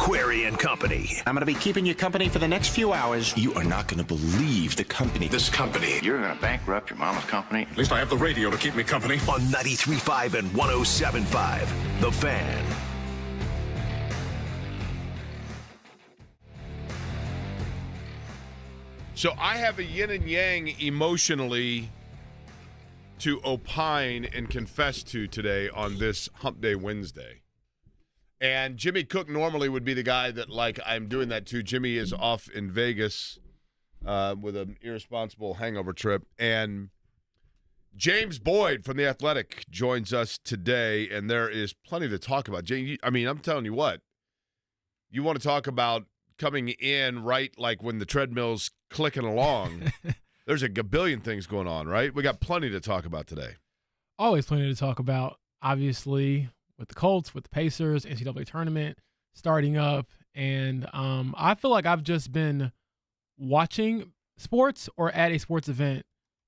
Query and Company. I'm going to be keeping you company for the next few hours. You are not going to believe the company. This company. You're going to bankrupt your mama's company? At least I have the radio to keep me company. On 93.5 and 107.5. The Fan. So I have a yin and yang emotionally to opine and confess to today on this Hump Day Wednesday. And Jimmy Cook normally would be the guy that, like, I'm doing that to. Jimmy is off in Vegas with an irresponsible hangover trip. And James Boyd from The Athletic joins us today, and there is plenty to talk about. I mean, I'm telling you what. You want to talk about coming in right like when the treadmill's clicking along. There's a gabillion things going on, right? We got plenty to talk about today. Always plenty to talk about, obviously, with the Colts, with the Pacers, NCAA tournament starting up. And I feel like I've just been watching sports or at a sports event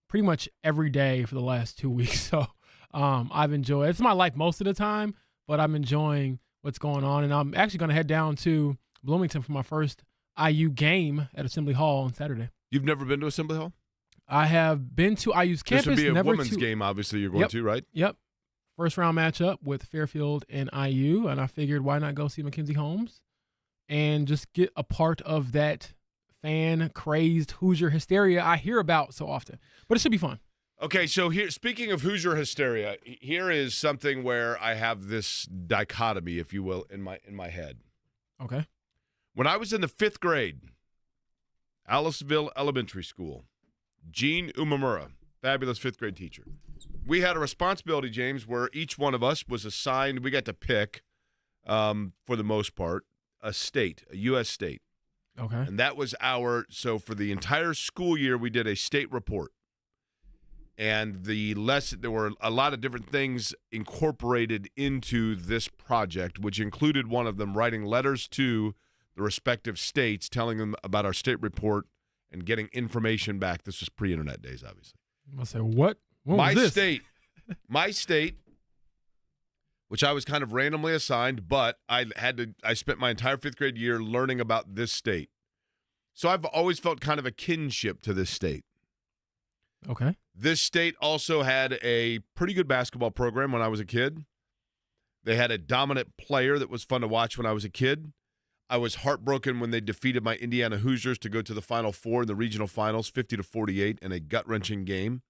pretty much every day for the last 2 weeks. So I've enjoyed it. It's my life most of the time, but I'm enjoying what's going on. And I'm actually going to head down to Bloomington for my first IU game at Assembly Hall on Saturday. You've never been to Assembly Hall? I have been to IU's campus. This would be a never women's game, obviously, you're going to, right? Yep. First round matchup with Fairfield and IU, and I figured why not go see Mackenzie Holmes and just get a part of that fan-crazed Hoosier hysteria I hear about so often. But it should be fun. Okay, so here, speaking of Hoosier hysteria, here is something where I have this dichotomy, if you will, in my head. Okay. When I was in the 5th grade, Aliceville Elementary School, Gene Umamura, fabulous 5th grade teacher. We had a responsibility, James, where each one of us was assigned, we got to pick, for the most part, a state, a U.S. state. Okay. And that was so for the entire school year, we did a state report. And there were a lot of different things incorporated into this project, which included one of them writing letters to the respective states, telling them about our state report and getting information back. This was pre-internet days, obviously. I say, what? My state, which I was kind of randomly assigned, but I spent my entire 5th grade year learning about this state. So I've always felt kind of a kinship to this state. Okay. This state also had a pretty good basketball program when I was a kid. They had a dominant player that was fun to watch when I was a kid. I was heartbroken when they defeated my Indiana Hoosiers to go to the Final Four in the regional finals, 50-48, in a gut-wrenching game.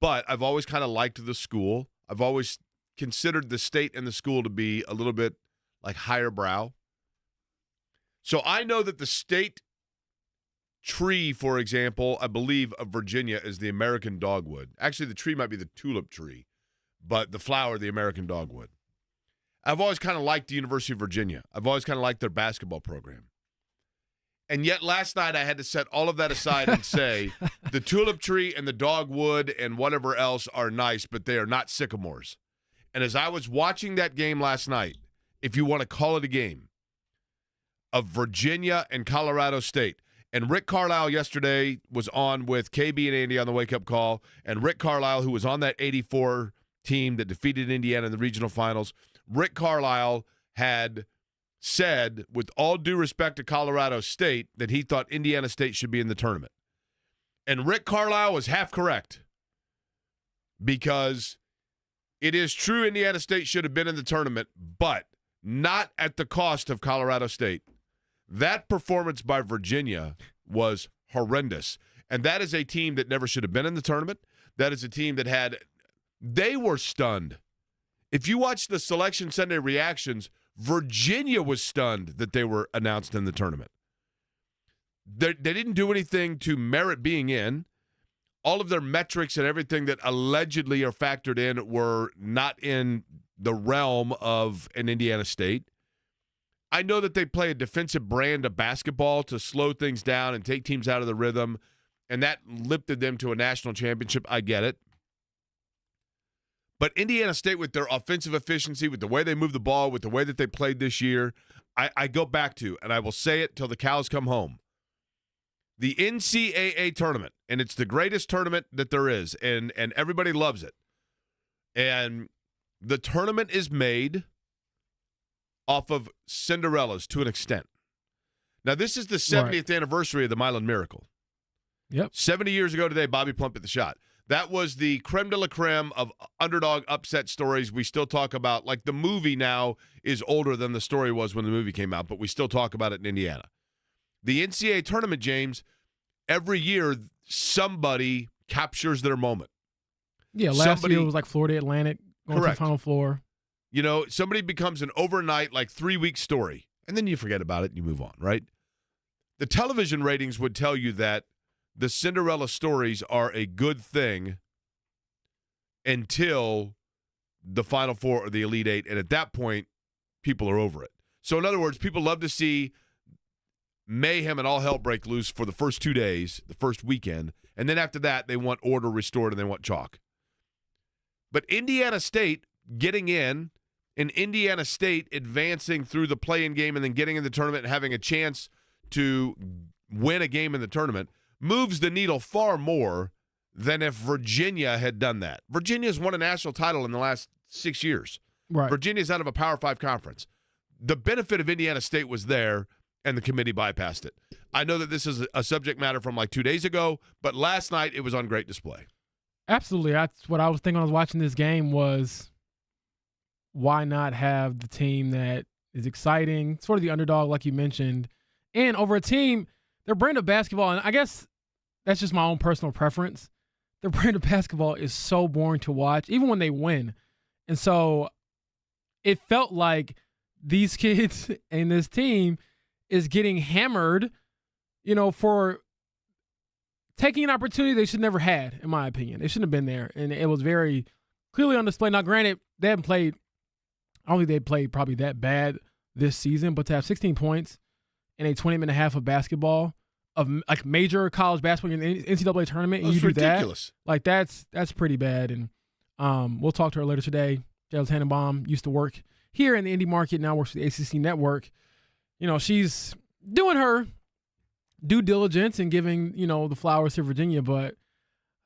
But I've always kind of liked the school. I've always considered the state and the school to be a little bit like higher brow. So I know that the state tree, for example, I believe of Virginia is the American dogwood. Actually, the tree might be the tulip tree, but the flower, the American dogwood. I've always kind of liked the University of Virginia. I've always kind of liked their basketball program. And yet last night I had to set all of that aside and say the tulip tree and the dogwood and whatever else are nice, but they are not sycamores. And as I was watching that game last night, if you want to call it a game, of Virginia and Colorado State, and Rick Carlisle yesterday was on with KB and Andy on the wake-up call, and Rick Carlisle, who was on that 84 team that defeated Indiana in the regional finals, Rick Carlisle had said, with all due respect to Colorado State, that he thought Indiana State should be in the tournament. And Rick Carlisle was half correct, because it is true Indiana State should have been in the tournament, but not at the cost of Colorado State. That performance by Virginia was horrendous. And that is a team that never should have been in the tournament. That is a team that they were stunned. If you watch the Selection Sunday reactions, Virginia was stunned that they were announced in the tournament. They didn't do anything to merit being in. All of their metrics and everything that allegedly are factored in were not in the realm of an Indiana State. I know that they play a defensive brand of basketball to slow things down and take teams out of the rhythm, and that lifted them to a national championship. I get it. But Indiana State, with their offensive efficiency, with the way they move the ball, with the way that they played this year, I go back to, and I will say it till the cows come home, the NCAA tournament, and it's the greatest tournament that there is, and everybody loves it. And the tournament is made off of Cinderellas to an extent. Now, this is the 70th anniversary of the Milan Miracle. Yep. 70 years ago today, Bobby Plump hit the shot. That was the creme de la creme of underdog upset stories we still talk about. Like, the movie now is older than the story was when the movie came out, but we still talk about it in Indiana. The NCAA tournament, James, every year somebody captures their moment. Yeah, last year it was like Florida Atlantic going to the Final Four. You know, somebody becomes an overnight, like 3-week story, and then you forget about it and you move on, right? The television ratings would tell you that the Cinderella stories are a good thing until the Final Four or the Elite Eight, and at that point, people are over it. So, in other words, people love to see mayhem and all hell break loose for the first 2 days, the first weekend, and then after that, they want order restored and they want chalk. But Indiana State getting in, and Indiana State advancing through the play-in game and then getting in the tournament and having a chance to win a game in the tournament moves the needle far more than if Virginia had done that. Virginia's won a national title in the last 6 years. Right. Virginia's out of a Power 5 conference. The benefit of Indiana State was there, and the committee bypassed it. I know that this is a subject matter from like 2 days ago, but last night it was on great display. Absolutely. That's what I was thinking when I was watching this game was, why not have the team that is exciting, sort of the underdog like you mentioned, and over a team, their brand of basketball, and I guess that's just my own personal preference, their brand of basketball is so boring to watch, even when they win. And so it felt like these kids and this team is getting hammered, you know, for taking an opportunity they should never had, in my opinion. They shouldn't have been there. And it was very clearly on display. Now, granted, they haven't played, I don't think they played probably that bad this season, but to have 16 points in a 20 minute half of basketball, of like major college basketball in the NCAA tournament, and you do ridiculous. That, like that's pretty bad. And we'll talk to her later today. Jayla Tannebaum used to work here in the indie market, now works for the ACC network. You know, she's doing her due diligence and giving, you know, the flowers to Virginia, but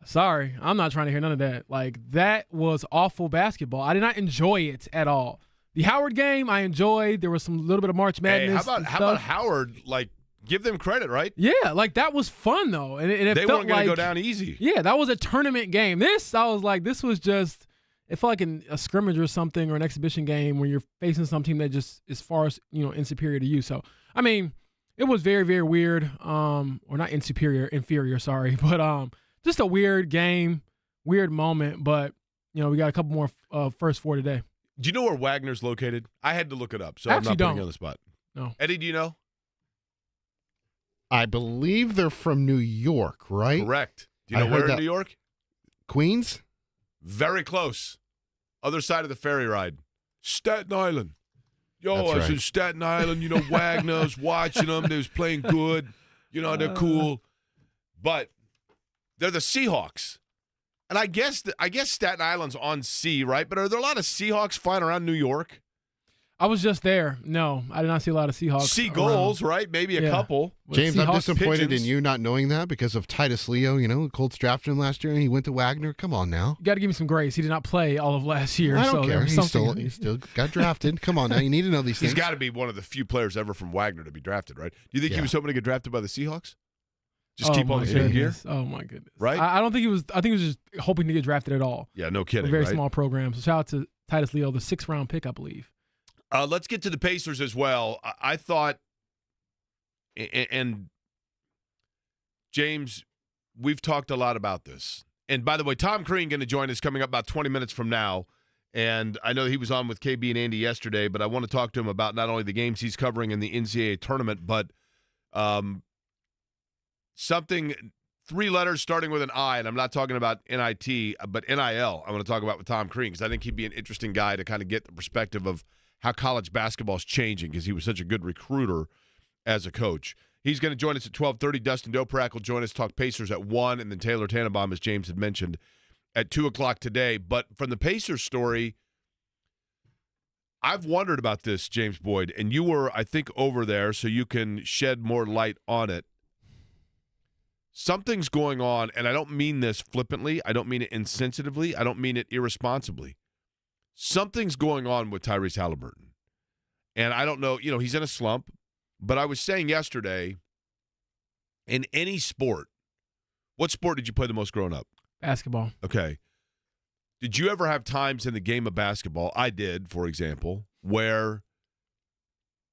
sorry, I'm not trying to hear none of that. Like, that was awful basketball. I did not enjoy it at all. The Howard game, I enjoyed. There was some little bit of March Madness. Hey, how about Howard? Like, give them credit, right? Yeah, like that was fun though, and it they felt weren't going like to go down easy. Yeah, that was a tournament game. This, I was like, this was just. It felt like a scrimmage or something, or an exhibition game where you're facing some team that just is far, you know, inferior to you. So, I mean, it was very, very weird. Or not inferior, sorry, but just a weird game, weird moment. But you know, we got a couple more first four today. Do you know where Wagner's located? I had to look it up, so Actually, I'm not putting you on the spot. No, Eddie, do you know? I believe they're from New York, right? Correct. Do you know where in New York? Queens? Very close. Other side of the ferry ride. Staten Island. Yo, That's I was right. in Staten Island. You know, Wagner's watching them. They was playing good. You know, they're cool. But they're the Seahawks. And I guess Staten Island's on sea, right? But are there a lot of Seahawks flying around New York? I was just there. No, I did not see a lot of Seahawks. Seagulls, right? Maybe a couple. James, Seahawks, I'm disappointed pigeons. in you not knowing that because of Titus Leo. You know, the Colts drafted him last year and he went to Wagner. Come on now. You got to give me some grace. He did not play all of last year. I don't so care. there was He still got drafted. Come on now. You need to know these things. He's got to be one of the few players ever from Wagner to be drafted, right? Do you think he was hoping to get drafted by the Seahawks? Just keep on the same gear? Oh, my goodness. Right? I don't think he was. I think he was just hoping to get drafted at all. Yeah, no kidding, A very right? small program. So shout out to Titus Leo, the 6th round pick, I believe. Let's get to the Pacers as well. I thought, and James, we've talked a lot about this. And by the way, Tom Crean going to join us coming up about 20 minutes from now. And I know he was on with KB and Andy yesterday, but I want to talk to him about not only the games he's covering in the NCAA tournament, but something, 3 letters starting with an I, and I'm not talking about NIT, but NIL, I want to talk about with Tom Crean, because I think he'd be an interesting guy to kind of get the perspective of how college basketball is changing, because he was such a good recruiter as a coach. He's going to join us at 12:30. Dustin Dopirak will join us, talk Pacers at 1, and then Taylor Tannebaum, as James had mentioned, at 2 o'clock today. But from the Pacers story, I've wondered about this, James Boyd, and you were, I think, over there, so you can shed more light on it. Something's going on, and I don't mean this flippantly. I don't mean it insensitively. I don't mean it irresponsibly. Something's going on with Tyrese Haliburton. And I don't know, he's in a slump. But I was saying yesterday, in any sport, what sport did you play the most growing up? Basketball. Okay. Did you ever have times in the game of basketball, I did, for example, where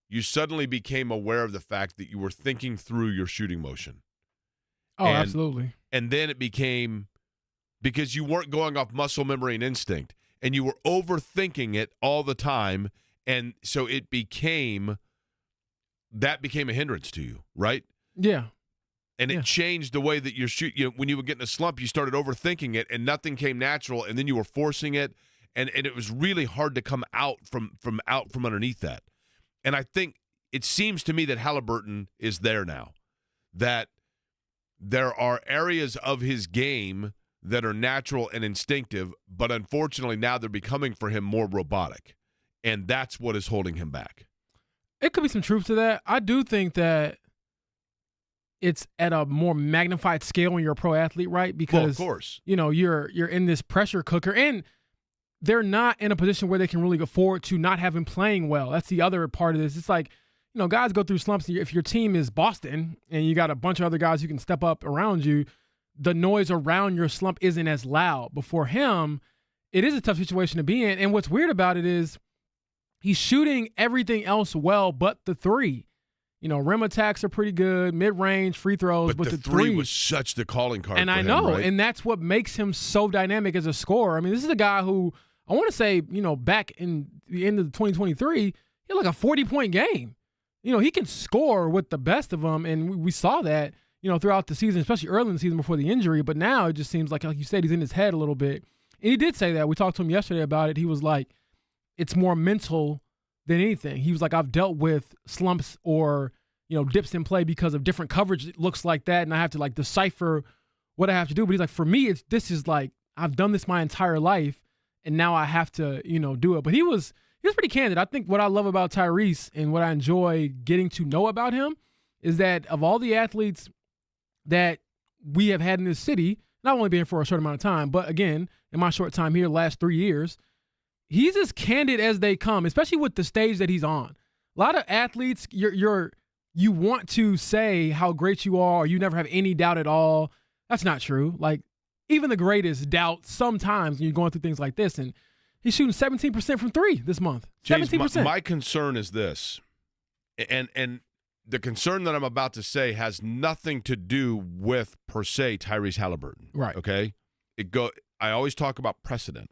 you suddenly became aware of the fact that you were thinking through your shooting motion? Oh, absolutely. And then it became, because you weren't going off muscle memory and instinct, and you were overthinking it all the time, and so that became a hindrance to you, right? Yeah. And it changed the way that you're shooting. When you would get in a slump, you started overthinking it, and nothing came natural, and then you were forcing it, and it was really hard to come out from underneath that. And I think it seems to me that Haliburton is there now, that there are areas of his game that are natural and instinctive, but unfortunately now they're becoming for him more robotic, and that's what is holding him back. It could be some truth to that. I do think that it's at a more magnified scale when you're a pro athlete, right? Because, of course, you're in this pressure cooker, and they're not in a position where they can really afford to not have him playing well. That's the other part of this. It's like, guys go through slumps. If your team is Boston and you got a bunch of other guys who can step up around you, the noise around your slump isn't as loud. But for him, it is a tough situation to be in. And what's weird about it is he's shooting everything else well but the three. Rim attacks are pretty good, mid-range, free throws, but the three was such the calling card and for I him, know, right? and that's what makes him so dynamic as a scorer. I mean, this is a guy who, I want to say, back in the end of 2023, he had like a 40-point game. He can score with the best of them, and we saw that, throughout the season, especially early in the season before the injury. But now it just seems like you said, he's in his head a little bit. And he did say that. We talked to him yesterday about it. He was like, it's more mental than anything. He was like, I've dealt with slumps or, dips in play because of different coverage. It looks like that, and I have to like decipher what I have to do. But he's like, for me, this is like, I've done this my entire life, and now I have to, do it. But he was pretty candid. I think what I love about Tyrese and what I enjoy getting to know about him is that of all the athletes that we have had in this city, not only been for a short amount of time, but again, in my short time here, the last 3 years, he's as candid as they come, especially with the stage that he's on. A lot of athletes, you want to say how great you are, or you never have any doubt at all. That's not true. Like, even the greatest doubt sometimes when you're going through things like this. And he's shooting 17% from three this month. James, 17%. my concern is this, and the concern that I'm about to say has nothing to do with, per se, Tyrese Haliburton. Right. Okay? I always talk about precedent.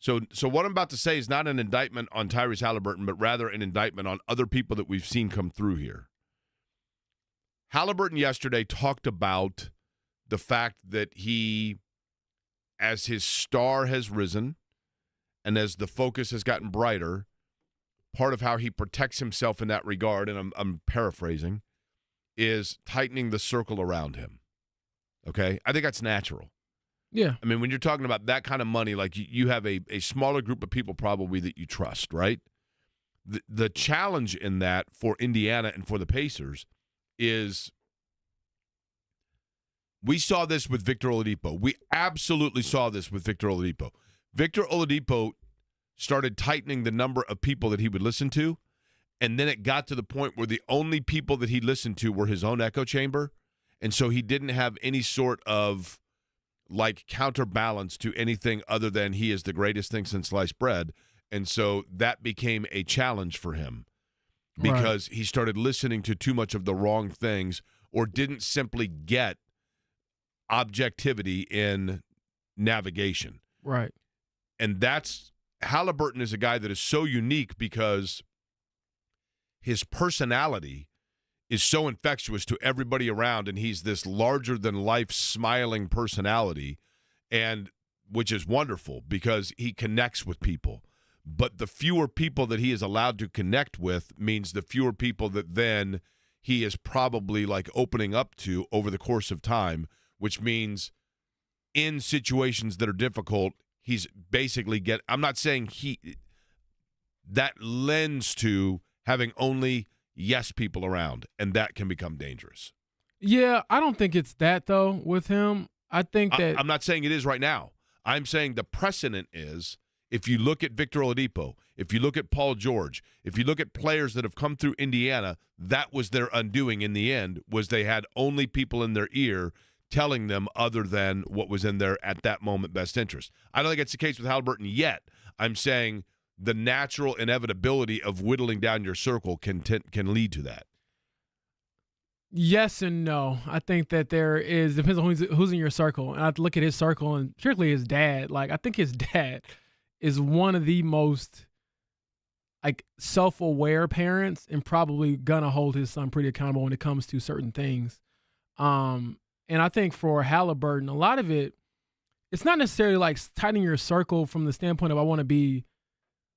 So what I'm about to say is not an indictment on Tyrese Haliburton, but rather an indictment on other people that we've seen come through here. Haliburton yesterday talked about the fact that he, as his star has risen and as the focus has gotten brighter, part of how he protects himself in that regard, and I'm paraphrasing, is tightening the circle around him. Okay? I think that's natural. Yeah. I mean, when you're talking about that kind of money, like you have a smaller group of people probably that you trust, right? The challenge in that for Indiana and for the Pacers is we saw this with Victor Oladipo. We absolutely saw this with Victor Oladipo. Victor Oladipo started tightening the number of people that he would listen to, and then it got to the point where the only people that he listened to were his own echo chamber, and so he didn't have any sort of like counterbalance to anything other than he is the greatest thing since sliced bread. And so that became a challenge for him because he started listening to too much of the wrong things or didn't simply get objectivity in navigation. Right. And Haliburton is a guy that is so unique because his personality is so infectious to everybody around, and he's this larger-than-life smiling personality, and which is wonderful because he connects with people. But the fewer people that he is allowed to connect with means the fewer people that then he is probably like opening up to over the course of time, which means in situations that are difficult, he's basically I'm not saying that lends to having only yes people around, and that can become dangerous. Yeah, I don't think it's that, though, with him. I think that I'm not saying it is right now. I'm saying the precedent is If you look at Victor Oladipo, if you look at Paul George, if you look at players that have come through Indiana, that was their undoing in the end, was they had only people in their ear telling them other than what was in their, at that moment, best interest. I don't think it's the case with Haliburton yet. I'm saying the natural inevitability of whittling down your circle can lead to that. Yes and no. I think that depends on who's in your circle. And I have to look at his circle, and particularly his dad. Like, I think his dad is one of the most, like, self-aware parents, and probably gonna hold his son pretty accountable when it comes to certain things. And I think for Haliburton, a lot of it's not necessarily like tightening your circle from the standpoint of I want to be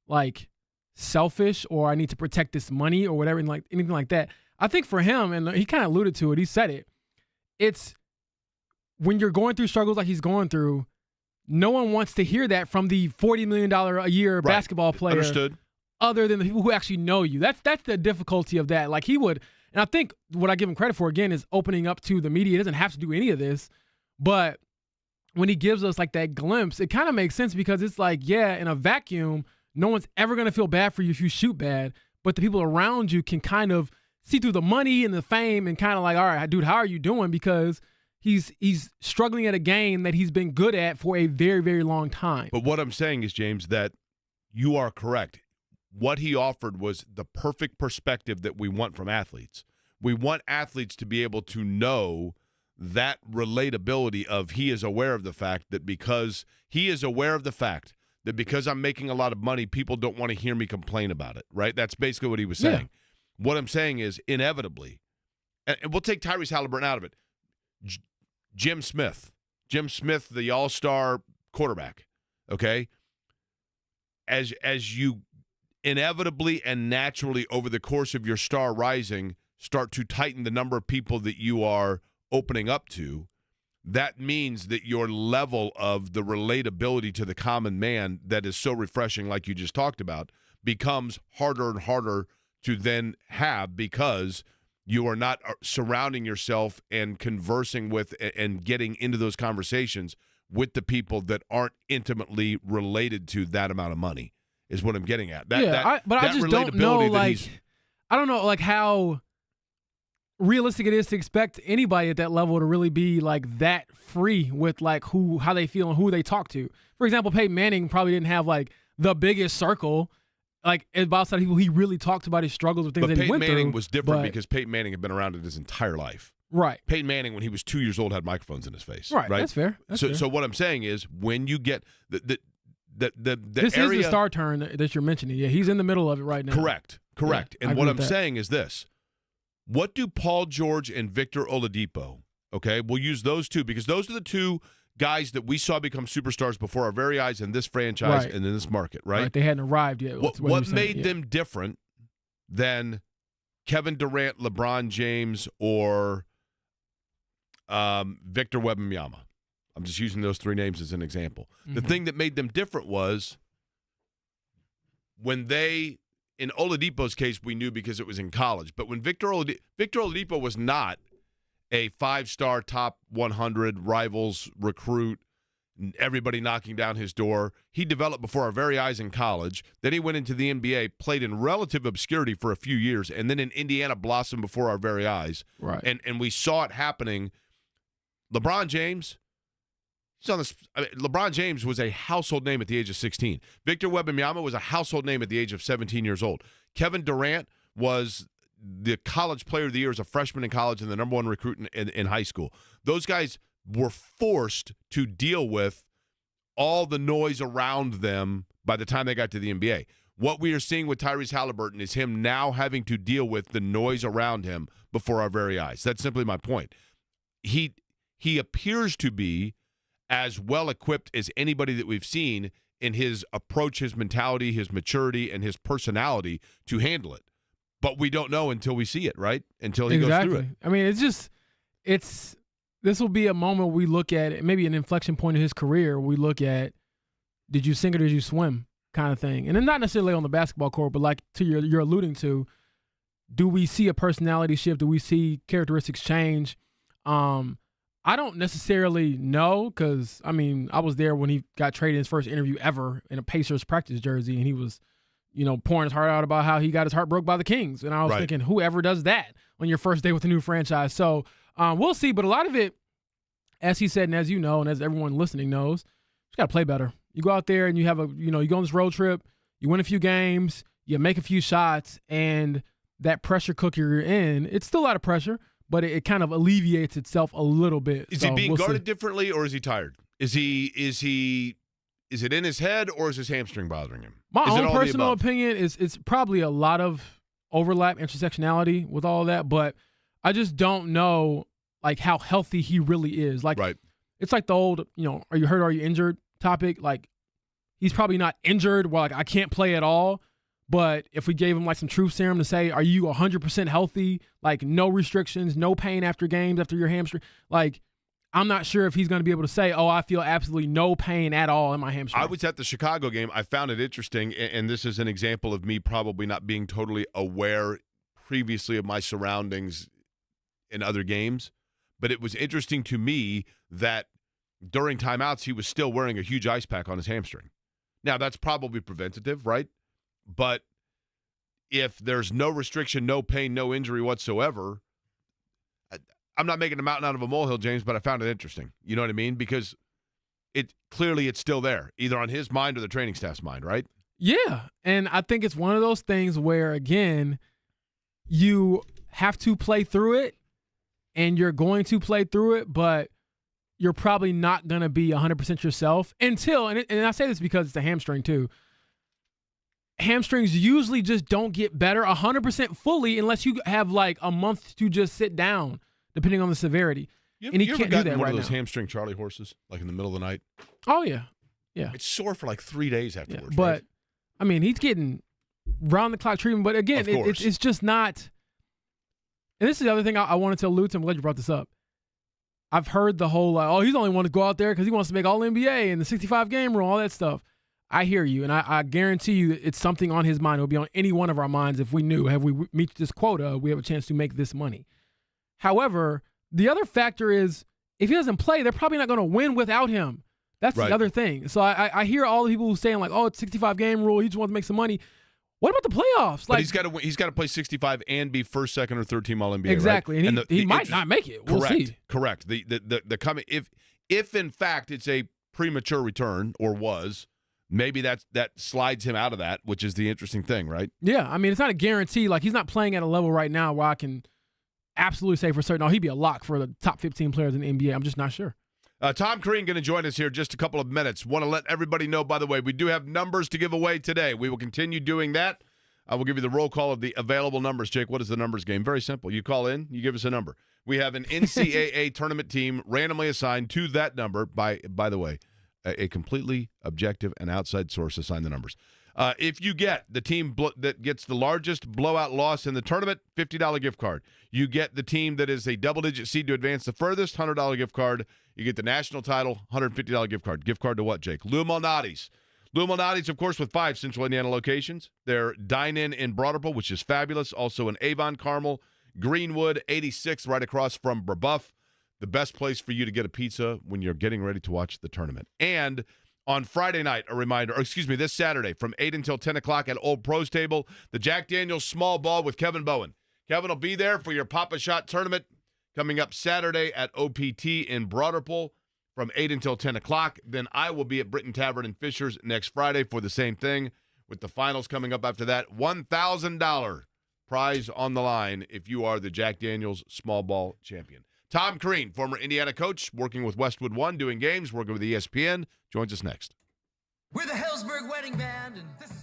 like selfish or I need to protect this money or whatever, and like anything like that. I think for him, and he kind of alluded to it, he said it, it's when you're going through struggles like he's going through, no one wants to hear that from the $40 million a year basketball player. Understood. Other than the people who actually know you. That's the difficulty of that. Like, he would, and I think what I give him credit for, again, is opening up to the media. He doesn't have to do any of this, but when he gives us like that glimpse, it kind of makes sense, because it's like, yeah, in a vacuum, no one's ever going to feel bad for you if you shoot bad, but the people around you can kind of see through the money and the fame and kind of like, all right, dude, how are you doing? Because he's struggling at a game that he's been good at for a very, very long time. But what I'm saying is, James, that you are correct. What he offered was the perfect perspective that we want from athletes. We want athletes to be able to know that relatability of he is aware of the fact that because I'm making a lot of money, people don't want to hear me complain about it, right? That's basically what he was saying. Yeah. What I'm saying is, inevitably, and we'll take Tyrese Haliburton out of it, Jim Smith, the all-star quarterback, okay? As you inevitably and naturally over the course of your star rising start to tighten the number of people that you are opening up to, that means that your level of the relatability to the common man that is so refreshing, like you just talked about, becomes harder and harder to then have, because you are not surrounding yourself and conversing with and getting into those conversations with the people that aren't intimately related to that amount of money, is what I'm getting at. I just don't know, like, I don't know, like, how realistic it is to expect anybody at that level to really be like that free with like how they feel and who they talk to. For example, Peyton Manning probably didn't have like the biggest circle, like outside of people he really talked about his struggles with things that he went through. But Peyton Manning was different because Peyton Manning had been around it his entire life. Right. Peyton Manning, when he was 2 years old, had microphones in his face. Right. That's fair. So what I'm saying is, when you get the this area, is the star turn that you're mentioning. Yeah, he's in the middle of it right now. Correct. Yeah, and what I'm saying is this: what do Paul George and Victor Oladipo? Okay, we'll use those two because those are the two guys that we saw become superstars before our very eyes in this franchise and in this market, right? They hadn't arrived yet. What made them different than Kevin Durant, LeBron James, or Victor Wembanyama? I'm just using those three names as an example. Mm-hmm. The thing that made them different was when they, in Oladipo's case, we knew because it was in college, but when Victor Oladipo was not a 5-star top 100 rivals recruit, everybody knocking down his door. He developed before our very eyes in college. Then he went into the NBA, played in relative obscurity for a few years, and then in Indiana blossomed before our very eyes. Right. And we saw it happening. LeBron James, LeBron James was a household name at the age of 16. Victor Wembanyama was a household name at the age of 17 years old. Kevin Durant was the college player of the year as a freshman in college and the number one recruit in high school. Those guys were forced to deal with all the noise around them by the time they got to the NBA. What we are seeing with Tyrese Haliburton is him now having to deal with the noise around him before our very eyes. That's simply my point. He appears to be as well equipped as anybody that we've seen in his approach, his mentality, his maturity, and his personality to handle it. But we don't know until we see it, right? Until he goes through it. I mean, this will be a moment we look at, maybe an inflection point in his career. We look at, did you sink or did you swim kind of thing? And then not necessarily on the basketball court, but like you're alluding to, do we see a personality shift? Do we see characteristics change? I don't necessarily know because, I mean, I was there when he got traded in his first interview ever in a Pacers practice jersey, and he was, pouring his heart out about how he got his heart broke by the Kings. And I was thinking, whoever does that on your first day with a new franchise? So we'll see. But a lot of it, as he said, and as you know, and as everyone listening knows, you got to play better. You go out there and you have you go on this road trip, you win a few games, you make a few shots, and that pressure cooker you're in, it's still a lot of pressure, but it kind of alleviates itself a little bit. Is he being guarded differently, or is he tired? Is it in his head, or is his hamstring bothering him? My own personal opinion is it's probably a lot of overlap, intersectionality with all of that, but I just don't know like how healthy he really is. Like, it's like the old, are you hurt, are you injured topic. Like, he's probably not injured where like I can't play at all. But if we gave him like some truth serum to say, are you 100% healthy? Like no restrictions, no pain after games, after your hamstring. Like, I'm not sure if he's going to be able to say, oh, I feel absolutely no pain at all in my hamstring. I was at the Chicago game. I found it interesting, and this is an example of me probably not being totally aware previously of my surroundings in other games. But it was interesting to me that during timeouts, he was still wearing a huge ice pack on his hamstring. Now, that's probably preventative, right? But if there's no restriction, no pain, no injury whatsoever, I'm not making a mountain out of a molehill, James, but I found it interesting. You know what I mean? Because it's still there, either on his mind or the training staff's mind, right? Yeah, and I think it's one of those things where, again, you have to play through it, and you're going to play through it, but you're probably not going to be 100% yourself until, and I say this because it's a hamstring too, hamstrings usually just don't get better 100% fully unless you have like a month to just sit down, depending on the severity. And he can't do that one right of those now. hamstring Charlie horses, like in the middle of the night? Oh, yeah. Yeah. It's sore for like 3 days afterwards. Yeah, but, right? I mean, he's getting round-the-clock treatment. But, again, it's just not – and this is the other thing I wanted to allude to. I'm glad you brought this up. I've heard the whole, he's only want to go out there because he wants to make All-NBA and the 65-game rule, all that stuff. I hear you, and I guarantee you it's something on his mind. It would be on any one of our minds if we knew, have we meet this quota, we have a chance to make this money. However, the other factor is if he doesn't play, they're probably not going to win without him. That's the other thing. So I hear all the people who saying like, it's 65-game rule, he just wants to make some money. What about the playoffs? But he's got to play 65 and be first, second, or third team All NBA. Exactly, right? and he might not make it. We'll see. Correct. The coming if in fact it's a premature return or was, maybe that slides him out of that, which is the interesting thing, right? Yeah, I mean it's not a guarantee. Like he's not playing at a level right now where I can absolutely say for certain, he'd be a lock for the top 15 players in the NBA. I'm just not sure. Tom Crean going to join us here in just a couple of minutes. Want to let everybody know, by the way, we do have numbers to give away today. We will continue doing that. I will give you the roll call of the available numbers. Jake, what is the numbers game? Very simple. You call in, you give us a number. We have an NCAA tournament team randomly assigned to that number by the way, a completely objective and outside source assigned the numbers. If you get the team that gets the largest blowout loss in the tournament, $50 gift card. You get the team that is a double-digit seed to advance the furthest, $100 gift card. You get the national title, $150 gift card. Gift card to what, Jake? Lou Malnati's. Lou Malnati's, of course, with 5 Central Indiana locations. They're dine-in Broad Ripple, which is fabulous. Also in Avon, Carmel, Greenwood, 86 right across from Brebeuf. The best place for you to get a pizza when you're getting ready to watch the tournament. And on Friday night, this Saturday from 8 until 10 o'clock at Old Pros Table, the Jack Daniels Small Ball with Kevin Bowen. Kevin will be there for your Pop-A-Shot tournament coming up Saturday at OPT in Broad Ripple from 8 until 10 o'clock. Then I will be at Britton Tavern and Fishers next Friday for the same thing, with the finals coming up after that. $1,000 prize on the line if you are the Jack Daniels Small Ball champion. Tom Crean, former Indiana coach, working with Westwood One, doing games, working with ESPN, joins us next. We're the Hellsberg Wedding Band, and this is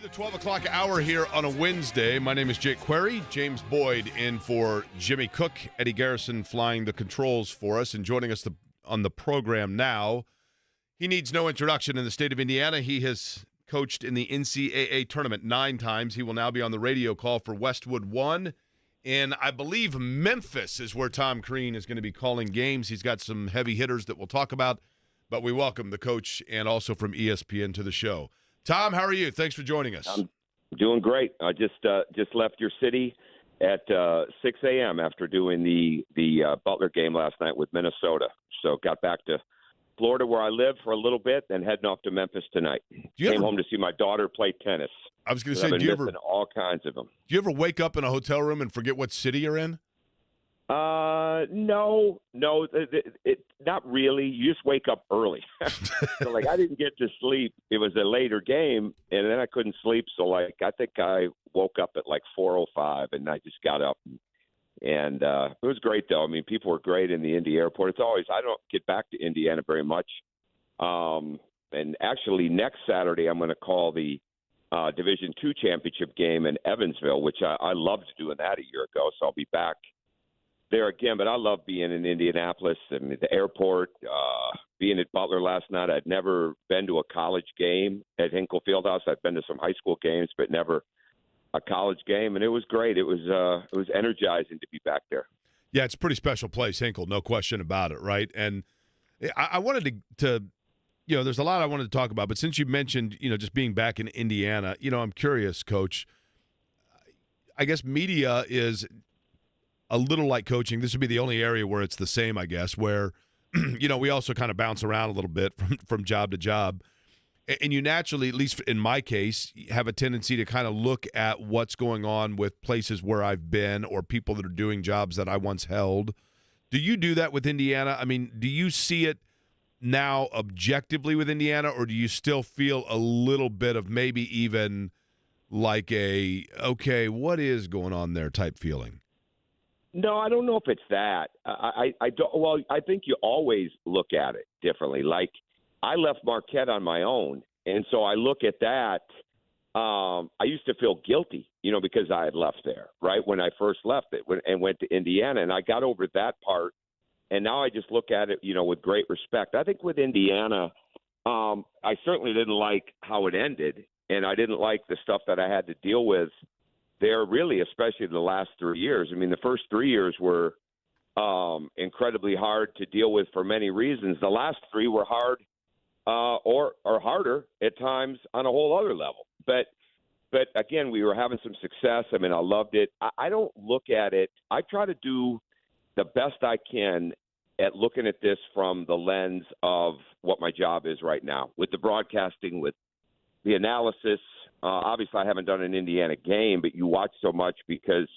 The 12 o'clock hour here on a Wednesday. My name is Jake Query. James Boyd in for Jimmy Cook. Eddie Garrison flying the controls for us and joining us on the program now. He needs no introduction in the state of Indiana. He has coached in the NCAA tournament 9 times. He will now be on the radio call for Westwood 1. And I believe Memphis is where Tom Crean is going to be calling games. He's got some heavy hitters that we'll talk about. But we welcome the coach and also from ESPN to the show. Tom, how are you? Thanks for joining us. I'm doing great. I just left your city at 6 a.m. after doing the Butler game last night with Minnesota. So got back to Florida where I live for a little bit, then heading off to Memphis tonight. Came home to see my daughter play tennis. I was going to say, I've been missing all kinds of them. Do you ever wake up in a hotel room and forget what city you're in? No, not really. You just wake up early. So, I didn't get to sleep. It was a later game, and then I couldn't sleep. So, I think I woke up at 4:05, and I just got up. And it was great, though. I mean, people were great in the Indy airport. I don't get back to Indiana very much. And actually, next Saturday, I'm going to call the Division II championship game in Evansville, which I loved doing that a year ago. So I'll be back there again, but I love being in Indianapolis and the airport, being at Butler last night. I'd never been to a college game at Hinkle Fieldhouse. I'd been to some high school games, but never a college game, and it was great. It was energizing to be back there. Yeah, it's a pretty special place, Hinkle, no question about it, right? And I wanted to there's a lot I wanted to talk about, but since you mentioned, just being back in Indiana, I'm curious, Coach. I guess media is a little like coaching. This would be the only area where it's the same, I guess, where, we also kind of bounce around a little bit from job to job. And you naturally, at least in my case, have a tendency to kind of look at what's going on with places where I've been or people that are doing jobs that I once held. Do you do that with Indiana? I mean, do you see it now objectively with Indiana, or do you still feel a little bit of maybe even like okay, what is going on there type feeling? No, I don't know if it's that. I don't. Well, I think you always look at it differently. I left Marquette on my own, and so I look at that. I used to feel guilty, because I had left there, right, when I first left it and went to Indiana, and I got over that part, and now I just look at it, with great respect. I think with Indiana, I certainly didn't like how it ended, and I didn't like the stuff that I had to deal with there, really, especially the last 3 years. I mean, the first 3 years were incredibly hard to deal with for many reasons. The last 3 were hard. Or harder at times on a whole other level. But again, we were having some success. I mean, I loved it. I don't look at it. I try to do the best I can at looking at this from the lens of what my job is right now, with the broadcasting, with the analysis. Obviously, I haven't done an Indiana game, but you watch so much because,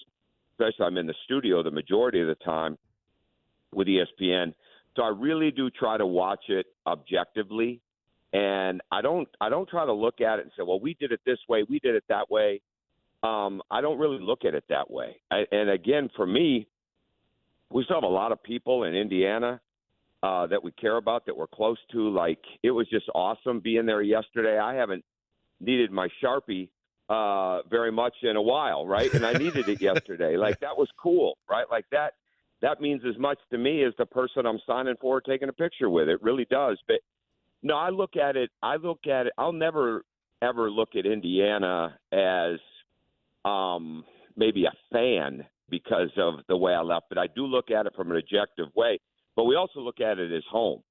especially I'm in the studio the majority of the time with ESPN. So I really do try to watch it objectively, and I don't try to look at it and say, well, we did it this way, we did it that way. I don't really look at it that way. And again, for me, we still have a lot of people in Indiana that we care about, that we're close to. It was just awesome being there yesterday. I haven't needed my Sharpie very much in a while, right? And I needed it yesterday. That was cool, right? That means as much to me as the person I'm signing for or taking a picture with. It really does. But no, I look at it. I'll never, ever look at Indiana as maybe a fan because of the way I left. But I do look at it from an objective way. But we also look at it as home,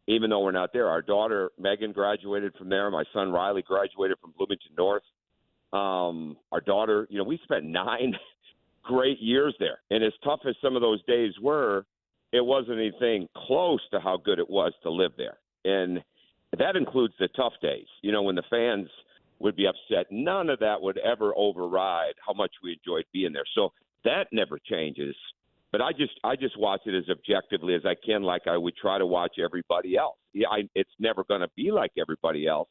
even though we're not there. Our daughter, Megan, graduated from there. My son, Riley, graduated from Bloomington North. Our daughter, we spent 9 great years there. And as tough as some of those days were, it wasn't anything close to how good it was to live there. And that includes the tough days, when the fans would be upset. None of that would ever override how much we enjoyed being there. So that never changes. But I just watch it as objectively as I can, like I would try to watch everybody else. Yeah, it's never going to be like everybody else,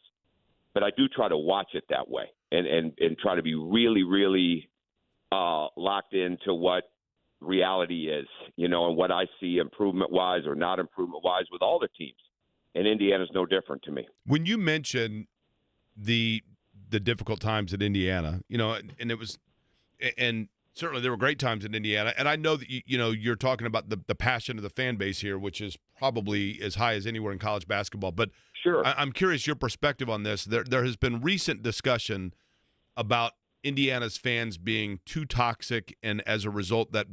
but I do try to watch it that way and try to be really, really locked into what reality is, and what I see improvement-wise or not improvement-wise with all the teams. And Indiana's no different to me. When you mention the the difficult times at Indiana, and it was, and certainly there were great times in Indiana. And I know that you're talking about the passion of the fan base here, which is probably as high as anywhere in college basketball. But sure, I'm curious your perspective on this. There has been recent discussion about Indiana's fans being too toxic, and as a result, that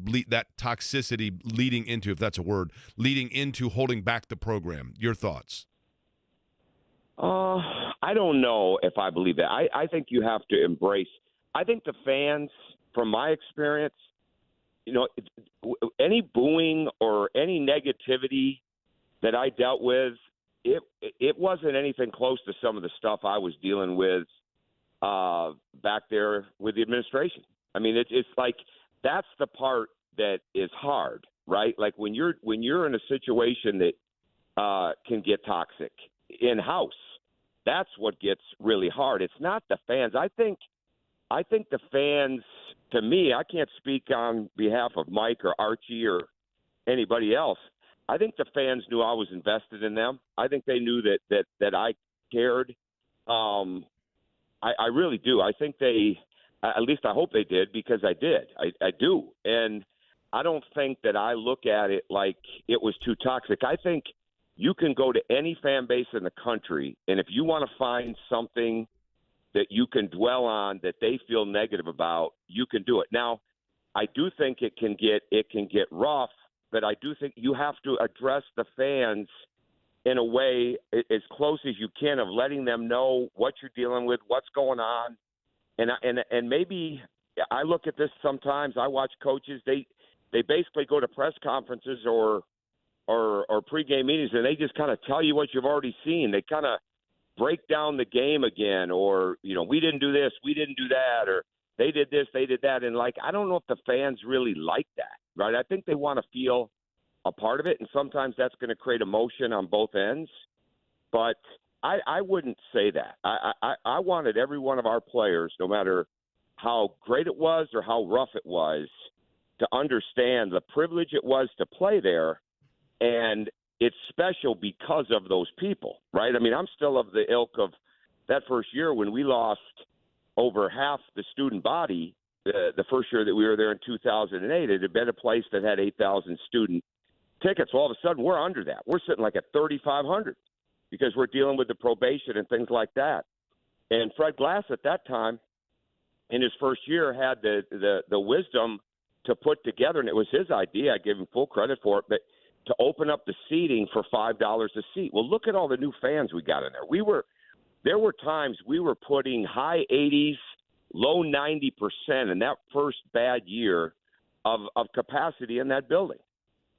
toxicity leading into, if that's a word, leading into holding back the program. Your thoughts? I don't know if I believe that. I think you have to embrace. I think the fans, from my experience, any booing or any negativity that I dealt with, it wasn't anything close to some of the stuff I was dealing with back there with the administration. I mean, it's like that's the part that is hard, right? Like when you're in a situation that can get toxic in-house, that's what gets really hard. It's not the fans. I think the fans, to me, I can't speak on behalf of Mike or Archie or anybody else. I think the fans knew I was invested in them. I think they knew that I cared. I really do. I think they, at least I hope they did, because I did. I do. And I don't think that I look at it like it was too toxic. I think you can go to any fan base in the country, and if you want to find something that you can dwell on that they feel negative about, you can do it. Now, I do think it can get rough, but I do think you have to address the fans in a way as close as you can of letting them know what you're dealing with, what's going on. And maybe I look at this sometimes. I watch coaches, they basically go to press conferences or pregame meetings, and they just kind of tell you what you've already seen. They kind of break down the game again, or, we didn't do this, we didn't do that, or they did this, they did that. And, I don't know if the fans really like that, right? I think they want to feel a part of it, and sometimes that's going to create emotion on both ends. But I wouldn't say that. I wanted every one of our players, no matter how great it was or how rough it was, to understand the privilege it was to play there. And it's special because of those people, right? I mean, I'm still of the ilk of that first year when we lost over half the student body. The first year that we were there in 2008, it had been a place that had 8,000 student tickets. Well, all of a sudden, we're under that. We're sitting like at 3,500 because we're dealing with the probation and things like that. And Fred Glass at that time, in his first year, had the wisdom to put together, and it was his idea. I give him full credit for it, but to open up the seating for $5 a seat. Well, look at all the new fans we got in there. There were times we were putting high 80s, low 90% in that first bad year of capacity in that building.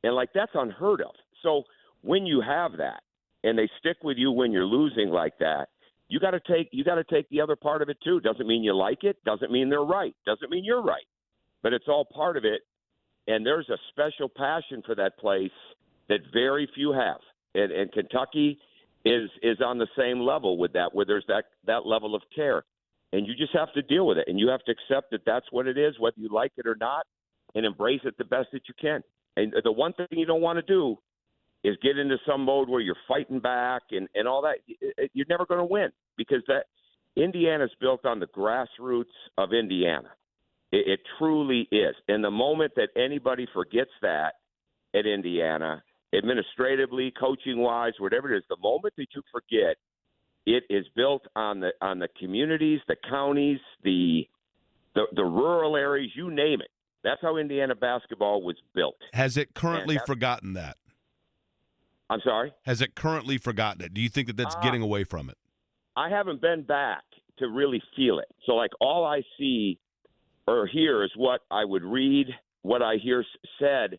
And that's unheard of. So when you have that and they stick with you when you're losing like that, you got to take the other part of it too. Doesn't mean you like it, doesn't mean they're right, doesn't mean you're right. But it's all part of it. And there's a special passion for that place that very few have. And Kentucky is on the same level with that, where there's that level of care. And you just have to deal with it. And you have to accept that that's what it is, whether you like it or not, and embrace it the best that you can. And the one thing you don't want to do is get into some mode where you're fighting back and all that. You're never going to win, because that Indiana's built on the grassroots of Indiana. It truly is. And the moment that anybody forgets that at Indiana, administratively, coaching-wise, whatever it is, the moment that you forget, it is built on the communities, the counties, the rural areas, you name it. That's how Indiana basketball was built. Has it currently forgotten that? I'm sorry? Has it currently forgotten it? Do you think that that's getting away from it? I haven't been back to really feel it. So, all I see or hear is what I would read, what I hear said.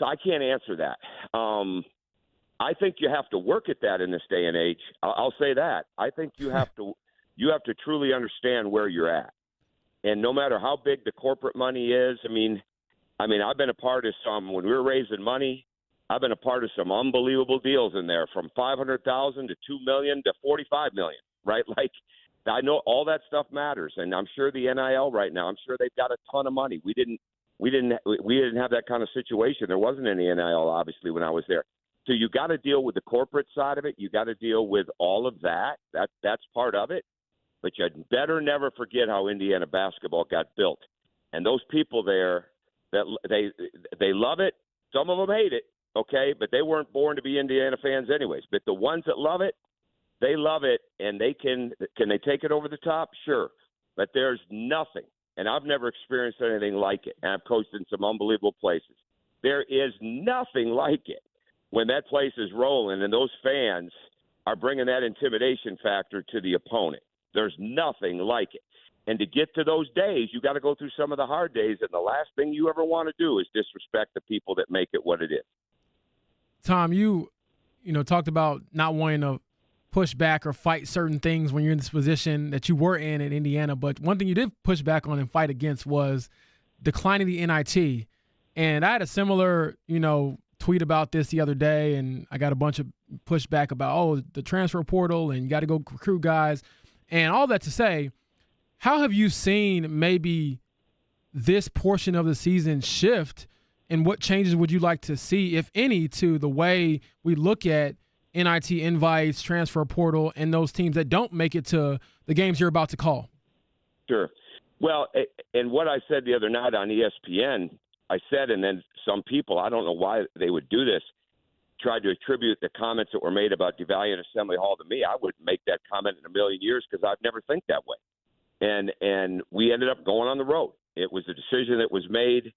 So I can't answer that. I think you have to work at that in this day and age. I'll say that. I think you have to truly understand where you're at. And no matter how big the corporate money is, I mean, I've been a part of some, when we were raising money, I've been a part of some unbelievable deals in there, from $500,000 to $2 million to $45 million, right? I know all that stuff matters, and I'm sure the NIL right now, I'm sure they've got a ton of money. We didn't have that kind of situation. There wasn't any NIL, obviously, when I was there. So you got to deal with the corporate side of it. You got to deal with all of that. That's part of it. but you better never forget how Indiana basketball got built. And those people there, that they love it. Some of them hate it, okay, but they weren't born to be Indiana fans anyways. But the ones that love it, they love it, and they can they take it over the top? Sure. But there's nothing, and I've never experienced anything like it, and I've coached in some unbelievable places. There is nothing like it when that place is rolling and those fans are bringing that intimidation factor to the opponent. There's nothing like it. And to get to those days, you got to go through some of the hard days, and the last thing you ever want to do is disrespect the people that make it what it is. Tom, you talked about not wanting to push back or fight certain things when you're in this position that you were in Indiana, but one thing you did push back on and fight against was declining the NIT. And I had a similar, tweet about this the other day, and I got a bunch of pushback about, the transfer portal and you got to go recruit guys. And all that to say, how have you seen maybe this portion of the season shift, and what changes would you like to see, if any, to the way we look at NIT invites, transfer portal, and those teams that don't make it to the games you're about to call? Sure. Well, and what I said the other night on ESPN, I said, and then some people, I don't know why they would do this, tried to attribute the comments that were made about devaluing Assembly Hall to me. I wouldn't make that comment in a million years because I'd never think that way. And we ended up going on the road. It was a decision that was made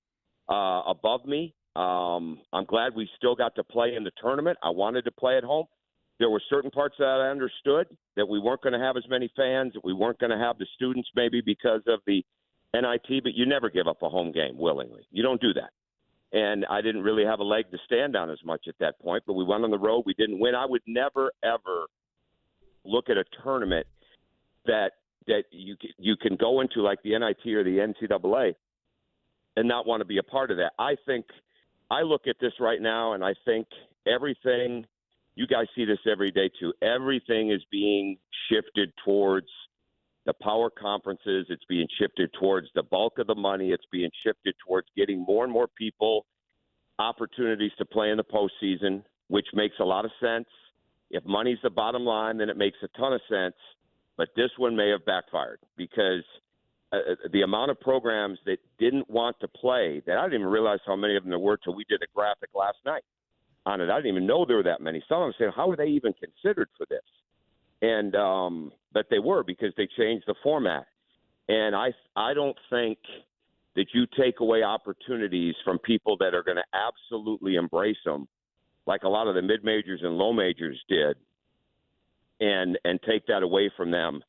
above me. I'm glad we still got to play in the tournament. I wanted to play at home. There were certain parts that I understood, that we weren't going to have as many fans, that we weren't going to have the students maybe because of the NIT, but you never give up a home game willingly. You don't do that. And I didn't really have a leg to stand on as much at that point, but we went on the road. We didn't win. I would never, ever look at a tournament that you can go into like the NIT or the NCAA and not want to be a part of that. I look at this right now, and I think everything – you guys see this every day too. Everything is being shifted towards the power conferences. It's being shifted towards the bulk of the money. It's being shifted towards getting more and more people opportunities to play in the postseason, which makes a lot of sense. If money's the bottom line, then it makes a ton of sense. But this one may have backfired because the amount of programs that didn't want to play, that I didn't even realize how many of them there were till we did a graphic last night on it. I didn't even know there were that many. Some of them said, how were they even considered for this? And but they were, because they changed the format. And I don't think that you take away opportunities from people that are going to absolutely embrace them, like a lot of the mid-majors and low-majors did, and take that away from them.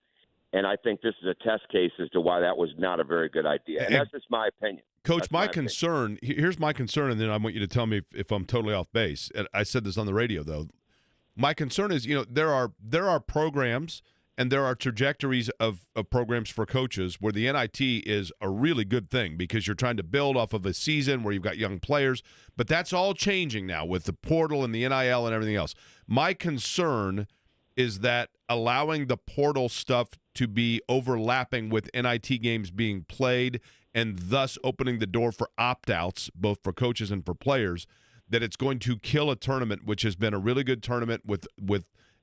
And I think this is a test case as to why that was not a very good idea. And that's just my opinion. Coach, here's my concern, and then I want you to tell me if I'm totally off base. And I said this on the radio, though. My concern is, there are programs and there are trajectories of programs for coaches where the NIT is a really good thing because you're trying to build off of a season where you've got young players. But that's all changing now with the portal and the NIL and everything else. My concern is that allowing the portal stuff to be overlapping with NIT games being played and thus opening the door for opt-outs, both for coaches and for players, that it's going to kill a tournament which has been a really good tournament with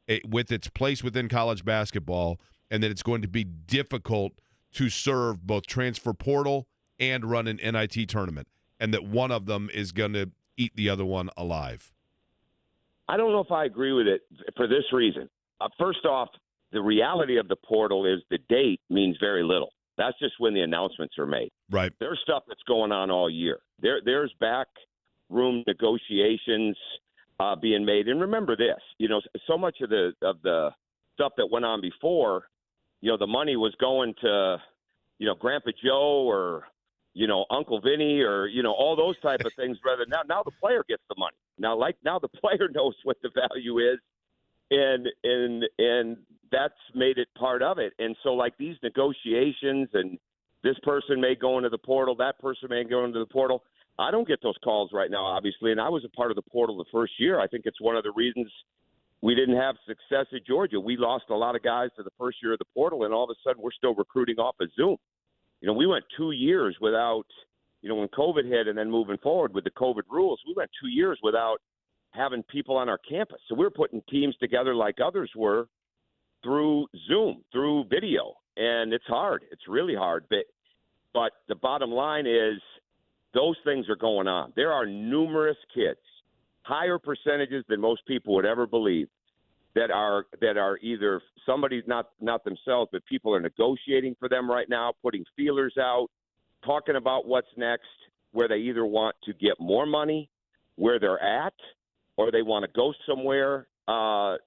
its place within college basketball, and that it's going to be difficult to serve both transfer portal and run an NIT tournament, and that one of them is going to eat the other one alive. I don't know if I agree with it for this reason. First off, the reality of the portal is the date means very little. That's just when the announcements are made. Right. There's stuff that's going on all year. There's backroom negotiations being made. And remember this, so much of the stuff that went on before, the money was going to, Grandpa Joe or, Uncle Vinny or, all those type of things. Rather now the player gets the money. Now the player knows what the value is. And that's made it part of it. And so like these negotiations, and this person may go into the portal, that person may go into the portal. I don't get those calls right now, obviously, and I was a part of the portal the first year. I think it's one of the reasons we didn't have success at Georgia. We lost a lot of guys to the first year of the portal, and all of a sudden we're still recruiting off of Zoom. We went 2 years without, when COVID hit and then moving forward with the COVID rules, we went 2 years without having people on our campus. So we were putting teams together like others were through Zoom, through video. and it's hard. It's really hard. But the bottom line is those things are going on. There are numerous kids, higher percentages than most people would ever believe, that are either somebody's not themselves, but people are negotiating for them right now, putting feelers out, talking about what's next, where they either want to get more money where they're at, or they want to go somewhere to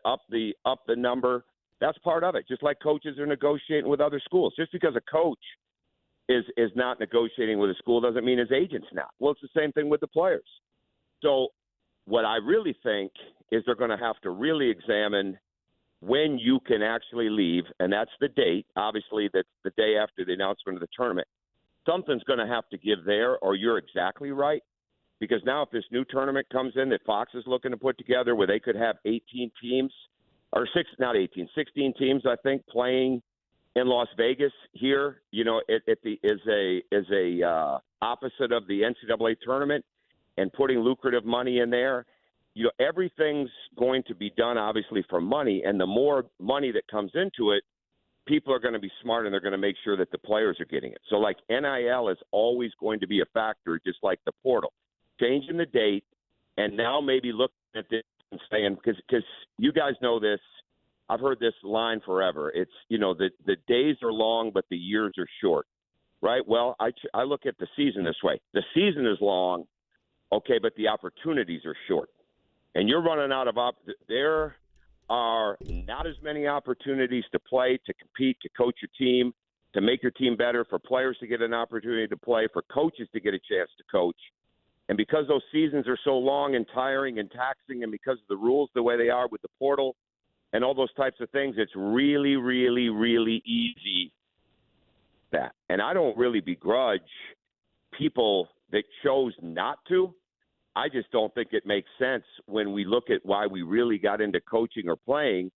up the number. That's part of it. Just like coaches are negotiating with other schools. Just because a coach is not negotiating with a school doesn't mean his agent's not. Well, it's the same thing with the players. So what I really think is they're going to have to really examine when you can actually leave, and that's the date. Obviously, that's the day after the announcement of the tournament. Something's going to have to give there, or you're exactly right. Because now if this new tournament comes in that Fox is looking to put together where they could have 18 teams, or 16 teams, I think, playing in Las Vegas here, is a opposite of the NCAA tournament and putting lucrative money in there. Everything's going to be done, obviously, for money, and the more money that comes into it, people are going to be smart, and they're going to make sure that the players are getting it. So, like, NIL is always going to be a factor, just like the portal. Changing the date, and now maybe looking at this and saying, because you guys know this, I've heard this line forever. It's, the days are long, but the years are short, right? Well, I look at the season this way. The season is long, okay, but the opportunities are short. And you're running out of there are not as many opportunities to play, to compete, to coach your team, to make your team better, for players to get an opportunity to play, for coaches to get a chance to coach. And because those seasons are so long and tiring and taxing, and because of the rules the way they are with the portal and all those types of things, it's really, really, really easy that. And I don't really begrudge people that chose not to. I just don't think it makes sense when we look at why we really got into coaching or playing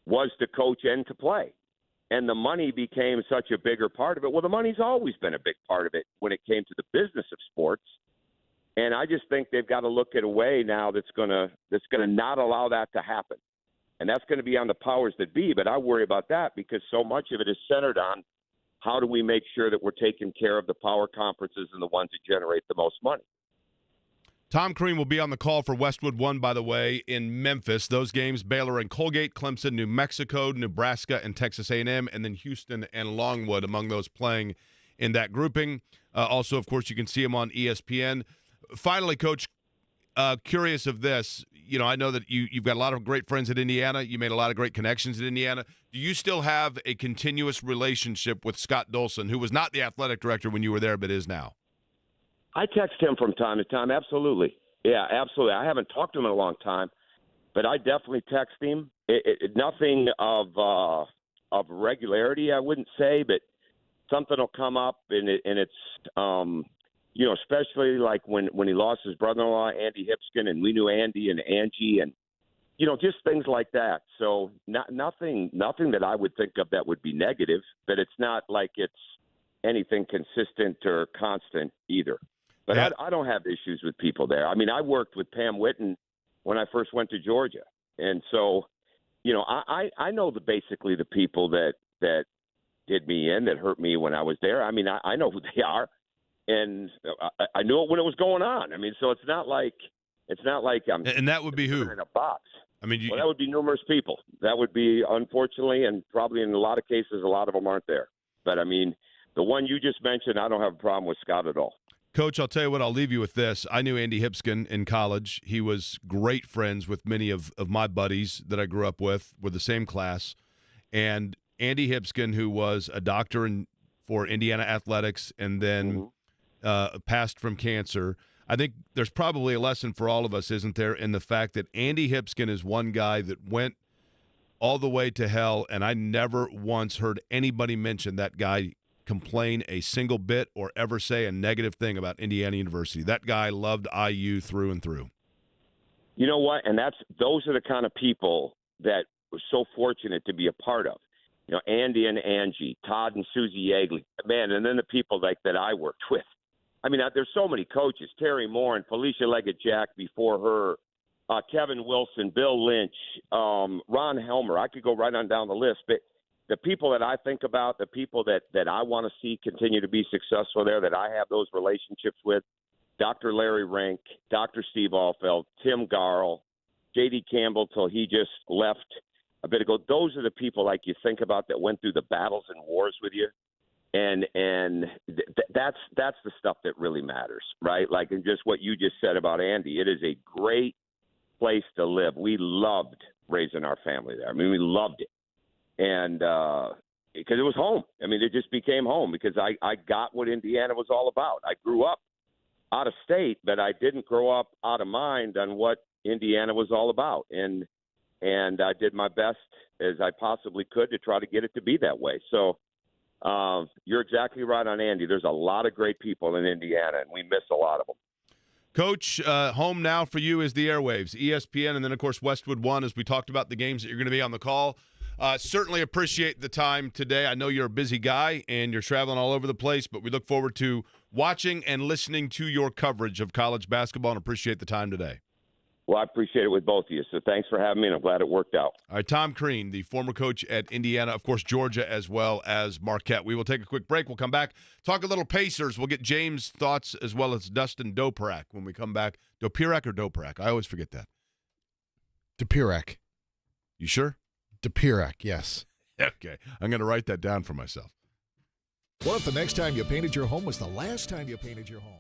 was to coach and to play. And the money became such a bigger part of it. Well, the money's always been a big part of it when it came to the business of sports. And I just think they've got to look at a way now that's going to not allow that to happen. And that's going to be on the powers that be. But I worry about that because so much of it is centered on how do we make sure that we're taking care of the power conferences and the ones that generate the most money. Tom Crean will be on the call for Westwood 1, by the way, in Memphis. Those games, Baylor and Colgate, Clemson, New Mexico, Nebraska, and Texas A&M, and then Houston and Longwood among those playing in that grouping. Also, of course, you can see him on ESPN. Finally, Coach, curious of this. I know that you've got a lot of great friends at Indiana. You made a lot of great connections at Indiana. Do you still have a continuous relationship with Scott Dolson, who was not the athletic director when you were there but is now? I text him from time to time, absolutely. Yeah, absolutely. I haven't talked to him in a long time, but I definitely text him. Nothing of regularity, I wouldn't say, but something will come up, and it's especially like when he lost his brother-in-law, Andy Hipskin, and we knew Andy and Angie, and just things like that. So nothing that I would think of that would be negative, but it's not like it's anything consistent or constant either. But yeah. I don't have issues with people there. I mean, I worked with Pam Whitten when I first went to Georgia. And so, I know basically the people that did me in, that hurt me when I was there. I mean, I know who they are. And I knew it when it was going on. I mean, so it's not like I'm. And that would be who? In a box. I mean, that would be numerous people. That would be, unfortunately, and probably in a lot of cases, a lot of them aren't there. But I mean, the one you just mentioned, I don't have a problem with Scott at all. Coach, I'll tell you what, I'll leave you with this. I knew Andy Hipskin in college. He was great friends with many of my buddies that I grew up with. We're the same class. And Andy Hipskin, who was a doctor for Indiana athletics and then passed from cancer, I think there's probably a lesson for all of us, isn't there, in the fact that Andy Hipskin is one guy that went all the way to hell, and I never once heard anybody mention that guy complain a single bit or ever say a negative thing about Indiana University. That guy loved IU through and through. You know what? And those are the kind of people that we're so fortunate to be a part of. Andy and Angie, Todd and Susie Yeagley, man, and then the people that I worked with. I mean, there's so many coaches, Terry Moore and Felicia Leggett-Jack before her, Kevin Wilson, Bill Lynch, Ron Helmer. I could go right on down the list, but the people that I think about, the people that I want to see continue to be successful there, that I have those relationships with, Dr. Larry Rank, Dr. Steve Alfeld, Tim Garl, J.D. Campbell till he just left a bit ago. Those are the people like you think about that went through the battles and wars with you. And that's the stuff that really matters, right? Like, and just what you just said about Andy, it is a great place to live. We loved raising our family there. I mean, we loved it. And because it was home. I mean, it just became home because I got what Indiana was all about. I grew up out of state, but I didn't grow up out of mind on what Indiana was all about. And I did my best as I possibly could to try to get it to be that way. So you're exactly right on Andy. There's a lot of great people in Indiana, and we miss a lot of them. Coach, home now for you is the airwaves, ESPN, and then, of course, Westwood One, as we talked about the games that you're going to be on the call. Certainly appreciate the time today. I know you're a busy guy, and you're traveling all over the place, but we look forward to watching and listening to your coverage of college basketball and appreciate the time today. Well, I appreciate it with both of you, so thanks for having me, and I'm glad it worked out. All right, Tom Crean, the former coach at Indiana, of course, Georgia, as well as Marquette. We will take a quick break. We'll come back, talk a little Pacers. We'll get James' thoughts as well as Dustin Dopirak when we come back. Dopirak or Dopirak? I always forget that. Dopirak. You sure? Dopirak, yes. Okay. I'm going to write that down for myself. What if the next time you painted your home was the last time you painted your home?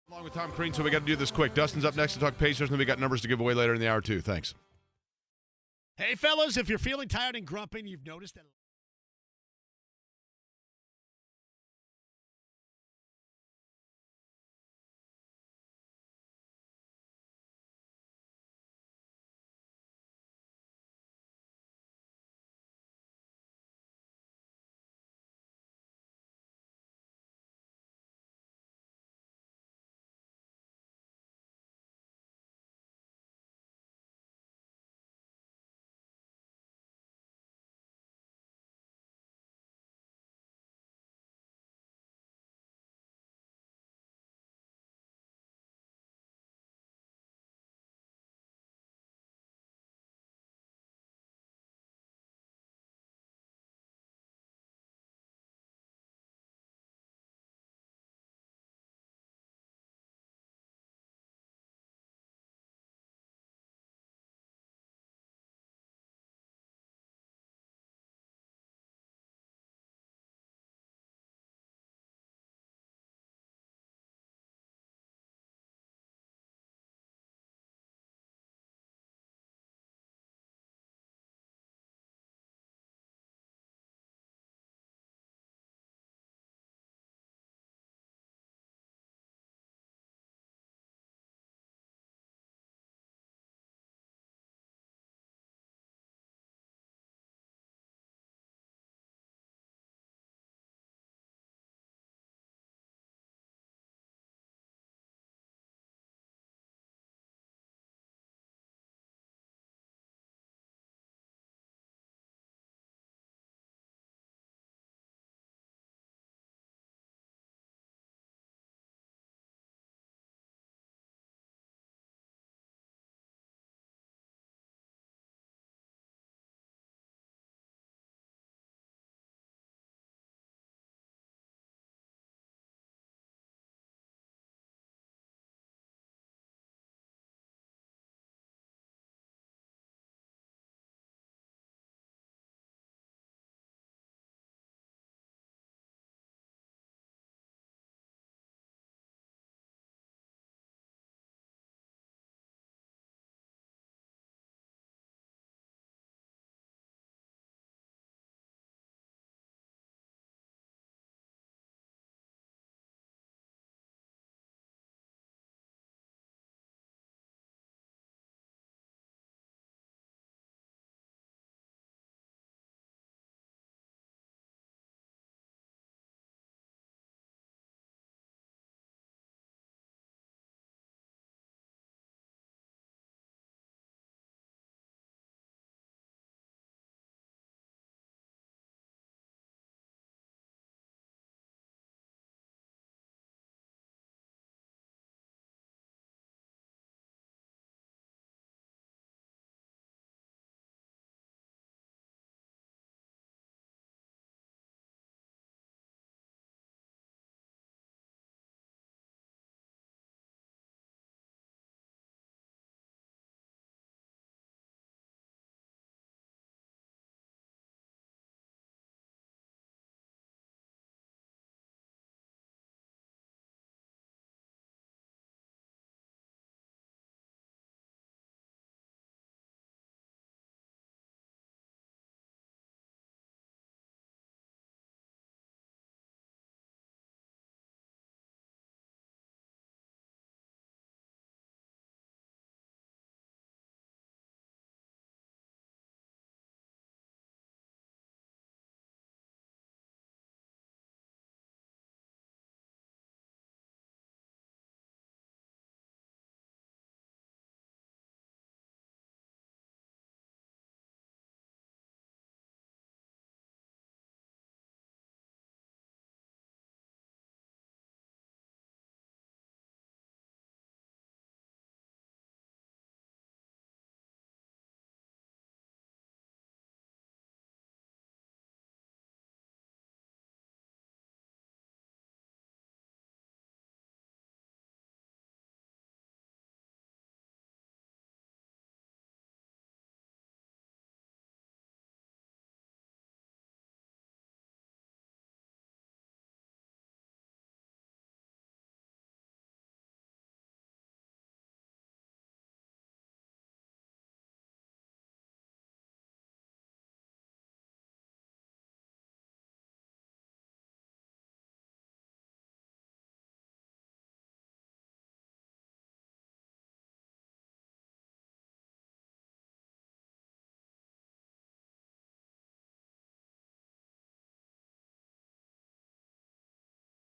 Along with Tom Crean, so we got to do this quick. Dustin's up next to talk Pacers, and then we got numbers to give away later in the hour, too. Thanks. Hey, fellas, if you're feeling tired and grumpy, you've noticed that.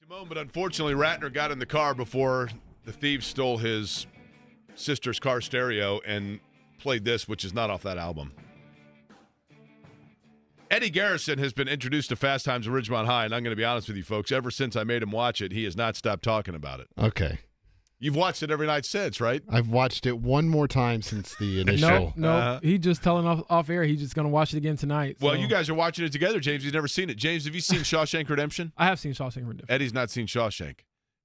But unfortunately, Ratner got in the car before the thieves stole his sister's car stereo and played this, which is not off that album. Eddie Garrison has been introduced to Fast Times at Ridgemont High, and I'm going to be honest with you folks, ever since I made him watch it, he has not stopped talking about it. Okay. You've watched it every night since, right? I've watched it one more time since the initial. No. He just telling off air he's just going to watch it again tonight. Well, so. you guys are watching it together, James. He's never seen it. James, have you seen Shawshank Redemption? I have seen Shawshank Redemption. Eddie's not seen Shawshank.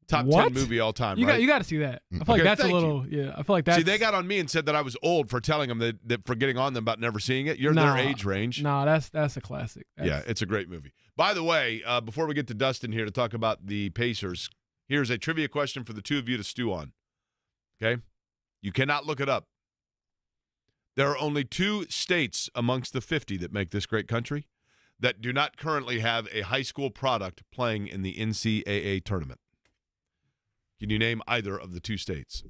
Top What? 10 movie all time, You right? got to see that. I feel like that's a little, I feel like that's. See, they got on me and said that I was old for telling them that for getting on them about never seeing it. You're their age range. No, that's a classic. Yeah, it's a great movie. By the way, before we get to Dustin here to talk about the Pacers, here's a trivia question for the two of you to stew on. Okay? You cannot look it up. There are only 2 states amongst the 50 that make this great country that do not currently have a high school product playing in the NCAA tournament. Can you name either of the 2 states?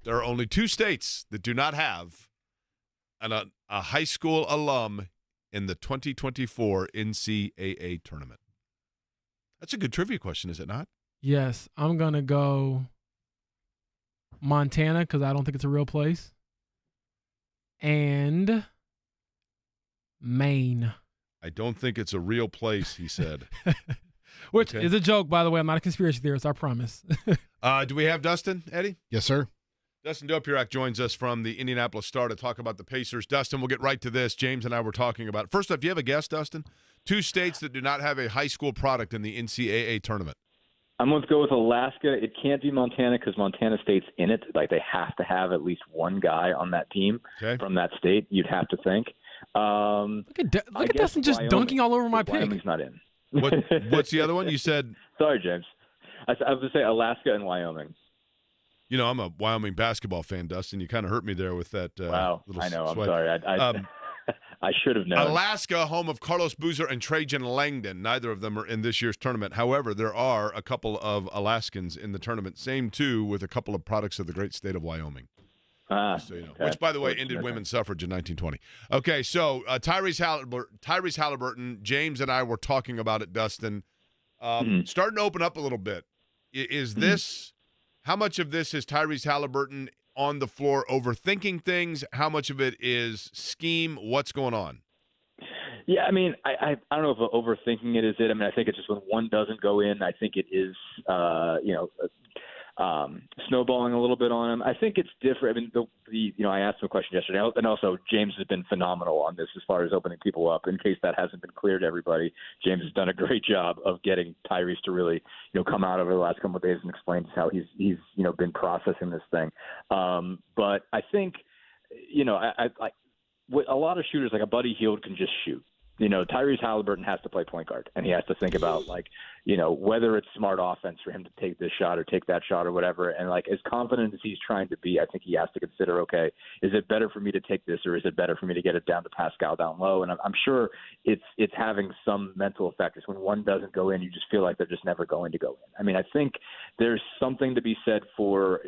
There are only 2 states that do not have a high school alum in the 2024 NCAA tournament. That's a good trivia question, is it not? Yes, I'm going to go Montana because I don't think it's a real place. And Maine. I don't think it's a real place, he said. Which is a joke, by the way. I'm not a conspiracy theorist, I promise. Do we have Dustin, Eddie? Yes, sir. Dustin Dopirak joins us from the Indianapolis Star to talk about the Pacers. Dustin, we'll get right to this. James and I were talking about it. First off, do you have a guess, Dustin? 2 states that do not have a high school product in the NCAA tournament. I'm going to go with Alaska. It can't be Montana because Montana State's in it. Like, they have to have at least one guy on that team from that state, you'd have to think. Look at Dustin just dunking all over my pick. Wyoming's not in. What's the other one? You said? Sorry, James. I was going to say Alaska and Wyoming. You know, I'm a Wyoming basketball fan, Dustin. You kind of hurt me there with that. Wow. Little I know. sweat. I'm sorry. I should have known. Alaska, home of Carlos Boozer and Trajan Langdon. Neither of them are in this year's tournament. However, there are a couple of Alaskans in the tournament. Same, too, with a couple of products of the great state of Wyoming. So you know. Okay. Which, by the way, ended women's suffrage in 1920. Okay, so Tyrese Haliburton, James and I were talking about it, Dustin. Starting to open up a little bit. Is this how much of this is Tyrese Haliburton on the floor overthinking things? How much of it is scheme? What's going on? Yeah, I mean, I don't know if overthinking it is it. I mean, I think it's just when one doesn't go in, I think it is, snowballing a little bit on him. I think it's different. I mean, I asked him a question yesterday, and also James has been phenomenal on this as far as opening people up. In case that hasn't been clear to everybody, James has done a great job of getting Tyrese to really, come out over the last couple of days and explain how he's been processing this thing. But I think, with a lot of shooters, like a Buddy Hield can just shoot. Tyrese Haliburton has to play point guard, and he has to think about, whether it's smart offense for him to take this shot or take that shot or whatever. And, as confident as he's trying to be, I think he has to consider, okay, is it better for me to take this or is it better for me to get it down to Pascal down low? And I'm sure it's having some mental effect. It's when one doesn't go in, you just feel like they're just never going to go in. I mean, I think there's something to be said for,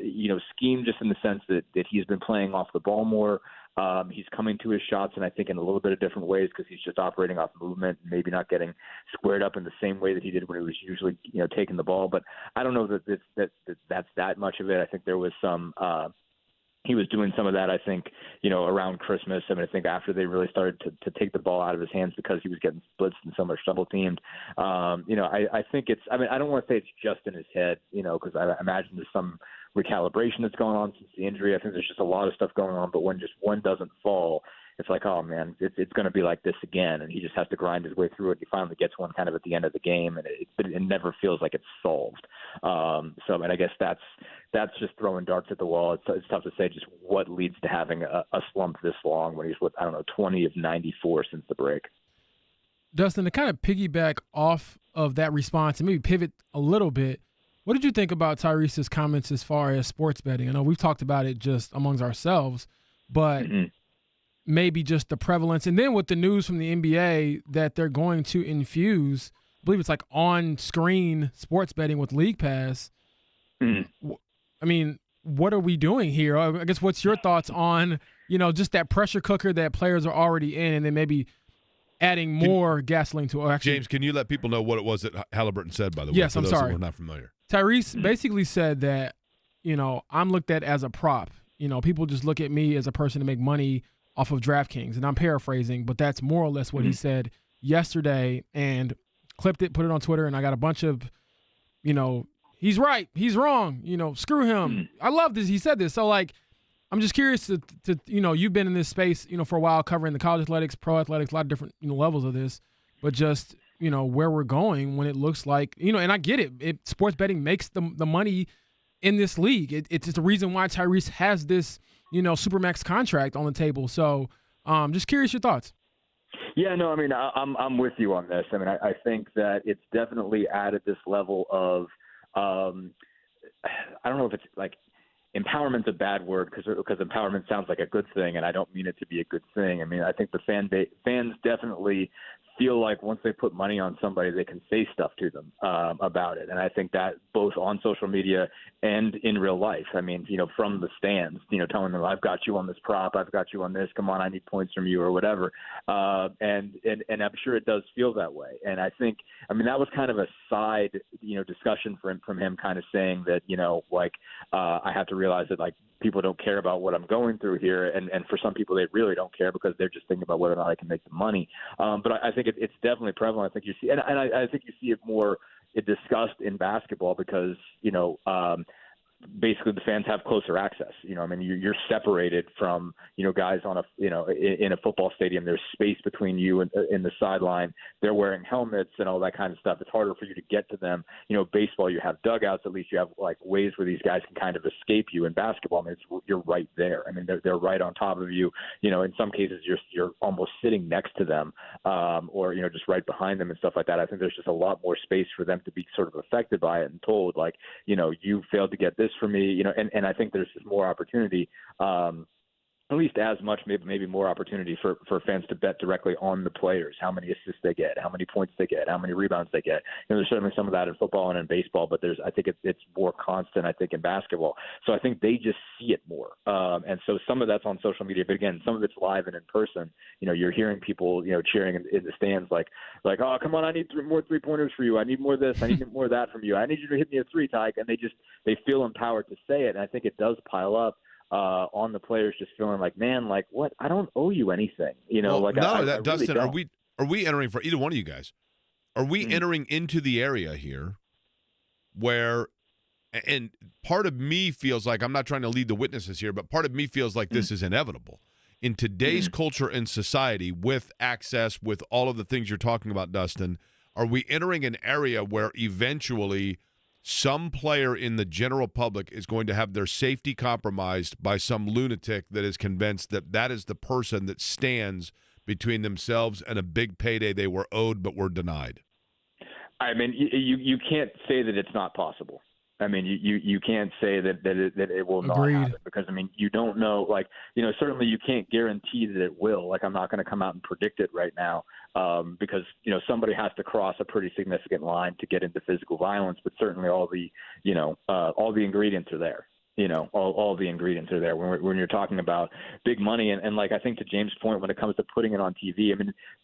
scheme just in the sense that he's been playing off the ball more. He's coming to his shots, and I think in a little bit of different ways because he's just operating off movement and maybe not getting squared up in the same way that he did when he was usually, taking the ball. But I don't know that's that much of it. I think there was some he was doing some of that, I think, around Christmas. I mean, I think after they really started to take the ball out of his hands because he was getting blitzed and so much double teamed. I think it's – I mean, I don't want to say it's just in his head, because I imagine there's some recalibration that's going on since the injury. I think there's just a lot of stuff going on. But when just one doesn't fall, it's like, oh, man, it's going to be like this again. And he just has to grind his way through it. He finally gets one kind of at the end of the game, and it never feels like it's solved. I guess that's just throwing darts at the wall. It's tough to say just what leads to having a slump this long when he's with, 20 of 94 since the break. Dustin, to kind of piggyback off of that response and maybe pivot a little bit, what did you think about Tyrese's comments as far as sports betting? I know we've talked about it just amongst ourselves, but maybe just the prevalence. And then with the news from the NBA that they're going to infuse, I believe it's like on-screen sports betting with League Pass. I mean, what are we doing here? I guess what's your thoughts on, just that pressure cooker that players are already in and then maybe adding more gasoline to it. James, can you let people know what it was that Haliburton said, by the way? Yes, for I'm those sorry. Who are not familiar. Tyrese basically said that, I'm looked at as a prop. People just look at me as a person to make money off of DraftKings, and I'm paraphrasing, but that's more or less what he said yesterday, and clipped it, put it on Twitter, and I got a bunch of, he's right, he's wrong, screw him. I love this. He said this. So, I'm just curious to you've been in this space, for a while, covering the college athletics, pro athletics, a lot of different levels of this, but just, where we're going when it looks like, and I get it. Sports betting makes the money in this league. It's the reason why Tyrese has this, Supermax contract on the table. So just curious your thoughts. Yeah, no, I mean, I'm with you on this. I mean, I think that it's definitely added this level of, I don't know if it's like empowerment's a bad word because empowerment sounds like a good thing, and I don't mean it to be a good thing. I mean, I think the fans definitely feel like once they put money on somebody, they can say stuff to them about it. And I think that both on social media and in real life. I mean, from the stands, telling them, I've got you on this prop, I've got you on this, come on, I need points from you or whatever. And I'm sure it does feel that way. And I think, that was kind of a side, discussion from him kind of saying that, I have to realize that, people don't care about what I'm going through here. And for some people, they really don't care because they're just thinking about whether or not I can make the money. But I think it's definitely prevalent. I think you see, and I think you see it more discussed in basketball because, basically the fans have closer access. You're separated from, guys on in a football stadium. There's space between you and in the sideline. They're wearing helmets and all that kind of stuff. It's harder for you to get to them. Baseball, you have dugouts. At least you have ways where these guys can kind of escape you. In basketball, you're right there. They're right on top of you. In some cases you're almost sitting next to them, or just right behind them and stuff like that. I think there's just a lot more space for them to be sort of affected by it and told, you failed to get this for me, and I think there's just more opportunity, at least as much, maybe more opportunity for fans to bet directly on the players, how many assists they get, how many points they get, how many rebounds they get. There's certainly some of that in football and in baseball, but I think it's more constant, I think, in basketball. So I think they just see it more. And so some of that's on social media, but again, some of it's live and in person. You're hearing people, cheering in the stands like, oh, come on, I need more 3-pointers for you. I need more of this. I need more of that from you. I need you to hit me a 3, Tyke. And they feel empowered to say it. And I think it does pile up on the players, just feeling like, man, what? I don't owe you anything. Dustin, really are we entering, for either one of you guys, are we entering into the area here where, and part of me feels like, I'm not trying to lead the witnesses here, but part of me feels like this is inevitable. In today's culture and society, with access, with all of the things you're talking about, Dustin, are we entering an area where eventually some player in the general public is going to have their safety compromised by some lunatic that is convinced that that is the person that stands between themselves and a big payday they were owed but were denied? You can't say that it's not possible. You can't say that it will not happen because, you don't know, certainly you can't guarantee that it will. I'm not going to come out and predict it right now because, somebody has to cross a pretty significant line to get into physical violence, but certainly all the ingredients are there. All the ingredients are there when you're talking about big money. And I think to James' point, when it comes to putting it on TV,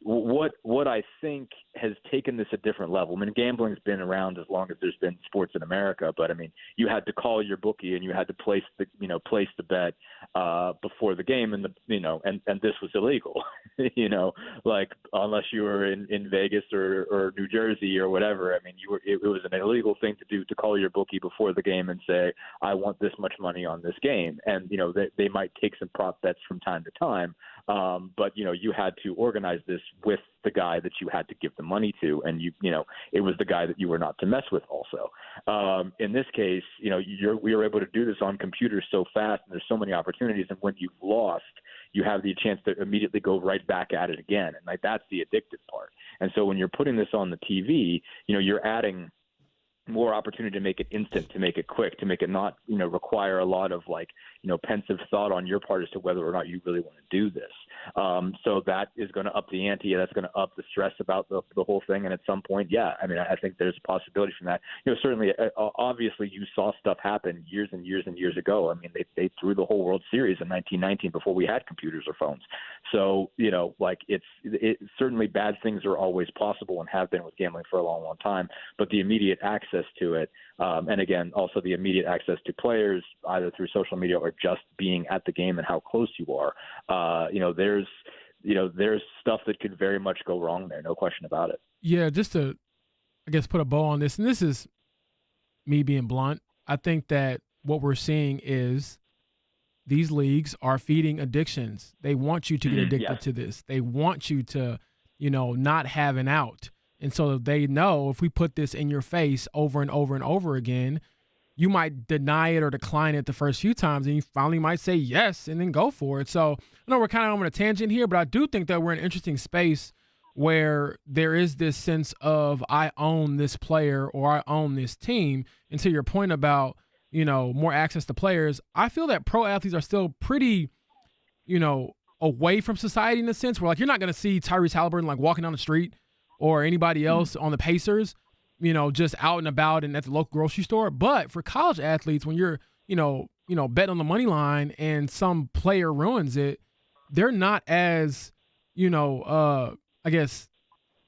what I think has taken this a different level. Gambling's been around as long as there's been sports in America, but you had to call your bookie and you had to place the bet before the game, and and this was illegal, unless you were in Vegas or New Jersey or whatever. It was an illegal thing to do, to call your bookie before the game and say, I want this much money on this game. And, they might take some prop bets from time to time. But, you had to organize this with the guy that you had to give the money to. And, it was the guy that you were not to mess with also. In this case, we were able to do this on computers so fast, and there's so many opportunities. And when you've lost, you have the chance to immediately go right back at it again. And that's the addictive part. And so when you're putting this on the TV, you're adding more opportunity to make it instant, to make it quick, to make it not, require a lot of pensive thought on your part as to whether or not you really want to do this. So that is going to up the ante. That's going to up the stress about the whole thing. And at some point, yeah, I mean, I think there's a possibility from that. Certainly, obviously, you saw stuff happen years and years and years ago. I mean, they threw the whole World Series in 1919 before we had computers or phones. So, it's certainly bad things are always possible and have been with gambling for a long, long time. But the immediate access to it, and again, also the immediate access to players, either through social media or just being at the game and how close you are, there's stuff that could very much go wrong there. No question about it. Yeah, just to, I guess, put a bow on this, and this is me being blunt. I think that what we're seeing is these leagues are feeding addictions. They want you to get addicted to this. They want you to, not have an out. And so they know if we put this in your face over and over and over again, you might deny it or decline it the first few times, and you finally might say yes and then go for it. So I know we're kind of on a tangent here, but I do think that we're in an interesting space where there is this sense of I own this player or I own this team. And to your point about, more access to players, I feel that pro athletes are still pretty, away from society in a sense where, like, you're not going to see Tyrese Haliburton, like, walking down the street or anybody else on the Pacers, just out and about and at the local grocery store. But for college athletes, when you're, betting on the money line and some player ruins it, they're not as, I guess,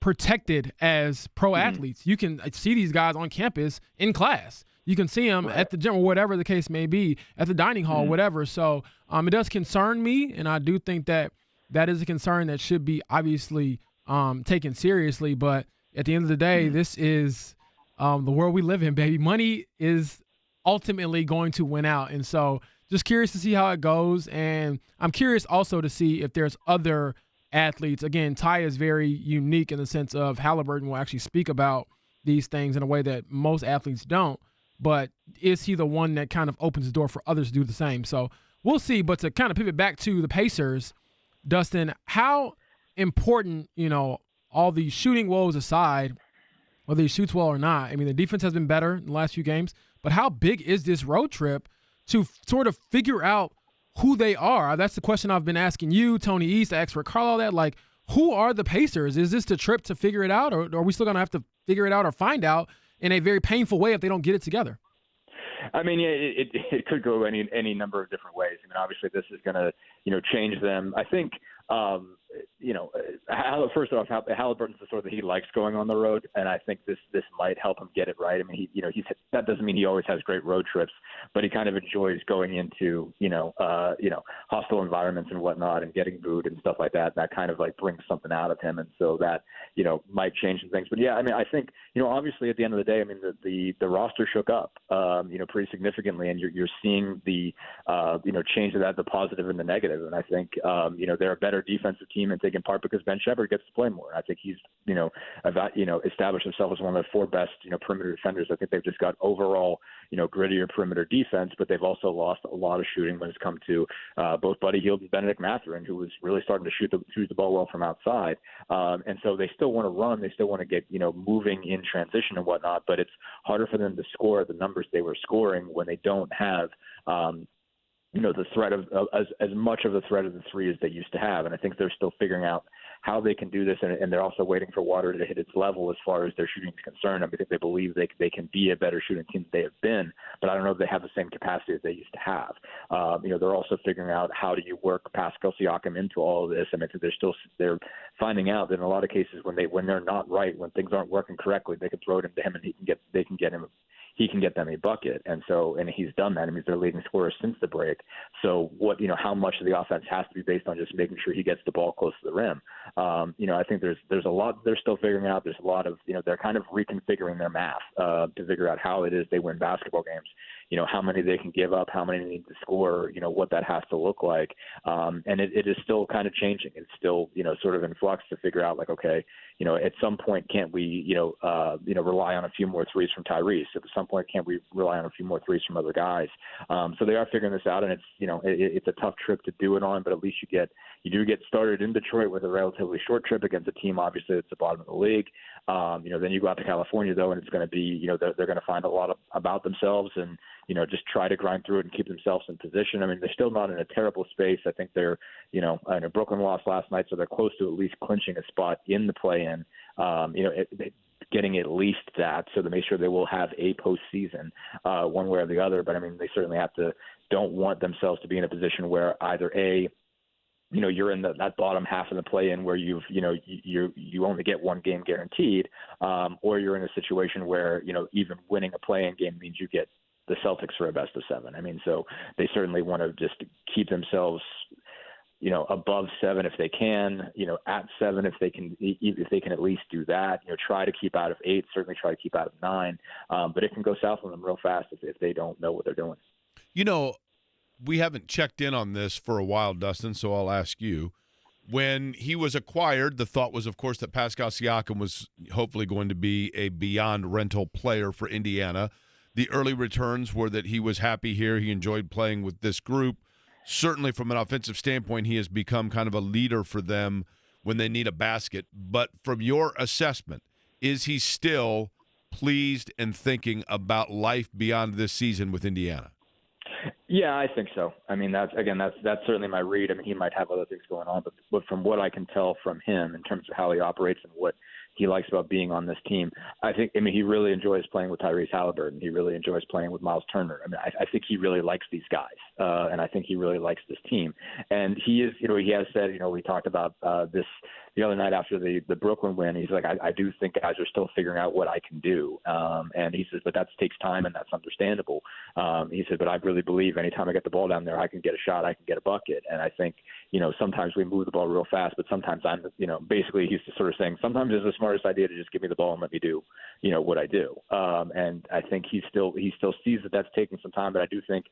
protected as pro athletes. You can see these guys on campus in class. You can see them at the gym or whatever the case may be, at the dining hall, whatever. So it does concern me, and I do think that is a concern that should be obviously taken seriously. But at the end of the day, this is the world we live in, baby. Money is ultimately going to win out. And so just curious to see how it goes. And I'm curious also to see if there's other athletes. Again, Ty is very unique in the sense of Haliburton will actually speak about these things in a way that most athletes don't. But is he the one that kind of opens the door for others to do the same? So we'll see. But to kind of pivot back to the Pacers, Dustin, how important, all these shooting woes aside, whether he shoots well or not, I mean, the defense has been better in the last few games, but how big is this road trip to sort of figure out who they are? That's the question I've been asking you, Tony East, I asked Rick Carlisle that. Like, who are the Pacers? Is this the trip to figure it out, or are we still going to have to figure it out or find out in a very painful way if they don't get it together? I mean, it could go any number of different ways. I mean, obviously this is going to, change them. I think, first off, Haliburton's the sort that he likes going on the road, and I think this might help him get it right. I mean, that doesn't mean he always has great road trips, but he kind of enjoys going into, hostile environments and whatnot and getting booed and stuff like that. That kind of like brings something out of him, and so that, might change some things. But yeah, I mean, I think, obviously at the end of the day, I mean, the roster shook up, pretty significantly, and you're seeing the, change of that, the positive and the negative. And I think, they're a better defensive team, and taking part because Ben Shepherd gets to play more. I think he's, established himself as one of the four best, perimeter defenders. I think they've just got overall, grittier perimeter defense, but they've also lost a lot of shooting when it's come to both Buddy Hield and Benedict Mathurin, who was really starting to shoot the ball well from outside. And so they still want to run. They still want to get, moving in transition and whatnot, but it's harder for them to score the numbers they were scoring when they don't have, the threat of as much of the threat of the three as they used to have. And I think they're still figuring out how they can do this, and they're also waiting for water to hit its level as far as their shooting is concerned. I think they believe they can be a better shooting team than they have been, but I don't know if they have the same capacity as they used to have. They're also figuring out how do you work Pascal Siakam into all of this. I mean, they're finding out that in a lot of cases when they're not right, when things aren't working correctly, they can throw it into him and he can get them a bucket. And he's done that. I mean, he's their leading scorer since the break. So how much of the offense has to be based on just making sure he gets the ball close to the rim. I think there's a lot they're still figuring out. There's a lot of, they're kind of reconfiguring their math to figure out how it is they win basketball games. How many they can give up, how many they need to score, what that has to look like. And it is still kind of changing. It's still, sort of in flux to figure out like, okay, at some point can't we rely on a few more threes from Tyrese? At some point can't we rely on a few more threes from other guys? So they are figuring this out, and it's it's a tough trip to do it on, but at least you do get started in Detroit with a relatively short trip against a team obviously that's the bottom of the league. Then you go out to California though, and it's going to be they're going to find a lot about themselves and just try to grind through it and keep themselves in position. I mean, they're still not in a terrible space. I think they're Brooklyn lost last night, so they're close to at least clinching a spot in the play-in. Getting at least that, so to make sure they will have a postseason one way or the other. But I mean, they certainly don't want themselves to be in a position where either you're in that bottom half of the play-in where you only get one game guaranteed, or you're in a situation where even winning a play-in game means you get the Celtics for a best of 7. I mean, so they certainly want to just keep themselves above 7 if they can, at 7 if they can at least do that. Try to keep out of 8, certainly try to keep out of 9, but it can go south on them real fast if they don't know what they're doing. We haven't checked in on this for a while, Dustin, so I'll ask you. When he was acquired, the thought was, of course, that Pascal Siakam was hopefully going to be a beyond rental player for Indiana. The early returns were that he was happy here. He enjoyed playing with this group. Certainly from an offensive standpoint, he has become kind of a leader for them when they need a basket. But from your assessment, is he still pleased and thinking about life beyond this season with Indiana? Yeah, I think so. I mean, that's certainly my read. I mean, he might have other things going on, but from what I can tell from him in terms of how he operates and what he likes about being on this team, he really enjoys playing with Tyrese Haliburton. He really enjoys playing with Miles Turner. I mean, I think he really likes these guys, and I think he really likes this team. And he is, he has said, we talked about this the other night after the Brooklyn win. He's like, I do think guys are still figuring out what I can do. And he says, but that takes time, and that's understandable. He said, but I really believe anytime I get the ball down there, I can get a shot, I can get a bucket. And I think, sometimes we move the ball real fast, but sometimes basically he's just sort of saying, sometimes it's the smartest idea to just give me the ball and let me do, what I do. And I think he still sees that that's taking some time, but I do think,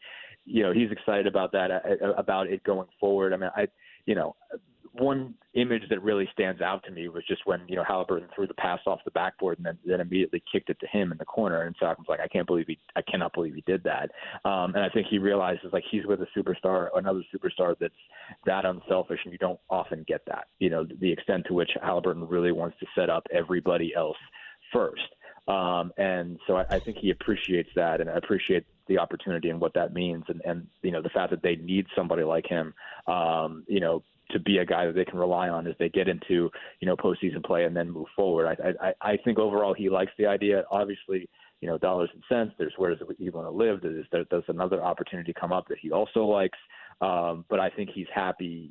he's excited about that, about it going forward. I mean, one image that really stands out to me was just when, Haliburton threw the pass off the backboard and then immediately kicked it to him in the corner. And so I was like, I cannot believe he did that. And I think he realizes like he's with another superstar that's that unselfish, and you don't often get that, the extent to which Haliburton really wants to set up everybody else first. And so I think he appreciates that, and I appreciate the opportunity and what that means. And the fact that they need somebody like him, to be a guy that they can rely on as they get into, postseason play and then move forward. I think overall he likes the idea. Obviously, dollars and cents, there's where does he want to live? Does another opportunity come up that he also likes? But I think he's happy,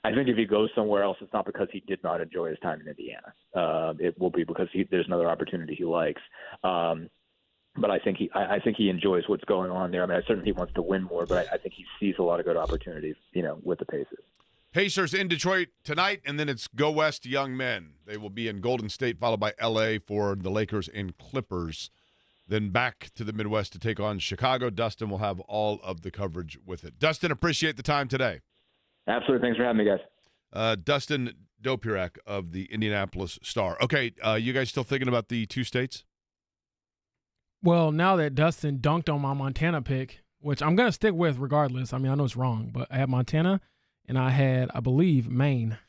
I think if he goes somewhere else, it's not because he did not enjoy his time in Indiana. It will be because there's another opportunity he likes. But I think he enjoys what's going on there. I mean, certainly he wants to win more, but I think he sees a lot of good opportunities, with the Pacers. Pacers in Detroit tonight, and then it's Go West Young Men. They will be in Golden State, followed by L.A. for the Lakers and Clippers. Then back to the Midwest to take on Chicago. Dustin will have all of the coverage with it. Dustin, appreciate the time today. Absolutely. Thanks for having me, guys. Dustin Dopirak of the Indianapolis Star. Okay, you guys still thinking about the 2 states? Well, now that Dustin dunked on my Montana pick, which I'm going to stick with regardless. I mean, I know it's wrong, but I had Montana, and I had, I believe, Maine.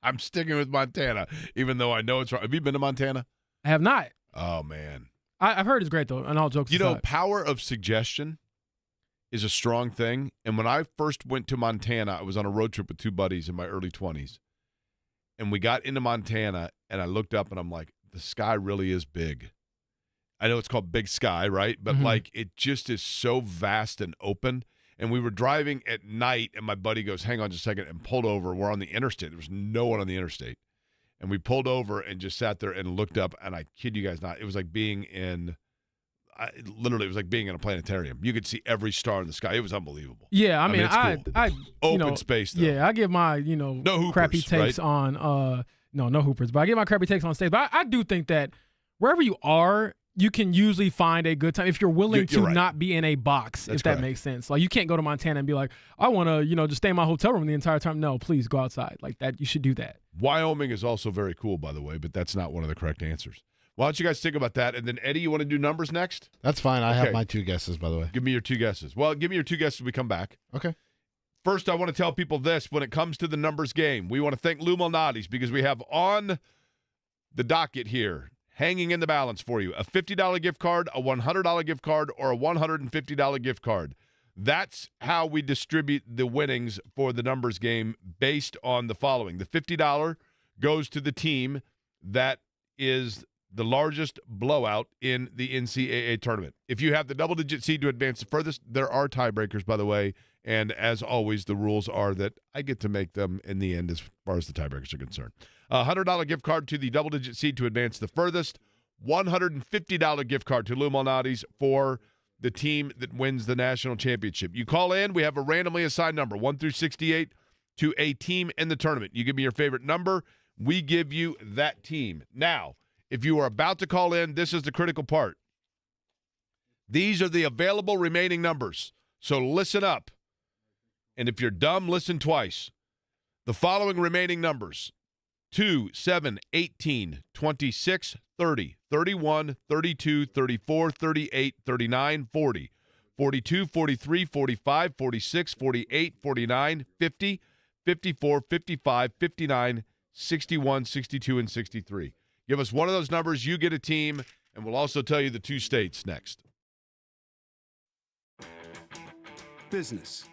I'm sticking with Montana, even though I know it's wrong. Have you been to Montana? I have not. Oh, man. I've heard it's great, though, and all jokes aside. Power of suggestion is a strong thing. And when I first went to Montana, I was on a road trip with 2 buddies in my early 20s. And we got into Montana, and I looked up, and I'm like, the sky really is big. I know it's called Big Sky, right? But, it just is so vast and open. And we were driving at night, and my buddy goes, hang on just a second, and pulled over. We're on the interstate. There was no one on the interstate. And we pulled over and just sat there and looked up, and I kid you guys not, it was like being in literally, it was like being in a planetarium. You could see every star in the sky. It was unbelievable. Yeah, I mean, it's cool. Open space, though. Yeah, I give my, no hoopers, crappy takes right? on, no hoopers, but I give my crappy takes on stage. But I do think that wherever you are you can usually find a good time if you're willing to right. not be in a box, That's if that correct. makes sense. Like, you can't go to Montana and be like, I want to, just stay in my hotel room the entire time. No, please go outside. Like that, you should do that. Wyoming is also very cool, by the way, but that's not one of the correct answers. Why don't you guys think about that? And then, Eddie, you want to do numbers next? That's fine. I have my 2 guesses, by the way. Give me your 2 guesses. Well, give me your 2 guesses when we come back. Okay. First, I want to tell people this. When it comes to the numbers game, we want to thank Lou Malnati's because we have on the docket here, hanging in the balance for you, a $50 gift card, a $100 gift card, or a $150 gift card. That's how we distribute the winnings for the numbers game based on the following. The $50 goes to the team that is the largest blowout in the NCAA tournament. If you have the double-digit seed to advance the furthest, there are tiebreakers, by the way, and as always, the rules are that I get to make them in the end as far as the tiebreakers are concerned. A $100 gift card to the double-digit seed to advance the furthest, $150 gift card to Lou Malnati's for the team that wins the national championship. You call in, we have a randomly assigned number, 1 through 68, to a team in the tournament. You give me your favorite number, we give you that team. Now, if you are about to call in, this is the critical part. These are the available remaining numbers, so listen up. And if you're dumb, listen twice. The following remaining numbers: 2, 7, 18, 26, 30, 31, 32, 34, 38, 39, 40, 42, 43, 45, 46, 48, 49, 50, 54, 55, 59, 61, 62, and 63. Give us one of those numbers, you get a team, and we'll also tell you the 2 states next. Business.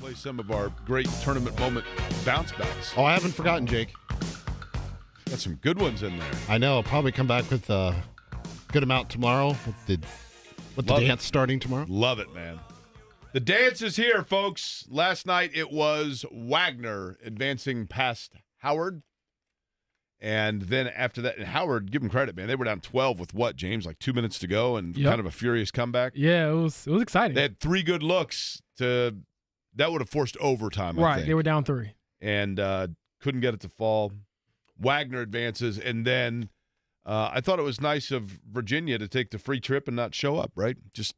Play some of our great tournament moment bounce backs. Oh, I haven't forgotten, Jake. Got some good ones in there. I know. I'll probably come back with a good amount tomorrow with the dance starting tomorrow. Love it, man. The dance is here, folks. Last night it was Wagner advancing past Howard. And then after that, and Howard, give him credit, man. They were down 12 with what, James? Like 2 minutes to go and kind of a furious comeback. Yeah, it was exciting. They had 3 good looks that would have forced overtime, I think. They were down 3. And couldn't get it to fall. Wagner advances, and then I thought it was nice of Virginia to take the free trip and not show up, right? Just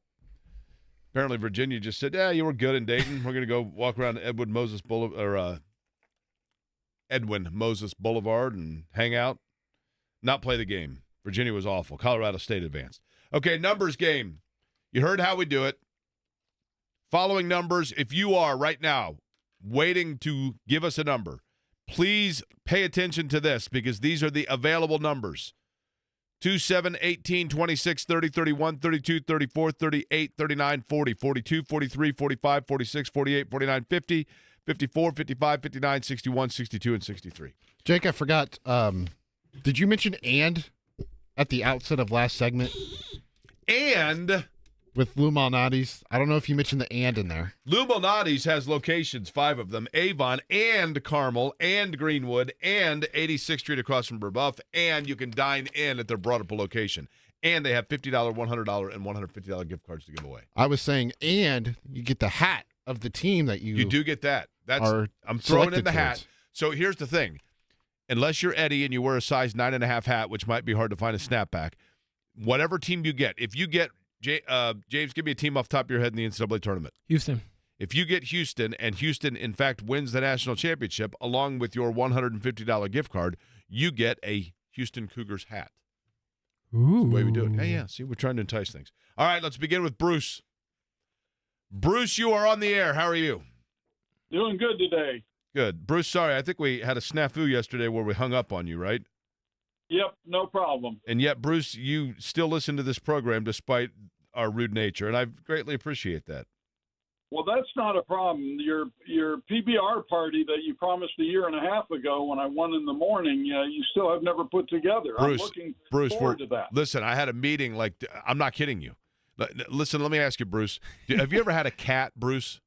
apparently Virginia just said, "Yeah, you were good in Dayton. We're going to go walk around Edwin Moses Boulevard and hang out, not play the game." Virginia was awful. Colorado State advanced. Okay, numbers game. You heard how we do it. Following numbers, if you are right now waiting to give us a number, please pay attention to this because these are the available numbers. 2, 7, 18, 26, 30, 31, 32, 34, 38, 39, 40, 42, 43, 45, 46, 48, 49, 50, 54, 55, 59, 61, 62, and 63. Jake, I forgot. Did you mention "and" at the outset of last segment? And with Lou Malnati's. I don't know if you mentioned the "and" in there. Lou Malnati's has locations, 5 of them, Avon and Carmel and Greenwood and 86th Street across from Brebeuf, and you can dine in at their Broadway location. And they have $50, $100, and $150 gift cards to give away. I was saying, and you get the hat of the team that you do get that. I'm throwing in the hat. So here's the thing. Unless you're Eddie and you wear a size 9.5 hat, which might be hard to find a snapback, whatever team you get, if you get James, give me a team off the top of your head in the NCAA tournament. Houston. If you get Houston, and Houston, in fact, wins the national championship, along with your $150 gift card, you get a Houston Cougars hat. Ooh. That's the way we do it. Yeah. See, we're trying to entice things. All right, let's begin with Bruce. Bruce, you are on the air. How are you? Doing good today. Good. Bruce, sorry, I think we had a snafu yesterday where we hung up on you, right? Yep, no problem. And yet, Bruce, you still listen to this program despite our rude nature, and I greatly appreciate that. Well, that's not a problem. Your PBR party that you promised a year and a half ago when I won in the morning, you still have never put together. Bruce, I'm looking forward to that. Listen, I had a meeting I'm not kidding you. Listen, let me ask you, Bruce. Have you ever had a cat, Bruce?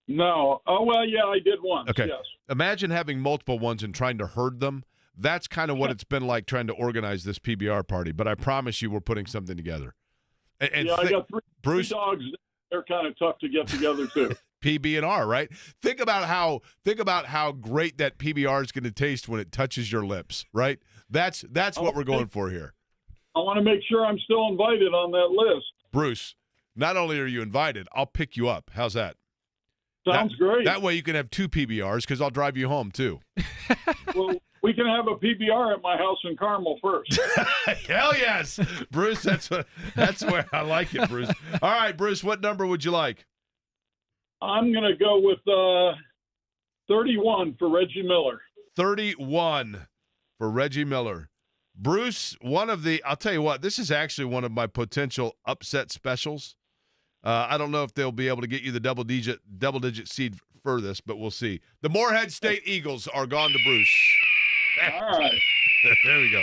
No. Oh, well, yeah, I did once. Okay. Yes. Imagine having multiple ones and trying to herd them. That's kind of what it's been like trying to organize this PBR party. But I promise you we're putting something together. And I got three dogs. They're kind of tough to get together, too. PB and R, right? Think about how great that PBR is going to taste when it touches your lips, right? That's what we're going for here. I want to make sure I'm still invited on that list. Bruce, not only are you invited, I'll pick you up. How's that? Sounds great. That way you can have 2 PBRs because I'll drive you home, too. Well, we can have a PBR at my house in Carmel first. Hell yes, Bruce. That's where I like it, Bruce. All right, Bruce, what number would you like? I'm going to go with 31 for Reggie Miller. 31 for Reggie Miller. Bruce, I'll tell you what, this is actually one of my potential upset specials. I don't know if they'll be able to get you the double digit seed furthest, but we'll see. The Morehead State Eagles are gone to Bruce. All right. There we go.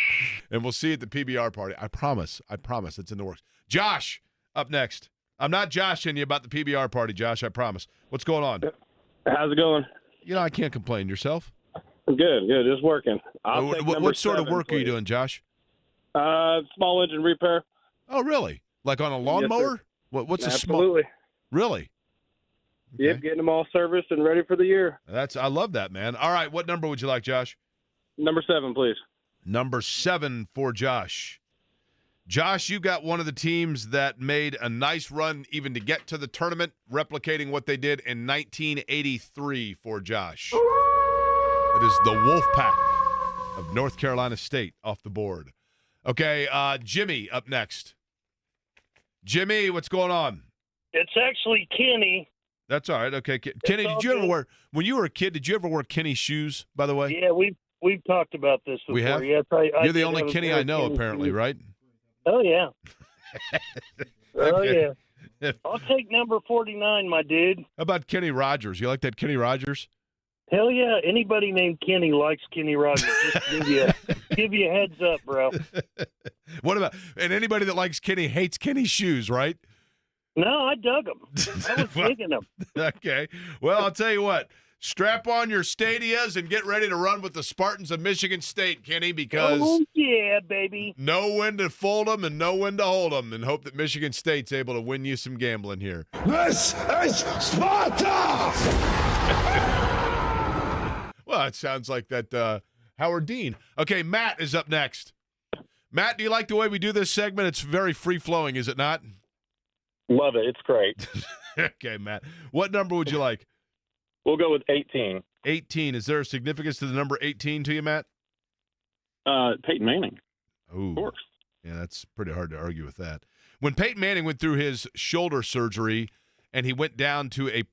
And we'll see at the PBR party. I promise. It's in the works. Josh, up next. I'm not joshing you about the PBR party, Josh. I promise. What's going on? How's it going? I can't complain. Yourself? Good. Just working. What sort of work are you doing, Josh? Small engine repair. Oh, really? Like on a lawnmower? What's Absolutely. a small? Really? Okay. Yep, getting them all serviced and ready for the year. I love that, man. All right, what number would you like, Josh? Number 7, please. Number 7 for Josh. Josh, you got one of the teams that made a nice run even to get to the tournament, replicating what they did in 1983 for Josh. It is the Wolfpack of North Carolina State off the board. Okay, Jimmy up next. Jimmy, what's going on? It's actually Kenny. That's all right. Okay, Kenny, did you ever wear, when you were a kid, did you ever wear Kenny shoes, by the way? Yeah, we've talked about this before. We have? Yes, You're the only Kenny I know, apparently, right? Oh, yeah. Oh, Okay. yeah. I'll take number 49, my dude. How about Kenny Rogers? You like that Kenny Rogers? Hell yeah. Anybody named Kenny likes Kenny Rogers. Just give you a heads up, bro. What about, and anybody that likes Kenny hates Kenny's shoes, right? No, I dug them. I was digging them. Okay. Well, I'll tell you what. Strap on your stadias and get ready to run with the Spartans of Michigan State, Kenny, because yeah, baby. Know when to fold them and know when to hold them, and hope that Michigan State's able to win you some gambling here. This is Sparta! Well, it sounds like that Howard Dean. Okay, Matt is up next. Matt, do you like the way we do this segment? It's very free-flowing, is it not? Love it. It's great. Okay, Matt. What number would you like? We'll go with 18. 18. Is there a significance to the number 18 to you, Matt? Peyton Manning. Ooh. Of course. Yeah, that's pretty hard to argue with that. When Peyton Manning went through his shoulder surgery and he went down to a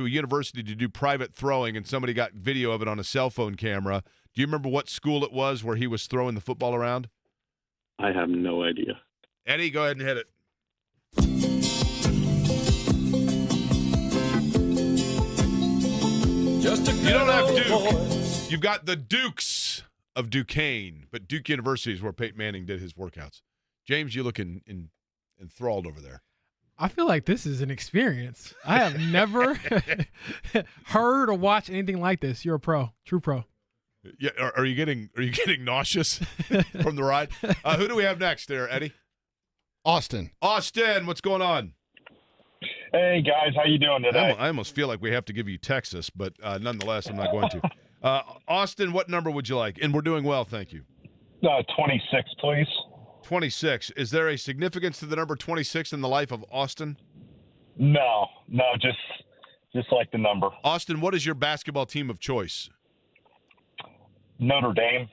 university to do private throwing and somebody got video of it on a cell phone camera, do you remember what school it was where he was throwing the football around? I have no idea. Eddie, go ahead and hit it. You don't have Duke. You've got the Dukes of Duquesne, but Duke University is where Peyton Manning did his workouts. James, you look enthralled over there. I feel like this is an experience. I have never heard or watched anything like this. You're a pro, true pro. Yeah, are you getting nauseous from the ride? Who do we have next there, Eddie? Austin, what's going on? Hey, guys. How you doing today? I almost feel like we have to give you Texas, but nonetheless, I'm not going to. Austin, what number would you like? And we're doing well, thank you. 26, please. 26. Is there a significance to the number 26 in the life of Austin? No, just like the number. Austin, what is your basketball team of choice? Notre Dame.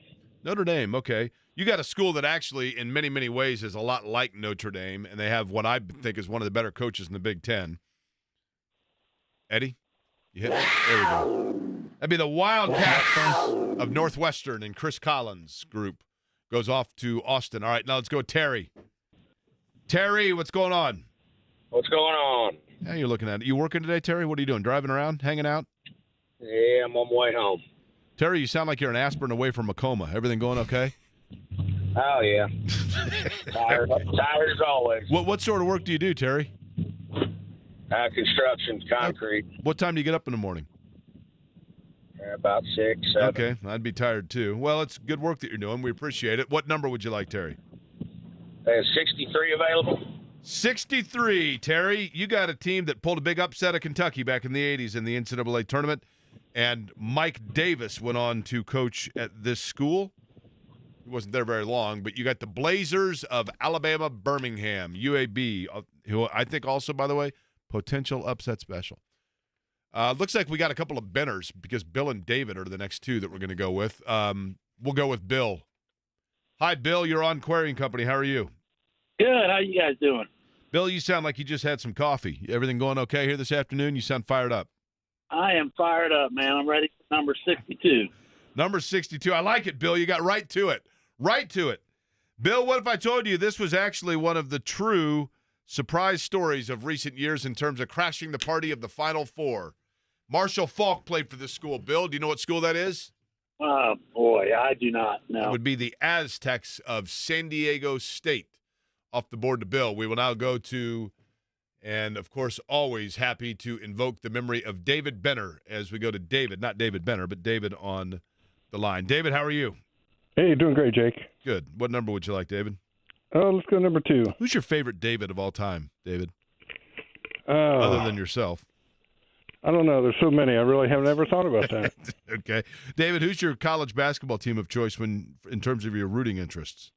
Notre Dame, okay. You got a school that actually, in many, many ways, is a lot like Notre Dame, and they have what I think is one of the better coaches in the Big Ten. Eddie, you hit it? There we go. That'd be the Wildcats of Northwestern, and Chris Collins' group goes off to Austin. All right, now let's go Terry. Terry, what's going on? What's going on? How you looking at it? You working today, Terry? What are you doing? Driving around? Hanging out? Yeah, I'm on my way home. Terry, you sound like you're an aspirin away from a coma. Everything going okay? Oh, yeah. Tired as always. What sort of work do you do, Terry? Construction, concrete. What time do you get up in the morning? About 6, 7. Okay, I'd be tired too. Well, it's good work that you're doing. We appreciate it. What number would you like, Terry? 63 available. 63, Terry. You got a team that pulled a big upset of Kentucky back in the 80s in the NCAA tournament, and Mike Davis went on to coach at this school. He wasn't there very long, but you got the Blazers of Alabama, Birmingham, UAB, who I think also, by the way, potential upset special. Looks like we got a couple of Benners because Bill and David are the next two that we're going to go with. We'll go with Bill. Hi, Bill. You're on Querying Company. How are you? Good. How you guys doing? Bill, you sound like you just had some coffee. Everything going okay here this afternoon? You sound fired up. I am fired up, man. I'm ready for number 62. Number 62. I like it, Bill. You got right to it. Right to it. Bill, what if I told you this was actually one of the true surprise stories of recent years in terms of crashing the party of the Final Four? Marshall Faulk played for this school. Bill, do you know what school that is? Oh, boy, I do not know. It would be the Aztecs of San Diego State. Off the board to Bill. We will now go to, and of course, always happy to invoke the memory of David Benner as we go to David. Not David Benner, but David on the line. David, how are you? Hey, doing great, Jake. Good. What number would you like, David? Let's go number 2. Who's your favorite David of all time, David? Other than yourself. I don't know. There's so many. I really haven't ever thought about that. Okay. David, who's your college basketball team of choice in terms of your rooting interests?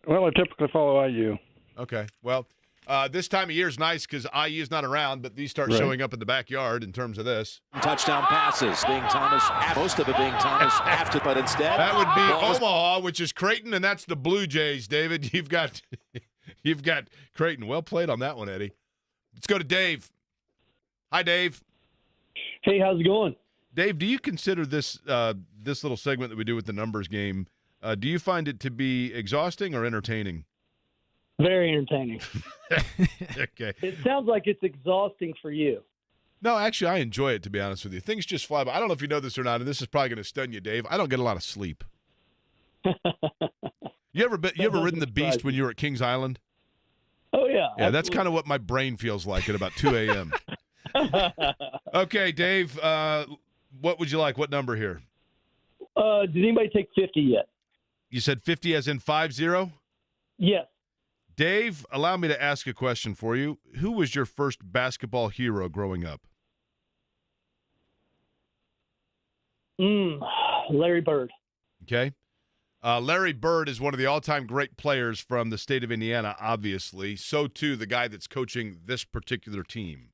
Well, I typically follow IU. Okay. Well, this time of year is nice because IU's not around, but these start Right. showing up in the backyard in terms of this. Touchdown passes, being Thomas, most of it being Thomas after, but instead. That would be Omaha, which is Creighton, and that's the Blue Jays, David. You've got Creighton. Well played on that one, Eddie. Let's go to Dave. Hi, Dave. Hey, how's it going? Dave, do you consider this this little segment that we do with the numbers game, do you find it to be exhausting or entertaining? Very entertaining. Okay. It sounds like it's exhausting for you. No, actually, I enjoy it, to be honest with you. Things just fly by. I don't know if you know this or not, and this is probably going to stun you, Dave. I don't get a lot of sleep. You ever ridden the Beast when you were at Kings Island? Oh, yeah. Yeah, that's kind of what my brain feels like at about 2 a.m. Okay, Dave, what would you like? What number here? Did anybody take 50 yet? You said 50 as in 50? Yes. Dave, allow me to ask a question for you. Who was your first basketball hero growing up? Larry Bird. Okay. Larry Bird is one of the all-time great players from the state of Indiana, obviously. So, too, the guy that's coaching this particular team.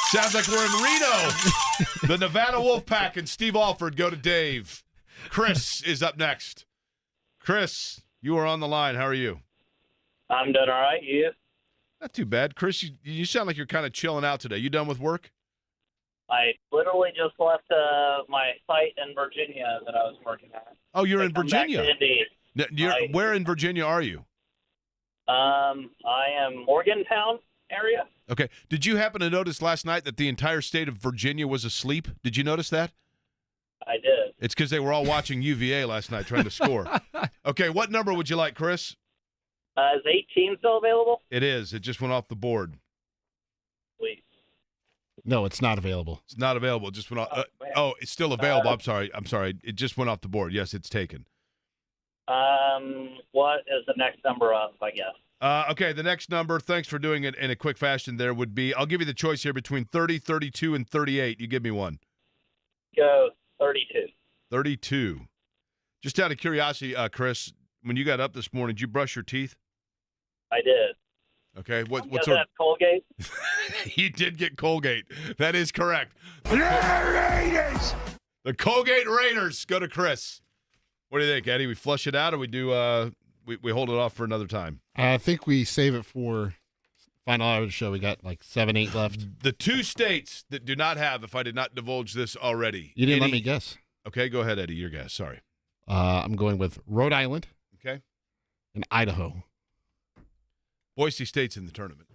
Sounds like we're in Reno. The Nevada Wolfpack and Steve Alford go to Dave. Chris is up next. Chris, you are on the line. How are you? I'm doing all right. You? Not too bad. Chris, you sound like you're kind of chilling out today. You done with work? I literally just left my site in Virginia that I was working at. Oh, you're in Virginia? Back to Indy. Where in Virginia are you? I am Morgantown area. Okay. Did you happen to notice last night that the entire state of Virginia was asleep? Did you notice that? I did. It's because they were all watching UVA last night trying to score. Okay, what number would you like, Chris? Is 18 still available? It is. It just went off the board. Please. No, it's not available. It's not available. It just went off. It's still available. I'm sorry. It just went off the board. Yes, it's taken. What is the next number up, I guess? Okay, the next number, thanks for doing it in a quick fashion there, would be, I'll give you the choice here between 30, 32, and 38. You give me one. Go 32. 32. Just out of curiosity, Chris, when you got up this morning, did you brush your teeth? I did. Okay. What You sort have Colgate? You did get Colgate. That is correct. The Colgate Raiders go to Chris. What do you think, Eddie? We flush it out, or we do we hold it off for another time? I think we save it for final hour of the show. We got like 7, 8 left. The two states that do not have, if I did not divulge this already. You didn't let me guess. Okay, go ahead, Eddie. Your guess. Sorry. I'm going with Rhode Island. Okay. And Idaho. Boise State's in the tournament.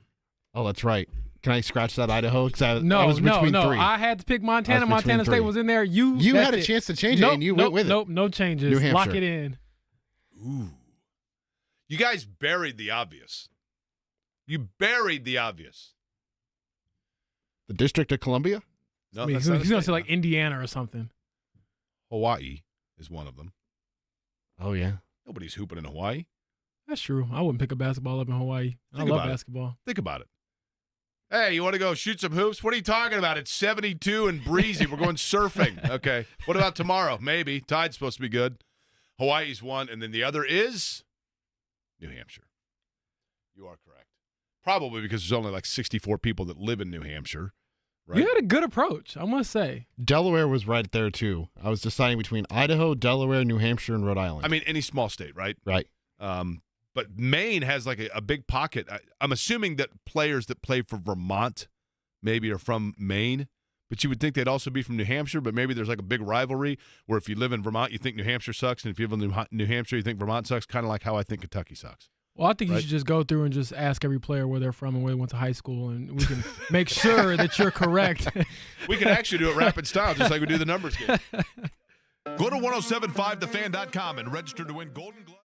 Oh, that's right. Can I scratch that Idaho? I No. was between three. I had to pick Montana. Montana State was in there. You had a chance to change it, and you went with it. Nope, no changes. New Hampshire. Lock it in. Ooh. You guys buried the obvious. You buried the obvious. The District of Columbia? No, He's going to say like Indiana or something. Hawaii is one of them. Oh, yeah. Nobody's hooping in Hawaii. That's true. I wouldn't pick a basketball up in Hawaii. I love basketball. Think about it. Hey, you want to go shoot some hoops? What are you talking about? It's 72 and breezy. We're going surfing. Okay. What about tomorrow? Maybe. Tide's supposed to be good. Hawaii's one, and then the other is New Hampshire. You are correct. Probably because there's only like 64 people that live in New Hampshire. Right? You had a good approach, I must say. Delaware was right there, too. I was deciding between Idaho, Delaware, New Hampshire, and Rhode Island. I mean, any small state, right? Right. But Maine has like a big pocket. I'm assuming that players that play for Vermont maybe are from Maine, but you would think they'd also be from New Hampshire, but maybe there's like a big rivalry where if you live in Vermont, you think New Hampshire sucks, and if you live in New Hampshire, you think Vermont sucks, kind of like how I think Kentucky sucks. Well, I think you should just go through and just ask every player where they're from and where they went to high school, and we can make sure that you're correct. We can actually do it rapid style, just like we do the numbers game. Go to 1075thefan.com and register to win Golden Glove.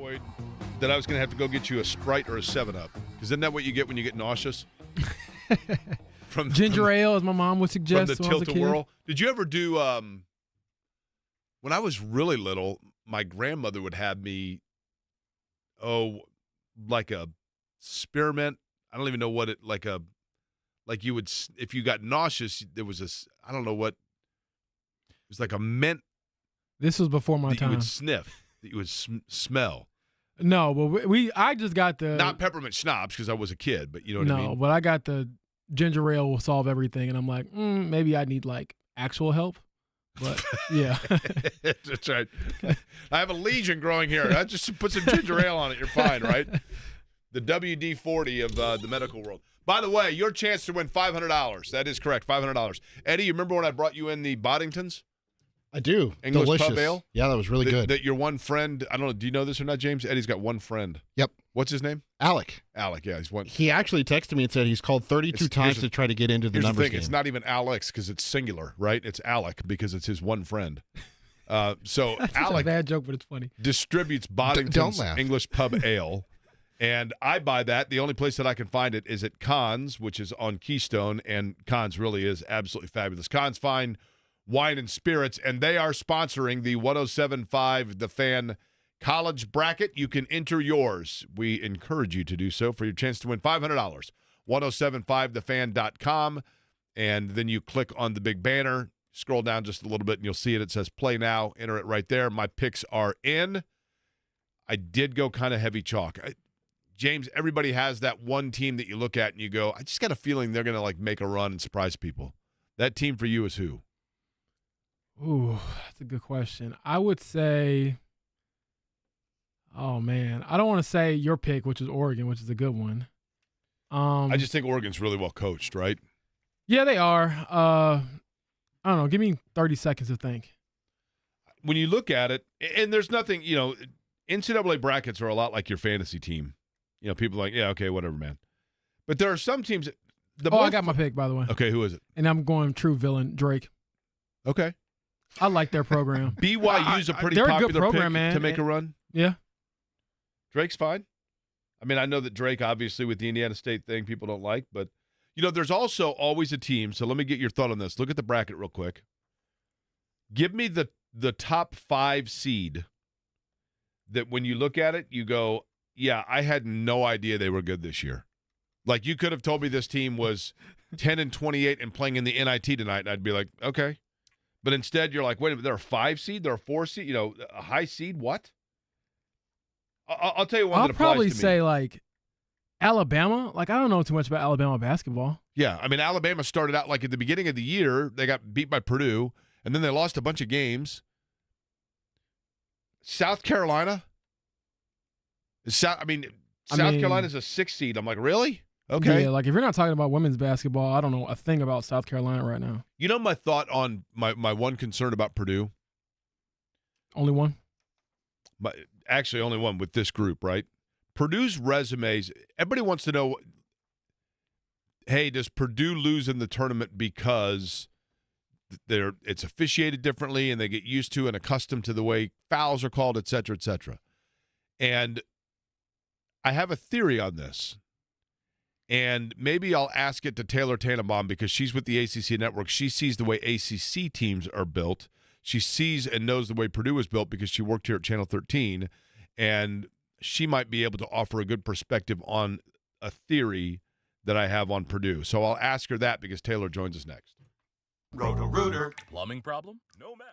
Boyd, that I was going to have to go get you a Sprite or a 7-Up. Isn't that what you get when you get nauseous? Ginger ale, as my mom would suggest. From the tilt-a-whirl. Did you ever do, when I was really little, my grandmother would have me, like a spearmint. I don't even know what it, like you would, if you got nauseous, there was I don't know what, it was like a mint. This was before my that time. You would sniff, that you would smell. No, but I just got the. Not peppermint schnapps because I was a kid, but you know what I mean? No, but I got the ginger ale will solve everything. And I'm like, maybe I need like actual help. But yeah. That's right. I have a lesion growing here. I just put some ginger ale on it. You're fine, right? The WD-40 of the medical world. By the way, your chance to win $500. That is correct, $500. Eddie, you remember when I brought you in the Boddingtons? I do. English Delicious. pub ale? Yeah, that was really good. That your one friend, I don't know, do you know this or not, James? Eddie's got one friend. Yep. What's his name? Alec. Alec, yeah. He's one. He actually texted me and said he's called 32 times to try to get into the Here's numbers the thing, game. it's not even Alex because it's singular, right? It's Alec because it's his one friend. So That's Alec, a bad joke, but it's funny. Distributes Don't Boddington's laugh. English pub ale. And I buy that. The only place that I can find it is at Conn's, which is on Keystone, and Conn's really is absolutely fabulous. Conn's Fine Wine and Spirits, and they are sponsoring the 107.5 The Fan College Bracket. You can enter yours. We encourage you to do so for your chance to win $500. 1075thefan.com, and then you click on the big banner, scroll down just a little bit, and you'll see it. It says play now. Enter it right there. My picks are in. I did go kind of heavy chalk. James, everybody has that one team that you look at and you go, I just got a feeling they're going to like make a run and surprise people. That team for you is who? Ooh, that's a good question. I would say, oh man, I don't want to say your pick, which is Oregon, which is a good one. I just think Oregon's really well coached, right? Yeah, they are. I don't know. Give me 30 seconds to think. When you look at it, and there's nothing, NCAA brackets are a lot like your fantasy team. People are like, yeah, okay, whatever, man. But there are some teams. I got my pick, by the way. Okay, who is it? And I'm going true villain, Drake. Okay. I like their program. BYU's a pretty they're popular a good program, pick man. to make a run. Yeah. Drake's fine. I mean, I know that Drake, obviously, with the Indiana State thing, people don't like. But, there's also always a team. So let me get your thought on this. Look at the bracket real quick. Give me the top 5 seed that when you look at it, you go, yeah, I had no idea they were good this year. Like, you could have told me this team was 10-28 and playing in the NIT tonight, and I'd be like, okay. But instead, you're like, wait a minute, they're a 5 seed? They're a 4 seed? A high seed? What? I'll tell you one that applies to me. I'll probably say, like, Alabama. Like, I don't know too much about Alabama basketball. Yeah, I mean, Alabama started out, like, at the beginning of the year, they got beat by Purdue, and then they lost a bunch of games. South Carolina? South Carolina's a 6 seed. I'm like, really? Okay. Yeah, like if you're not talking about women's basketball, I don't know a thing about South Carolina right now. You know my thought on my one concern about Purdue? Only one? Actually, only one with this group, right? Purdue's resumes, everybody wants to know, hey, does Purdue lose in the tournament because it's officiated differently and they get used to and accustomed to the way fouls are called, et cetera, et cetera. And I have a theory on this, and maybe I'll ask it to Taylor Tannebaum because she's with the ACC network. She sees the way ACC teams are built. She sees and knows the way Purdue is built because she worked here at Channel 13, and she might be able to offer a good perspective on a theory that I have on Purdue. So I'll ask her that because Taylor joins us next. Roto-Rooter. Plumbing problem? No match.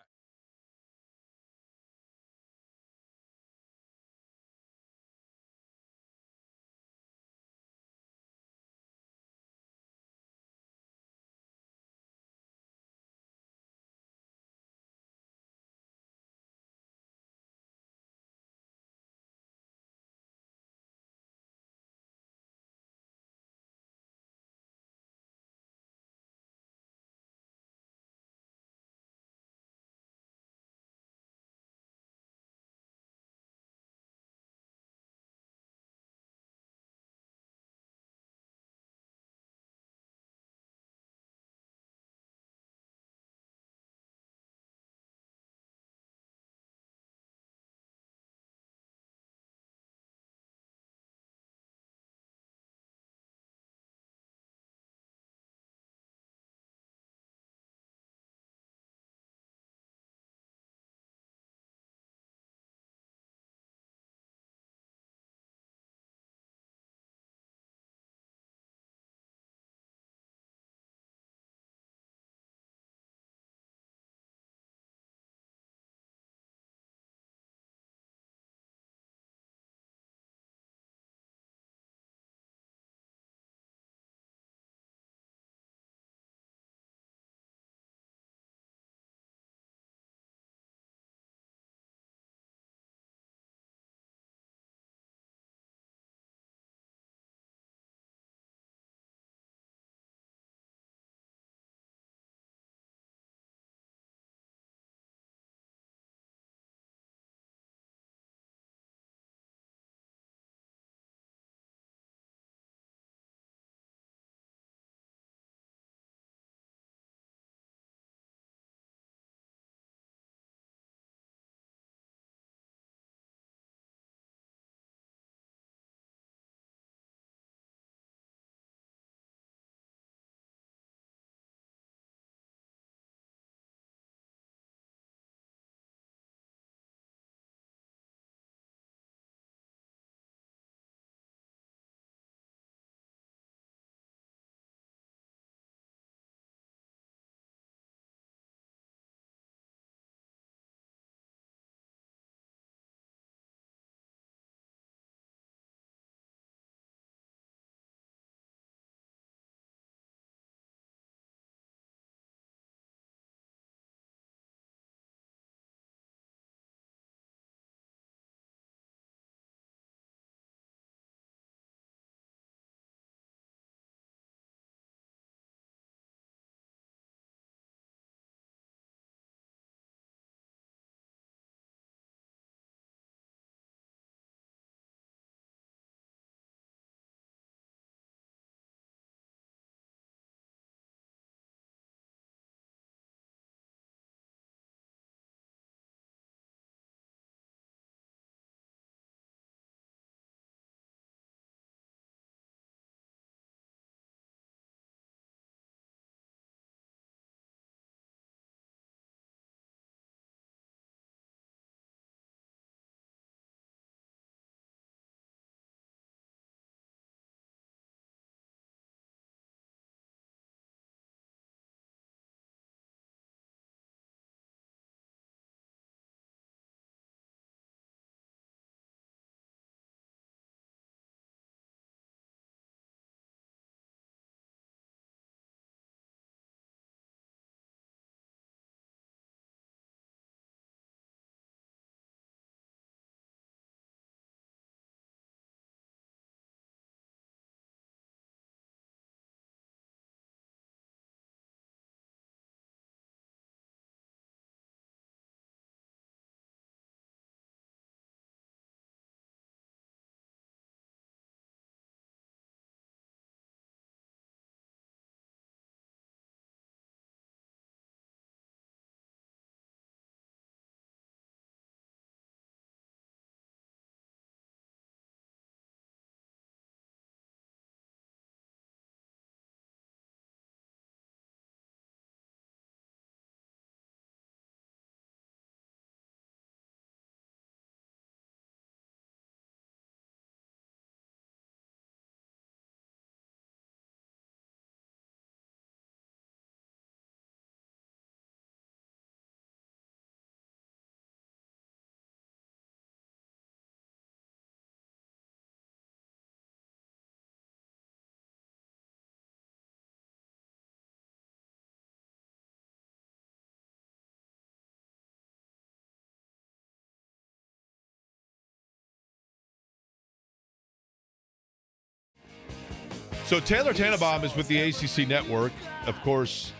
So Taylor Tannebaum is with the ACC Network, of course,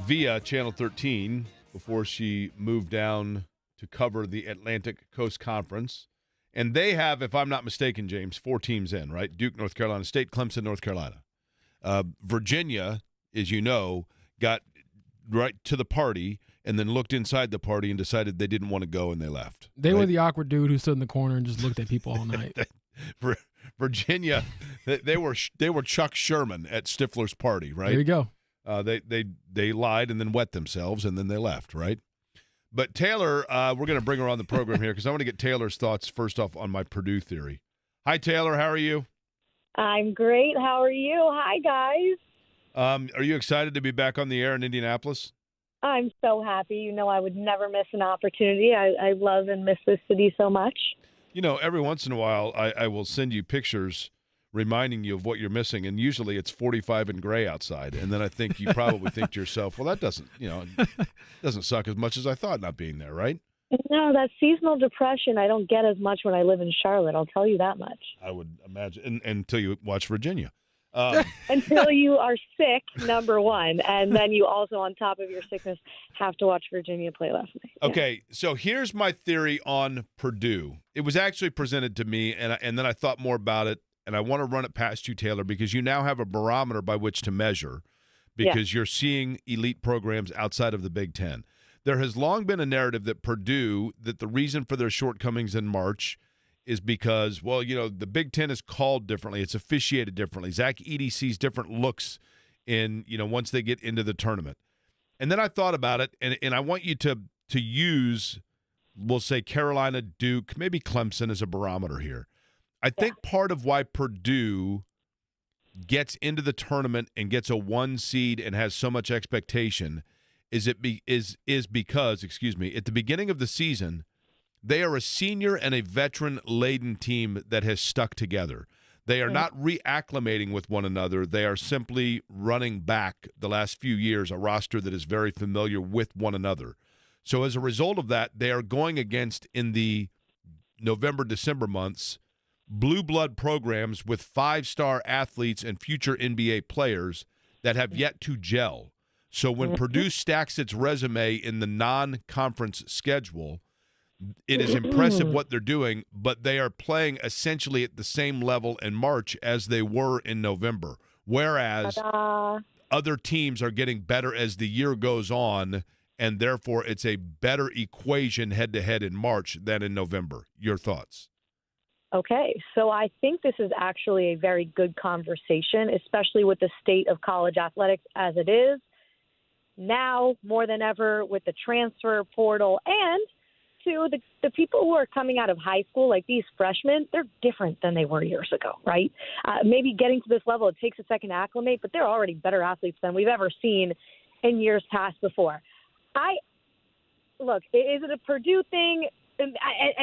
via Channel 13 before she moved down to cover the Atlantic Coast Conference. And they have, if I'm not mistaken, James, 4 teams in, right? Duke, North Carolina State, Clemson, North Carolina. Virginia, as you know, got right to the party and then looked inside the party and decided they didn't want to go and they left. They were the awkward dude who stood in the corner and just looked at people all night. Virginia, they were Chuck Sherman at Stifler's party, right? There you go. They lied and then wet themselves and then they left, right? But Taylor, we're going to bring her on the program here because I want to get Taylor's thoughts first off on my Purdue theory. Hi, Taylor. How are you? I'm great. How are you? Hi, guys. Are you excited to be back on the air in Indianapolis? I'm so happy. You know, I would never miss an opportunity. I love and miss this city so much. You know, every once in a while, I will send you pictures reminding you of what you're missing, and usually it's 45 and gray outside, and then I think you probably think to yourself, well, that doesn't suck as much as I thought not being there, right? No, that seasonal depression I don't get as much when I live in Charlotte. I'll tell you that much. I would imagine, until you watch Virginia. Until you are sick, number one, and then you also, on top of your sickness, have to watch Virginia play last night. Okay, so here's my theory on Purdue. It was actually presented to me, and then I thought more about it, and I want to run it past you, Taylor, because you now have a barometer by which to measure because you're seeing elite programs outside of the Big Ten. There has long been a narrative that Purdue, that the reason for their shortcomings in March is because, well, you know, the Big Ten is called differently. It's officiated differently. Zach Edey sees different looks in, you know, once they get into the tournament. And then I thought about it, and I want you to use, we'll say, Carolina, Duke, maybe Clemson as a barometer here. I think part of why Purdue gets into the tournament and gets a 1 seed and has so much expectation is because, at the beginning of the season, they are a senior and a veteran-laden team that has stuck together. They are not reacclimating with one another. They are simply running back the last few years, a roster that is very familiar with one another. So as a result of that, they are going against, in the November, December months, blue blood programs with 5-star athletes and future NBA players that have yet to gel. So when Purdue stacks its resume in the non-conference schedule, it is impressive what they're doing, but they are playing essentially at the same level in March as they were in November, whereas other teams are getting better as the year goes on, and therefore it's a better equation head-to-head in March than in November. Your thoughts? Okay, so I think this is actually a very good conversation, especially with the state of college athletics as it is now more than ever with the transfer portal, and to the people who are coming out of high school, like these freshmen, they're different than they were years ago, right? Maybe getting to this level, it takes a second to acclimate, but they're already better athletes than we've ever seen in years past before. Look, is it a Purdue thing? And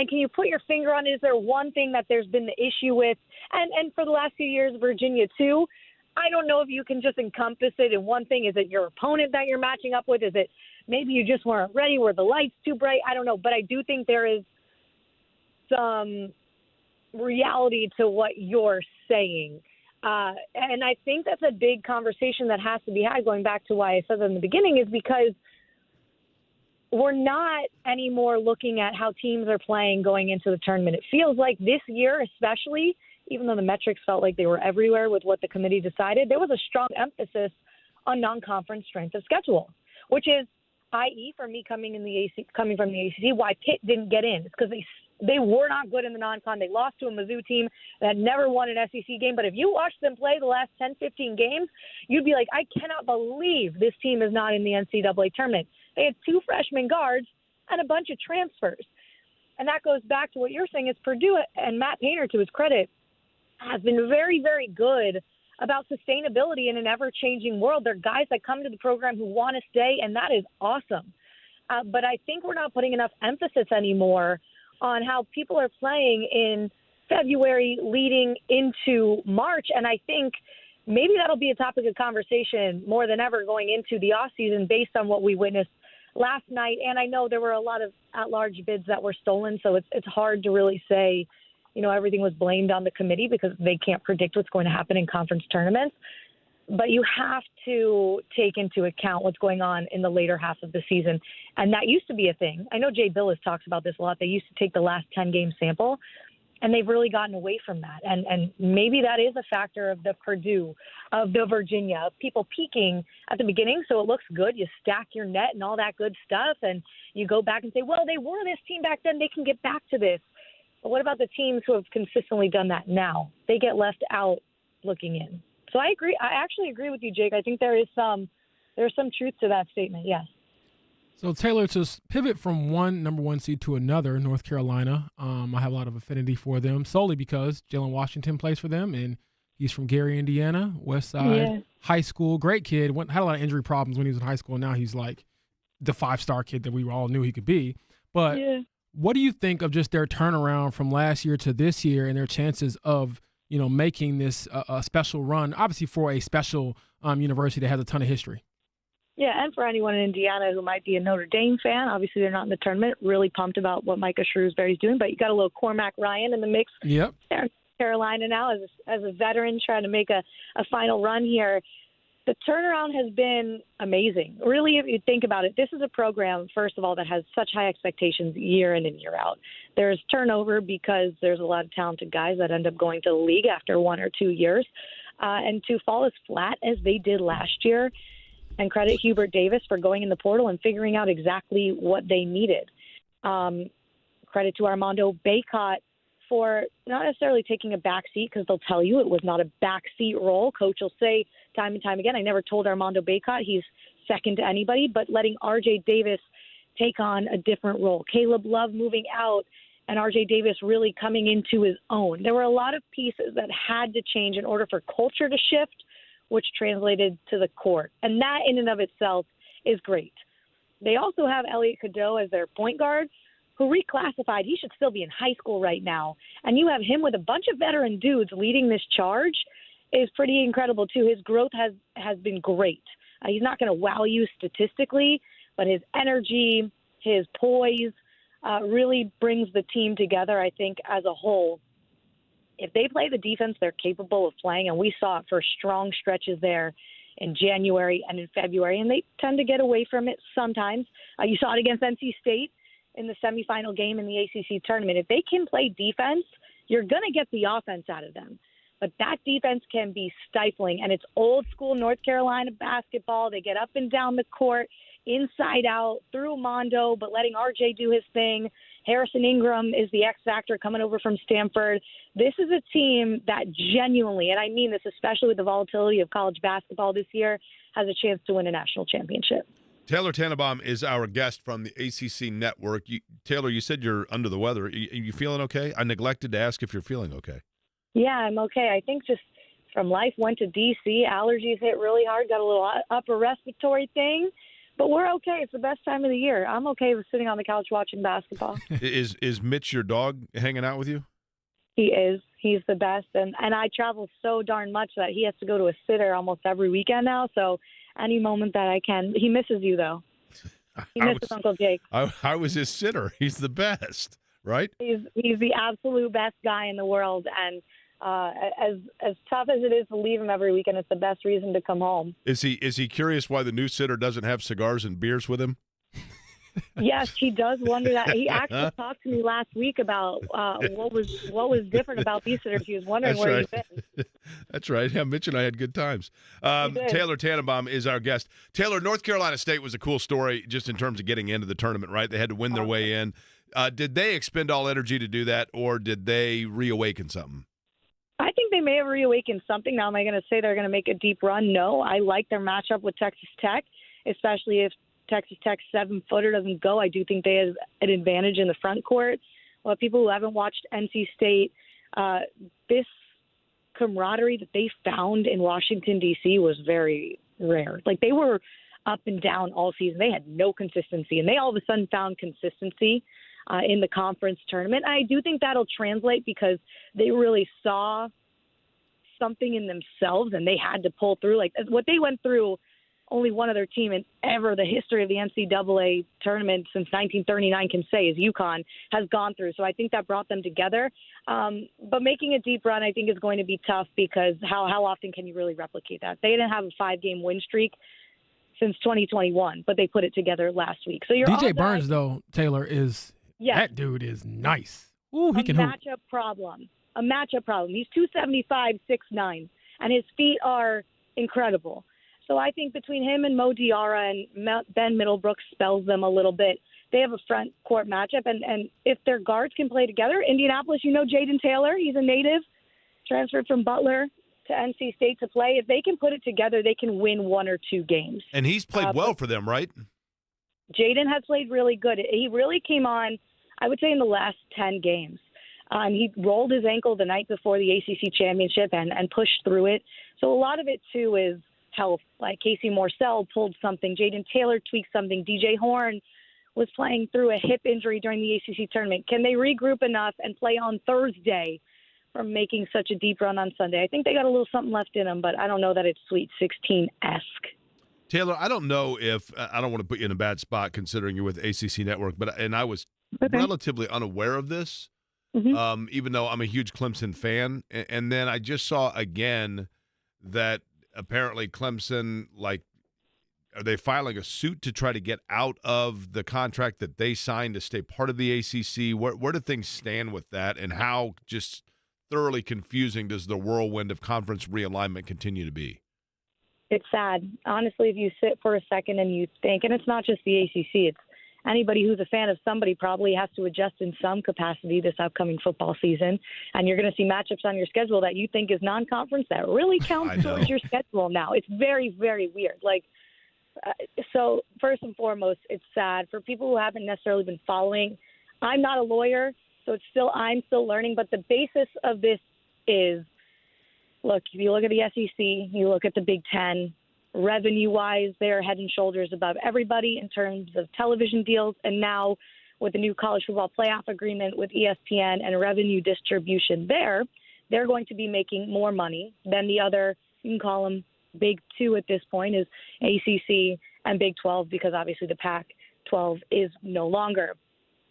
can you put your finger on, is there one thing that there's been the issue with? And for the last few years, Virginia too. I don't know if you can just encompass it in one thing. Is it your opponent that you're matching up with? Is it maybe you just weren't ready? Were the lights too bright? I don't know. But I do think there is some reality to what you're saying. And I think that's a big conversation that has to be had, going back to why I said that in the beginning, is because we're not anymore looking at how teams are playing going into the tournament. It feels like this year especially, even though the metrics felt like they were everywhere with what the committee decided, there was a strong emphasis on non-conference strength of schedule, which is, i.e., for me coming from the ACC, why Pitt didn't get in. It's because they were not good in the non-con. They lost to a Mizzou team that had never won an SEC game. But if you watched them play the last 10, 15 games, you'd be like, I cannot believe this team is not in the NCAA tournament. They had 2 freshman guards and a bunch of transfers. And that goes back to what you're saying is Purdue, and Matt Painter, to his credit, has been very, very good about sustainability in an ever-changing world. There are guys that come to the program who want to stay, and that is awesome. But I think we're not putting enough emphasis anymore on how people are playing in February leading into March. And I think maybe that'll be a topic of conversation more than ever going into the offseason based on what we witnessed last night. And I know there were a lot of at-large bids that were stolen, so it's hard to really say everything was blamed on the committee because they can't predict what's going to happen in conference tournaments. But you have to take into account what's going on in the later half of the season. And that used to be a thing. I know Jay Billis talks about this a lot. They used to take the last 10-game sample, and they've really gotten away from that. And maybe that is a factor of the Purdue, of the Virginia, of people peaking at the beginning so it looks good. You stack your net and all that good stuff, and you go back and say, well, they were this team back then. They can get back to this. But what about the teams who have consistently done that now? They get left out looking in. So I agree. I actually agree with you, Jake. I think there's some truth to that statement, yes. So, Taylor, to pivot from one number one seed to another, North Carolina, I have a lot of affinity for them solely because Jalen Washington plays for them, and he's from Gary, Indiana, West Side High School. Great kid. Had a lot of injury problems when he was in high school. Now he's like the 5-star kid that we all knew he could be. But what do you think of just their turnaround from last year to this year and their chances of making this a special run, obviously for a special university that has a ton of history? Yeah, and for anyone in Indiana who might be a Notre Dame fan, obviously they're not in the tournament, really pumped about what Micah Shrewsbury's doing, but you got a little Cormac Ryan in the mix. Yep. There in Carolina now as a veteran trying to make a final run here. The turnaround has been amazing. Really, if you think about it, this is a program, first of all, that has such high expectations year in and year out. There's turnover because there's a lot of talented guys that end up going to the league after 1 or 2 years. And to fall as flat as they did last year, and credit Hubert Davis for going in the portal and figuring out exactly what they needed. Credit to Armando Bacot for not necessarily taking a back seat, because they'll tell you it was not a backseat role. Coach will say time and time again, I never told Armando Bacot he's second to anybody, but letting R.J. Davis take on a different role. Caleb Love moving out and R.J. Davis really coming into his own. There were a lot of pieces that had to change in order for culture to shift, which translated to the court. And that in and of itself is great. They also have Elliot Cadeau as their point guard, who reclassified. He should still be in high school right now. And you have him with a bunch of veteran dudes leading this charge is pretty incredible, too. His growth has been great. He's not going to wow you statistically, but his energy, his poise really brings the team together, I think, as a whole. If they play the defense they're capable of playing, and we saw it for strong stretches there in January and in February, and they tend to get away from it sometimes. You saw it against NC State in the semifinal game in the ACC tournament. If they can play defense, you're going to get the offense out of them. But that defense can be stifling, and it's old school North Carolina basketball. They get up and down the court, inside out, through Mondo, but letting RJ do his thing. Harrison Ingram is the X factor coming over from Stanford. This is a team that genuinely, and I mean this especially with the volatility of college basketball this year, has a chance to win a national championship. Taylor Tannebaum is our guest from the ACC Network. Taylor, you said you're under the weather. Are you feeling okay? I neglected to ask if you're feeling okay. Yeah, I'm okay. I think just from life, went to D.C., allergies hit really hard, got a little upper respiratory thing. But we're okay. It's the best time of the year. I'm okay with sitting on the couch watching basketball. Is Mitch your dog hanging out with you? He is. He's the best. And I travel so darn much that he has to go to a sitter almost every weekend now. So any moment that I can. He misses you, though. He misses Uncle Jake. I was his sitter. He's the best, right? He's the absolute best guy in the world. And as tough as it is to leave him every weekend, it's the best reason to come home. Is he curious why the new sitter doesn't have cigars and beers with him? Yes, he does wonder that. He actually talked to me last week about what was different about these sitters. He was wondering where he's been. That's right. Yeah, Mitch and I had good times. Taylor Tannebaum is our guest. Taylor, North Carolina State was a cool story just in terms of getting into the tournament, right? They had to win their way in. Did they expend all energy to do that, or did they reawaken something? I think they may have reawakened something. Now, am I going to say they're going to make a deep run? No. I like their matchup with Texas Tech, especially if Texas Tech's 7-footer doesn't go. I do think they have an advantage in the front court. Well, people who haven't watched NC State, this camaraderie that they found in Washington, D.C. was very rare. Like, they were up and down all season. They had no consistency, and they all of a sudden found consistency in the conference tournament. I do think that'll translate because they really saw something in themselves and they had to pull through. Like what they went through only one other team in ever the history of the NCAA tournament since 1939 can say is UConn has gone through. So I think that brought them together. But making a deep run, I think, is going to be tough because how often can you really replicate that? They didn't have a 5-game win streak since 2021, but they put it together last week. So you're DJ Burns, though, Taylor, that dude is nice. Ooh, he can hoop. A matchup problem. He's 275, 6'9", and his feet are incredible. So I think between him and Mo Diarra and Ben Middlebrook spells them a little bit. They have a front court matchup, and if their guards can play together, Indianapolis, Jaden Taylor, he's a native, transferred from Butler to NC State to play. If they can put it together, they can win 1 or 2 games. And he's played well for them, right? Jaden has played really good. He really came on, I would say, in the last 10 games. He rolled his ankle the night before the ACC championship and pushed through it. So a lot of it, too, is health. Like Casey Morsell pulled something. Jaden Taylor tweaked something. DJ Horn was playing through a hip injury during the ACC tournament. Can they regroup enough and play on Thursday from making such a deep run on Sunday? I think they got a little something left in them, but I don't know that it's Sweet 16-esque. Taylor, I don't know if – I don't want to put you in a bad spot considering you're with ACC Network, and I was relatively unaware of this. Even though I'm a huge Clemson fan. And then I just saw again that apparently Clemson, are they filing a suit to try to get out of the contract that they signed to stay part of the ACC? Where do things stand with that, and how just thoroughly confusing does the whirlwind of conference realignment continue to be? It's sad. Honestly, if you sit for a second and you think, and it's not just the ACC, it's anybody who's a fan of somebody probably has to adjust in some capacity this upcoming football season. And you're going to see matchups on your schedule that you think is non-conference that really counts towards your schedule now. It's very, very weird. So first and foremost, it's sad for people who haven't necessarily been following. I'm not a lawyer, so I'm still learning. But the basis of this is, look, if you look at the SEC, you look at the Big Ten, revenue-wise, they're head and shoulders above everybody in terms of television deals. And now with the new college football playoff agreement with ESPN and revenue distribution there, they're going to be making more money than the other, you can call them Big Two at this point, is ACC and Big 12, because obviously the Pac-12 is no longer.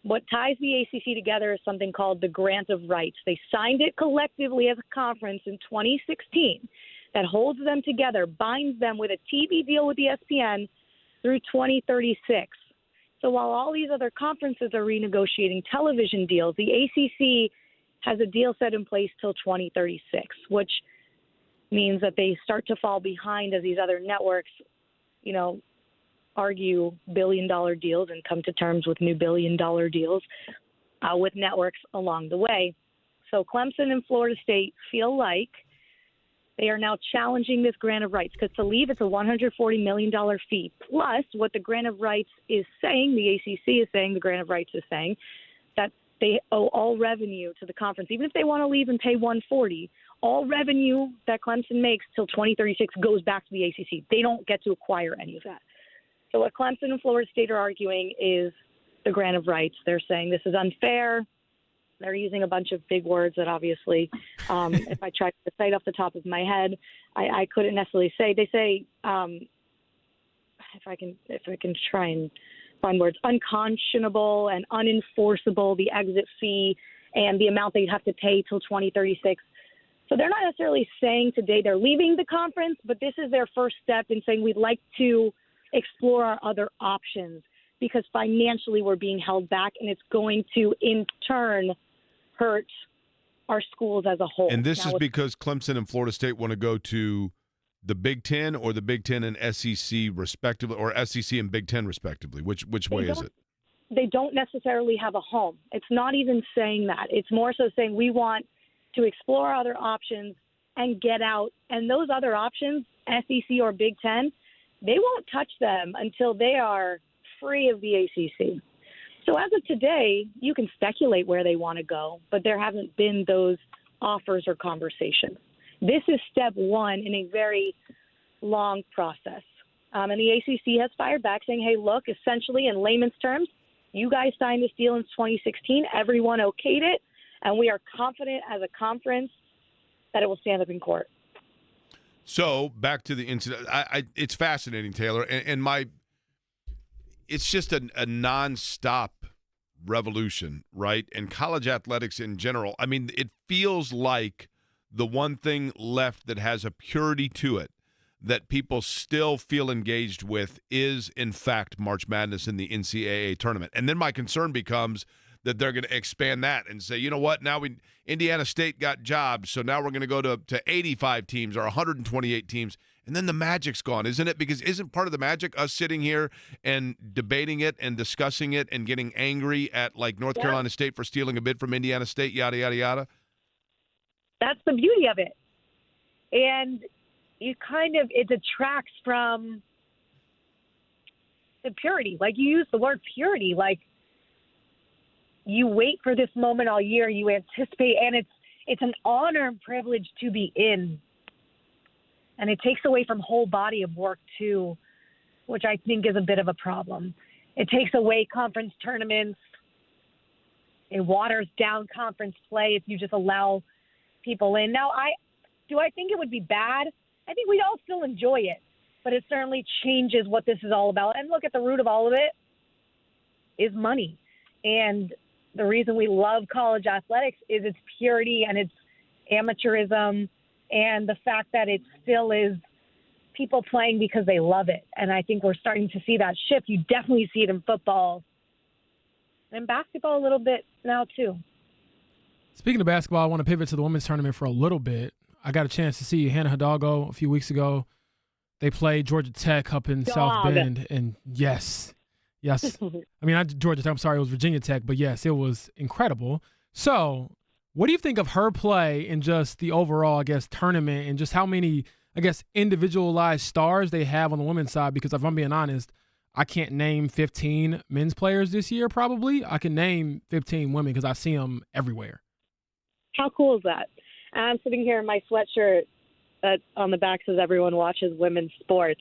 What ties the ACC together is something called the Grant of Rights. They signed it collectively as a conference in 2016. That holds them together, binds them with a TV deal with ESPN through 2036. So while all these other conferences are renegotiating television deals, the ACC has a deal set in place till 2036, which means that they start to fall behind as these other networks, argue billion-dollar deals and come to terms with new billion-dollar deals with networks along the way. So Clemson and Florida State feel like they are now challenging this grant of rights, because to leave, it's a $140 million fee. Plus, what the grant of rights is saying, the ACC is saying, the grant of rights is saying, that they owe all revenue to the conference. Even if they want to leave and pay $140, all revenue that Clemson makes till 2036 goes back to the ACC. They don't get to acquire any of that. So what Clemson and Florida State are arguing is the grant of rights. They're saying this is unfair. They're using a bunch of big words that obviously, if I try to say it off the top of my head, I couldn't necessarily say. They say, if I can try and find words, unconscionable and unenforceable, the exit fee and the amount they'd have to pay till 2036. So they're not necessarily saying today they're leaving the conference, but this is their first step in saying we'd like to explore our other options, because financially we're being held back, and it's going to in turn hurt our schools as a whole. And this is because Clemson and Florida State want to go to the Big Ten or the Big Ten and SEC respectively, or SEC and Big Ten respectively. Which way is it? They don't necessarily have a home. It's not even saying that. It's more so saying we want to explore other options and get out. And those other options, SEC or Big Ten, they won't touch them until they are free of the ACC. So as of today, you can speculate where they want to go, but there haven't been those offers or conversations. This is step one in a very long process. And the ACC has fired back saying, hey, look, essentially in layman's terms, you guys signed this deal in 2016. Everyone okayed it, and we are confident as a conference that it will stand up in court. So back to the incident. It's fascinating, Taylor, and it's just a nonstop revolution, right? And college athletics in general. I mean, it feels like the one thing left that has a purity to it that people still feel engaged with is, in fact, March Madness in the NCAA tournament. And then my concern becomes that they're going to expand that and say, you know what, now Indiana State got jobs, so now we're going to go to 85 teams or 128 teams, and then the magic's gone, isn't it? Because isn't part of the magic us sitting here and debating it and discussing it and getting angry at, like, North Carolina State for stealing a bid from Indiana State, yada, yada, yada? That's the beauty of it. And it detracts from the purity. Like, you use the word purity, like, you wait for this moment all year, you anticipate, and it's an honor and privilege to be in. And it takes away from whole body of work too, which I think is a bit of a problem. It takes away conference tournaments. It waters down conference play if you just allow people in. Now, do I think it would be bad? I think we'd all still enjoy it, but it certainly changes what this is all about. And look, at the root of all of it is money. And the reason we love college athletics is its purity and its amateurism and the fact that it still is people playing because they love it. And I think we're starting to see that shift. You definitely see it in football and basketball a little bit now too. Speaking of basketball, I want to pivot to the women's tournament for a little bit. I got a chance to see Hannah Hidalgo a few weeks ago. They played Georgia Tech up in South Bend, and yes. I mean, not Georgia Tech. I'm sorry, it was Virginia Tech, but yes, it was incredible. So, what do you think of her play in just the overall, I guess, tournament and just how many, I guess, individualized stars they have on the women's side? Because if I'm being honest, I can't name 15 men's players this year, probably. I can name 15 women because I see them everywhere. How cool is that? I'm sitting here in my sweatshirt that on the back says everyone watches women's sports.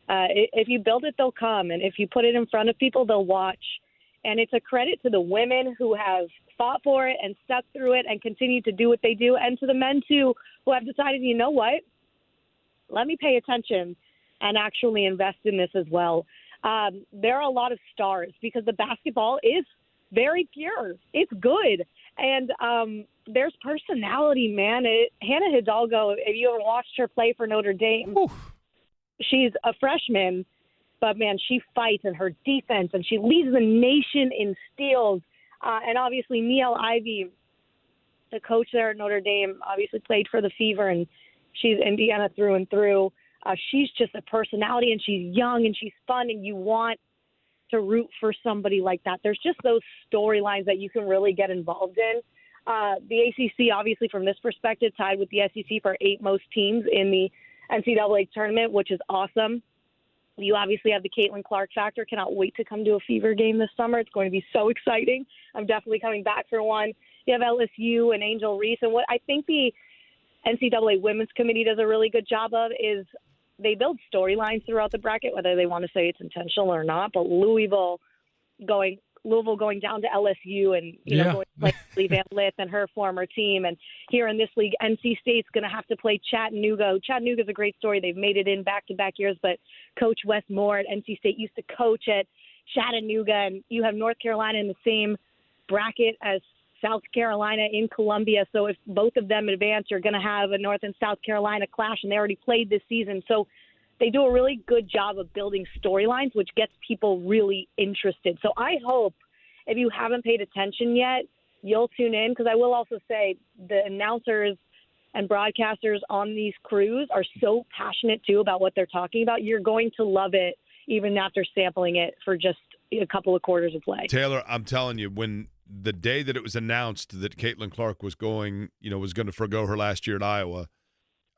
If you build it, they'll come. And if you put it in front of people, they'll watch. And it's a credit to the women who have fought for it and stuck through it and continue to do what they do. And to the men, too, who have decided, you know what, let me pay attention and actually invest in this as well. There are a lot of stars because the basketball is very pure. It's good. And there's personality, man. Hannah Hidalgo, if you ever watched her play for Notre Dame, she's a freshman, but, man, she fights in her defense, and she leads the nation in steals. And, obviously, Niele Ivey, the coach there at Notre Dame, obviously played for the Fever, and she's Indiana through and through. She's just a personality, and she's young, and she's fun, and you want to root for somebody like that. There's just those storylines that you can really get involved in. The ACC, obviously, from this perspective, tied with the SEC for 8 most teams in the NCAA tournament, which is awesome. You obviously have the Caitlin Clark factor. Cannot wait to come to a Fever game this summer. It's going to be so exciting. I'm definitely coming back for one. You have LSU and Angel Reese. And what I think the NCAA Women's Committee does a really good job of is they build storylines throughout the bracket, whether they want to say it's intentional or not. But Louisville going down to LSU and going to play Lee Van Lith and her former team. And here in this league, NC State's going to have to play Chattanooga. Chattanooga's a great story. They've made it in back-to-back years, but Coach Wes Moore at NC State used to coach at Chattanooga. And you have North Carolina in the same bracket as South Carolina in Columbia. So if both of them advance, you're going to have a North and South Carolina clash, and they already played this season. So they do a really good job of building storylines, which gets people really interested. So I hope if you haven't paid attention yet, you'll tune in, because I will also say the announcers and broadcasters on these crews are so passionate, too, about what they're talking about. You're going to love it even after sampling it for just a couple of quarters of play. Taylor, I'm telling you, when the day that it was announced that Caitlin Clark was going to forgo her last year at Iowa,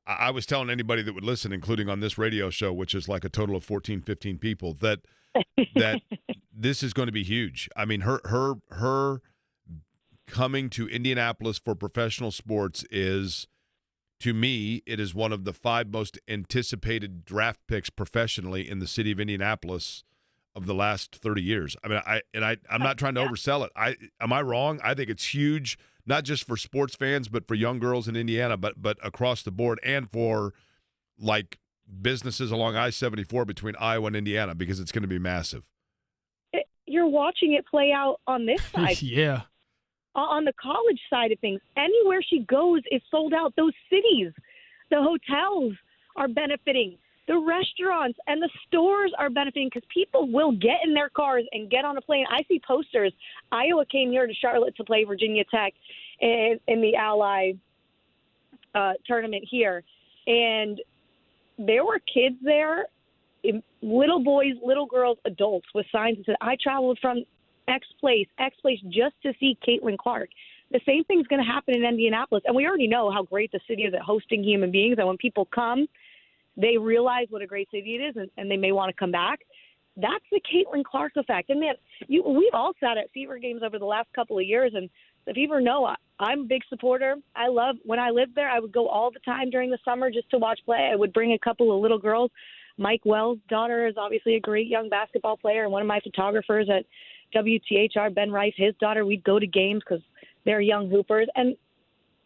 I was telling anybody that would listen, including on this radio show, which is like a total of 14, 15 people, that this is going to be huge. I mean, her coming to Indianapolis for professional sports is, to me, it is one of the 5 most anticipated draft picks professionally in the city of Indianapolis of the last 30 years. I mean, I'm not trying to oversell it. Am I wrong? I think it's huge, not just for sports fans, but for young girls in Indiana, but across the board, and for like businesses along I-74 between Iowa and Indiana because it's going to be massive. You're watching it play out on this side. Yeah. On the college side of things, anywhere she goes, it's sold out. Those cities, the hotels are benefiting. The restaurants and the stores are benefiting because people will get in their cars and get on a plane. I see posters. Iowa came here to Charlotte to play Virginia Tech in the Ally tournament here. And there were kids there, little boys, little girls, adults, with signs that said, I traveled from X place, just to see Caitlin Clark. The same thing's going to happen in Indianapolis. And we already know how great the city is at hosting human beings. And when people come, they realize what a great city it is, and they may want to come back. That's the Caitlin Clark effect. And, man, we've all sat at Fever games over the last couple of years, and the Fever know I'm a big supporter. When I lived there, I would go all the time during the summer just to watch play. I would bring a couple of little girls. Mike Wells' daughter is obviously a great young basketball player, and one of my photographers at WTHR, Ben Rice, his daughter, we'd go to games because they're young hoopers, and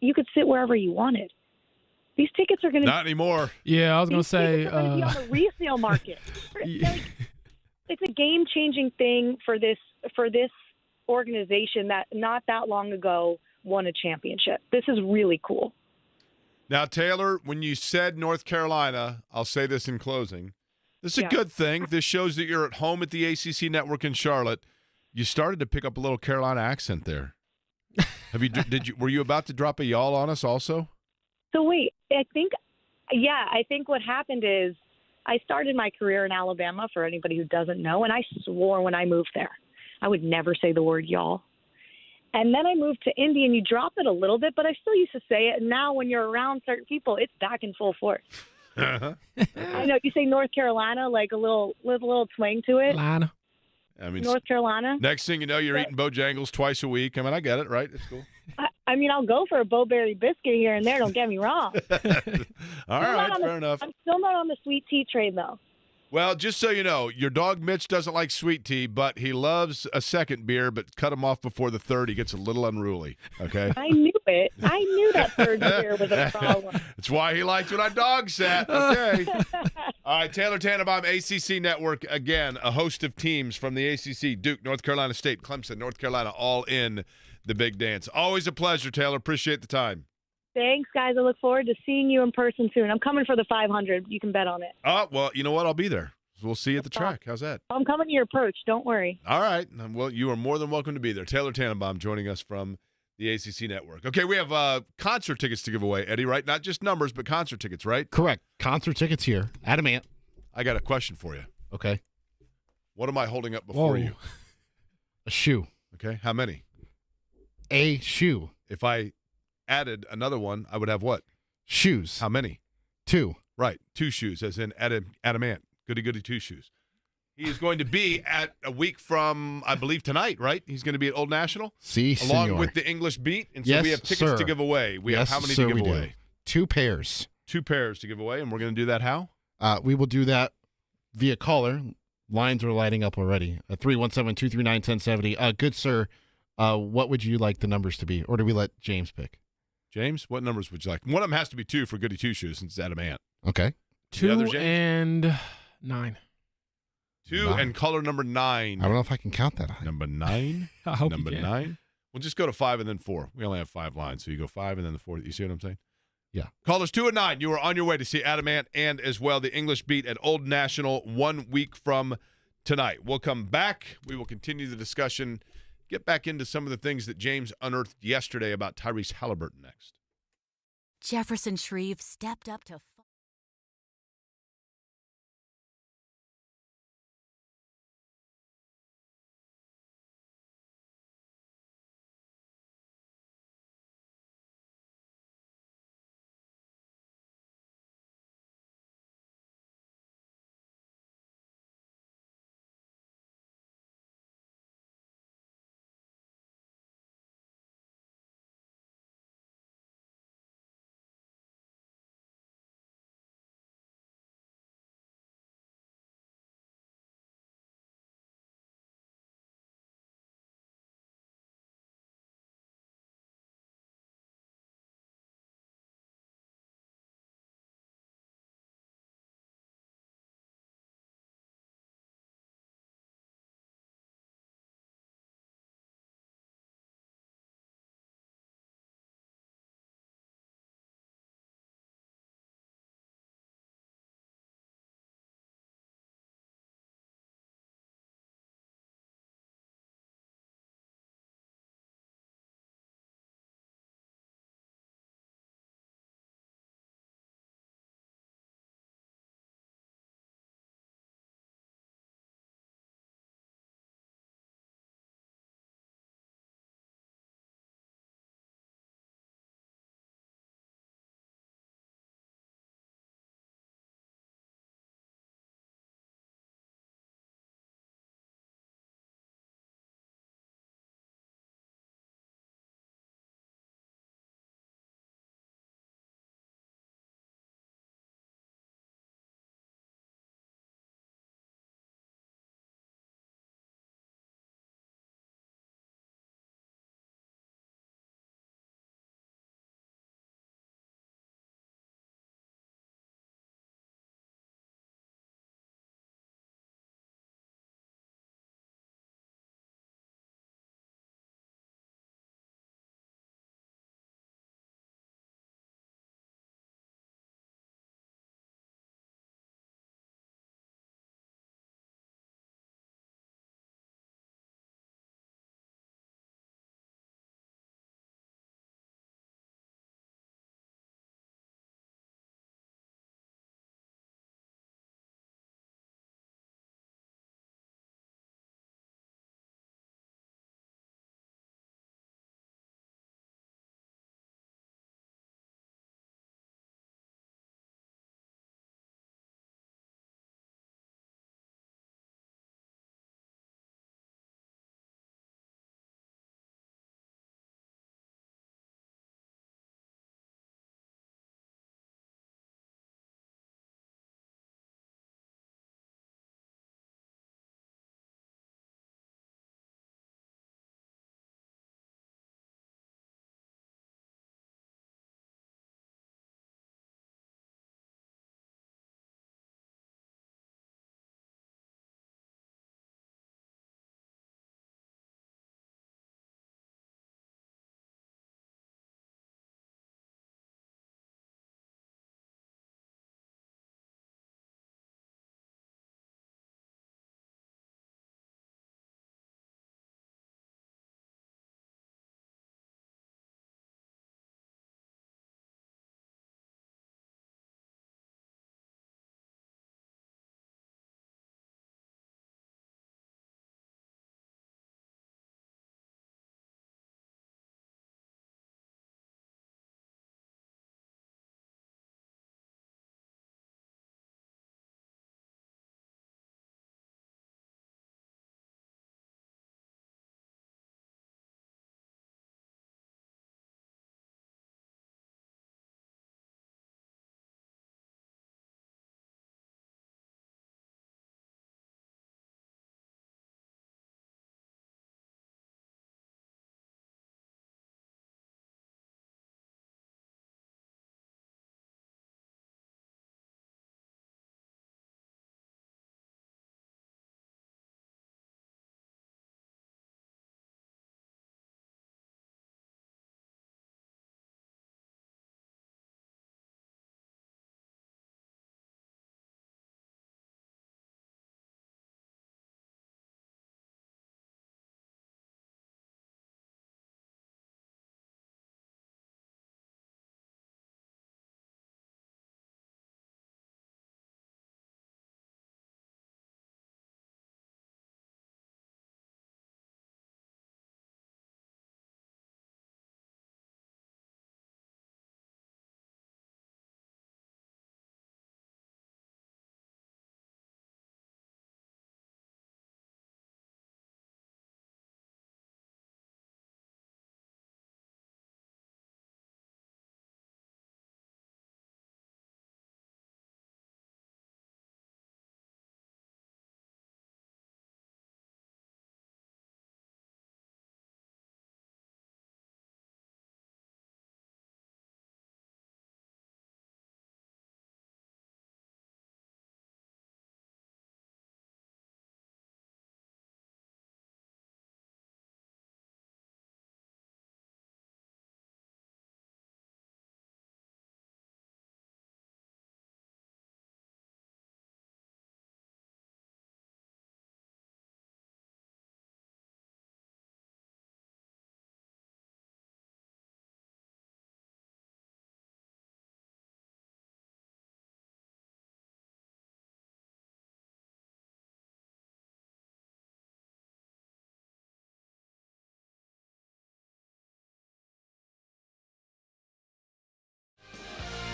you could sit wherever you wanted. These tickets are going to not anymore. Yeah, I was going to say be on the resale market. It's a game-changing thing for this organization that not that long ago won a championship. This is really cool. Now, Taylor, when you said North Carolina, I'll say this in closing. This is a good thing. This shows that you're at home at the ACC network in Charlotte. You started to pick up a little Carolina accent there. Were you about to drop a y'all on us also? So wait, I think what happened is I started my career in Alabama, for anybody who doesn't know, and I swore when I moved there I would never say the word y'all. And then I moved to Indy, and you drop it a little bit, but I still used to say it. And now when you're around certain people, it's back in full force. Uh-huh. I know you say North Carolina, like a little twang to it. Carolina. I mean, North Carolina. Next thing you know, you're eating Bojangles twice a week. I mean, I get it, right? It's cool. I mean, I'll go for a Bowberry biscuit here and there. Don't get me wrong. All right, fair enough. I'm still not on the sweet tea train, though. Well, just so you know, your dog Mitch doesn't like sweet tea, but he loves a second beer, but cut him off before the third. He gets a little unruly, okay? I knew it. I knew that third beer was a problem. That's why he likes when I dog sat, okay? All right, Taylor Tannebaum, ACC Network, again, a host of teams from the ACC, Duke, North Carolina State, Clemson, North Carolina, all in the big dance. Always a pleasure, Taylor. Appreciate the time. Thanks, guys. I look forward to seeing you in person soon. I'm coming for the 500. You can bet on it. Oh, well, you know what? I'll be there. We'll see you at the track. How's that? I'm coming to your perch. Don't worry. All right. Well, you are more than welcome to be there. Taylor Tannebaum joining us from the ACC Network. Okay, we have concert tickets to give away, Eddie, right? Not just numbers, but concert tickets, right? Correct. Concert tickets here. Adamant. I got a question for you. Okay. What am I holding up before you? A shoe. Okay. How many? A shoe. If I added another one, I would have what? Shoes. How many? 2. Right. 2 shoes, as in adamant. Goody 2 shoes. He is going to be at a week from, I believe, tonight, right? He's going to be at Old National? Si, along senor. with the English Beat. And so Yes, we have tickets sir. to give away. We Yes, have how many sir, to give we do. away? 2 pairs. 2 pairs to give away, and we're going to do that how? We will do that via caller. Lines are lighting up already. 317-239-1070. Good sir, what would you like the numbers to be? Or do we let James pick? James, what numbers would you like? One of them has to be 2 for Goody 2 shoes since it's adamant. Okay. 2 and 9. 2 and color number 9. I don't know if I can count that high. Number 9. I hope Number you can. 9. We'll just go to 5 and then 4. We only have 5 lines, so you go 5 and then the 4. You see what I'm saying? Yeah. Callers 2 and 9. You are on your way to see Adamant and as well the English Beat at Old National 1 week from tonight. We'll come back. We will continue the discussion. Get back into some of the things that James unearthed yesterday about Tyrese Haliburton next. Jefferson Shreve stepped up to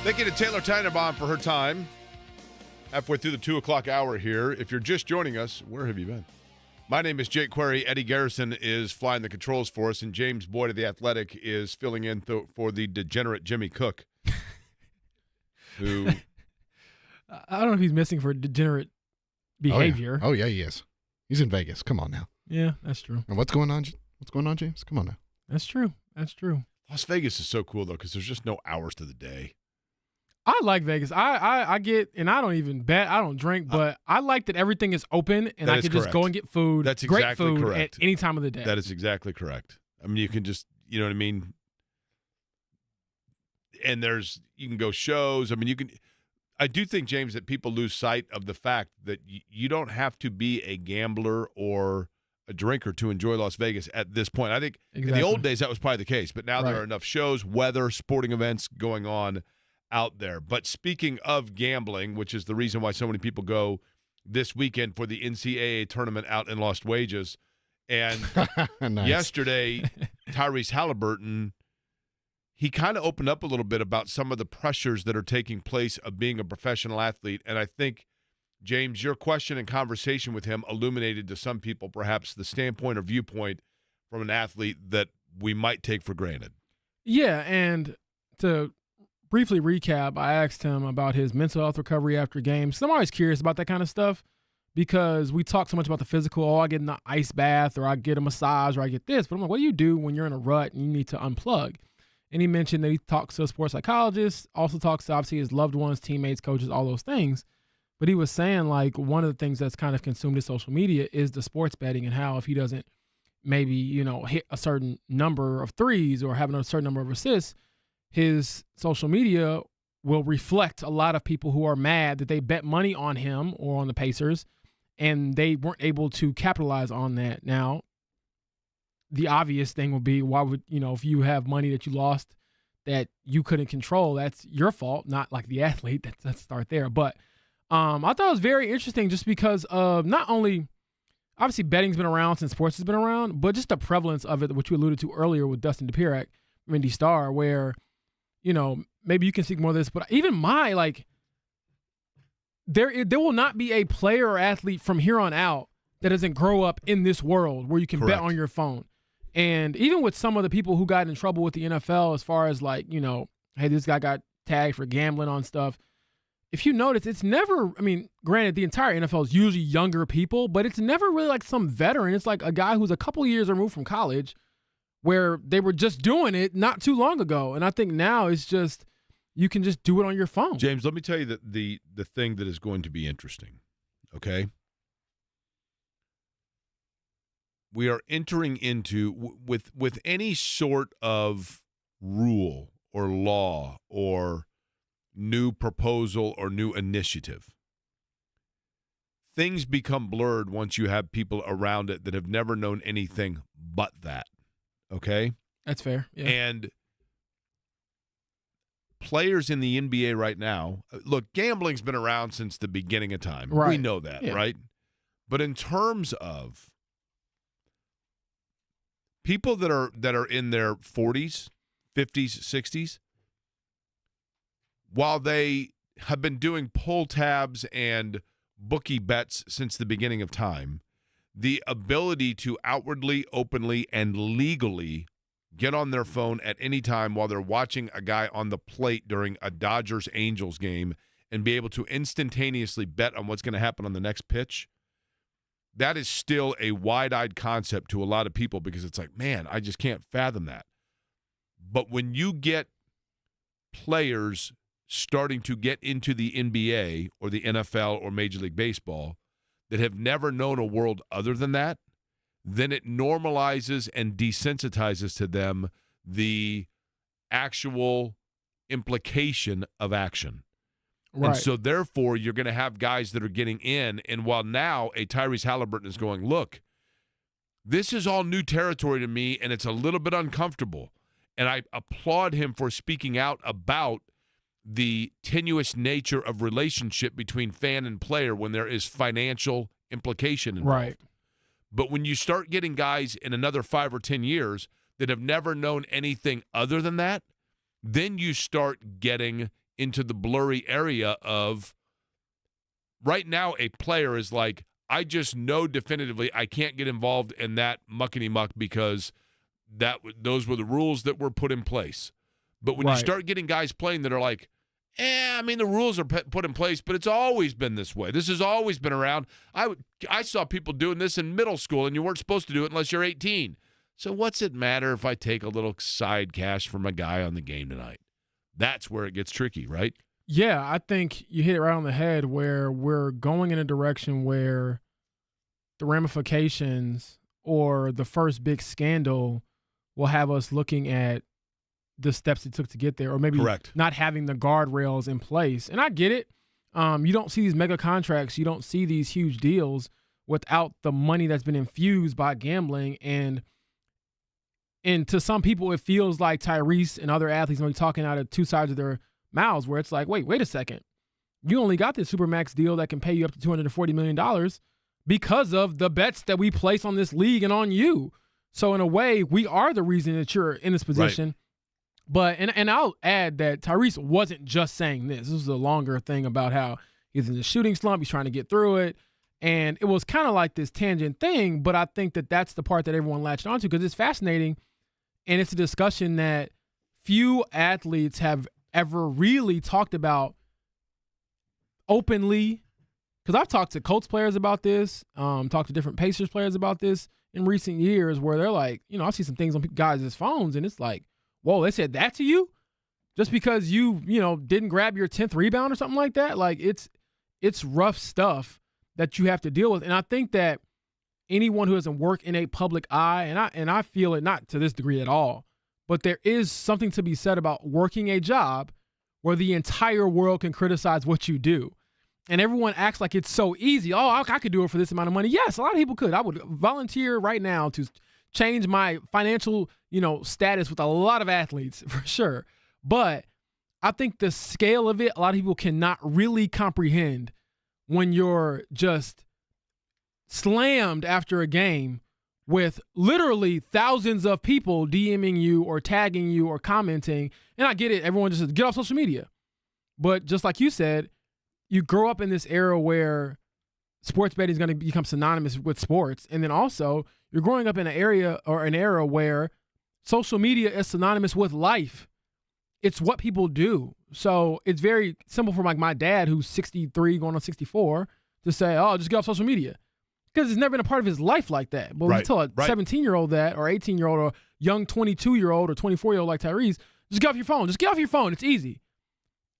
Thank you to Taylor Tannebaum for her time. Halfway through the 2 o'clock hour here. If you're just joining us, where have you been? My name is Jake Query. Eddie Garrison is flying the controls for us, and James Boyd of The Athletic is filling in for the degenerate Jimmy Cook, who... I don't know if he's missing for degenerate behavior. Oh, yeah, he is. He's in Vegas. Come on now. Yeah, that's true. And what's going on? What's going on, James? Come on now. That's true. That's true. Las Vegas is so cool, though, because there's just no hours to the day. I like Vegas. I get, and I don't even bet. I don't drink, but I like that everything is open, and I can just go and get food. That's great exactly food correct. at any time of the day. That is exactly correct. I mean, you can just, you know what I mean? And you can go shows. I mean, I do think, James, that people lose sight of the fact that you don't have to be a gambler or a drinker to enjoy Las Vegas at this point. I think in the old days that was probably the case, but now there are enough shows, weather, sporting events going on out there. But speaking of gambling, which is the reason why so many people go this weekend for the NCAA tournament out in Las Vegas, and yesterday, Tyrese Haliburton, he kind of opened up a little bit about some of the pressures that are taking place of being a professional athlete. And I think, James, your question and conversation with him illuminated to some people perhaps the standpoint or viewpoint from an athlete that we might take for granted. Yeah, and to briefly recap, I asked him about his mental health recovery after games. So I'm always curious about that kind of stuff because we talk so much about the physical. Oh, I get an ice bath or I get a massage or I get this. But I'm like, what do you do when you're in a rut and you need to unplug? And he mentioned that he talks to a sports psychologist, also talks to, obviously, his loved ones, teammates, coaches, all those things. But he was saying, like, one of the things that's kind of consumed his social media is the sports betting and how if he doesn't maybe, hit a certain number of threes or having a certain number of assists, his social media will reflect a lot of people who are mad that they bet money on him or on the Pacers and they weren't able to capitalize on that. Now, the obvious thing would be, why would, if you have money that you lost that you couldn't control, that's your fault, not like the athlete. Let's start there. But I thought it was very interesting just because of not only, obviously betting's been around since sports has been around, but just the prevalence of it, which you alluded to earlier with Dustin Dopirak, Indy Star, where, maybe you can speak more of this, but even there will not be a player or athlete from here on out that doesn't grow up in this world where you can bet on your phone. And even with some of the people who got in trouble with the NFL as far as hey, this guy got tagged for gambling on stuff. If you notice, it's never, granted, the entire NFL is usually younger people, but it's never really like some veteran. It's like a guy who's a couple years removed from college where they were just doing it not too long ago. And I think now it's just, you can just do it on your phone. James, let me tell you the thing that is going to be interesting, okay? We are entering into, with any sort of rule or law or new proposal or new initiative, things become blurred once you have people around it that have never known anything but that, okay? That's fair, yeah. And players in the NBA right now, look, gambling's been around since the beginning of time. Right. We know that, right? But in terms of people that are in their 40s, 50s, 60s, while they have been doing pull tabs and bookie bets since the beginning of time, the ability to outwardly, openly, and legally get on their phone at any time while they're watching a guy on the plate during a Dodgers-Angels game and be able to instantaneously bet on what's going to happen on the next pitch, that is still a wide-eyed concept to a lot of people because it's like, man, I just can't fathom that. But when you get players starting to get into the NBA or the NFL or Major League Baseball that have never known a world other than that, then it normalizes and desensitizes to them the actual implication of action. Right. And so, therefore, you're going to have guys that are getting in. And while now a Tyrese Haliburton is going, look, this is all new territory to me, and it's a little bit uncomfortable. And I applaud him for speaking out about the tenuous nature of relationship between fan and player when there is financial implication involved. Right. But when you start getting guys in another 5 or 10 years that have never known anything other than that, then you start getting into the blurry area of right now a player is like, I just know definitively I can't get involved in that muckety-muck because those were the rules that were put in place. But when you start getting guys playing that are like, I mean, the rules are put in place, but it's always been this way. This has always been around. I saw people doing this in middle school, and you weren't supposed to do it unless you're 18. So what's it matter if I take a little side cash from a guy on the game tonight? That's where it gets tricky, right? Yeah, I think you hit it right on the head where we're going in a direction where the ramifications or the first big scandal will have us looking at the steps it took to get there, or maybe not having the guardrails in place. And I get it. You don't see these mega contracts. You don't see these huge deals without the money that's been infused by gambling. And to some people, it feels like Tyrese and other athletes are talking out of two sides of their mouths, where it's like, wait a second. You only got this Supermax deal that can pay you up to $240 million because of the bets that we place on this league and on you. So in a way, we are the reason that you're in this position. Right. But and I'll add that Tyrese wasn't just saying this. This was a longer thing about how he's in the shooting slump. He's trying to get through it. And it was kind of like this tangent thing, but I think that that's the part that everyone latched onto because it's fascinating. And it's a discussion that few athletes have ever really talked about openly. Because I've talked to Colts players about this, talked to different Pacers players about this in recent years where they're like, I see some things on guys' phones and it's like, whoa, they said that to you? Just because you didn't grab your 10th rebound or something like that? Like, it's rough stuff that you have to deal with. And I think that anyone who doesn't work in a public eye, and I feel it not to this degree at all, but there is something to be said about working a job where the entire world can criticize what you do. And everyone acts like it's so easy. Oh, I could do it for this amount of money. Yes, a lot of people could. I would volunteer right now to change my financial, status with a lot of athletes for sure. But I think the scale of it, a lot of people cannot really comprehend when you're just slammed after a game with literally thousands of people DMing you or tagging you or commenting. And I get it. Everyone just says, get off social media. But just like you said, you grow up in this era where sports betting is going to become synonymous with sports. And then also you're growing up in an era where social media is synonymous with life. It's what people do. So it's very simple for my dad, who's 63 going on 64, to say, oh, just get off social media. Because it's never been a part of his life like that. But when you tell a 17-year-old that, or 18-year-old, or young 22-year-old or 24-year-old like Tyrese, just get off your phone. Just get off your phone. It's easy.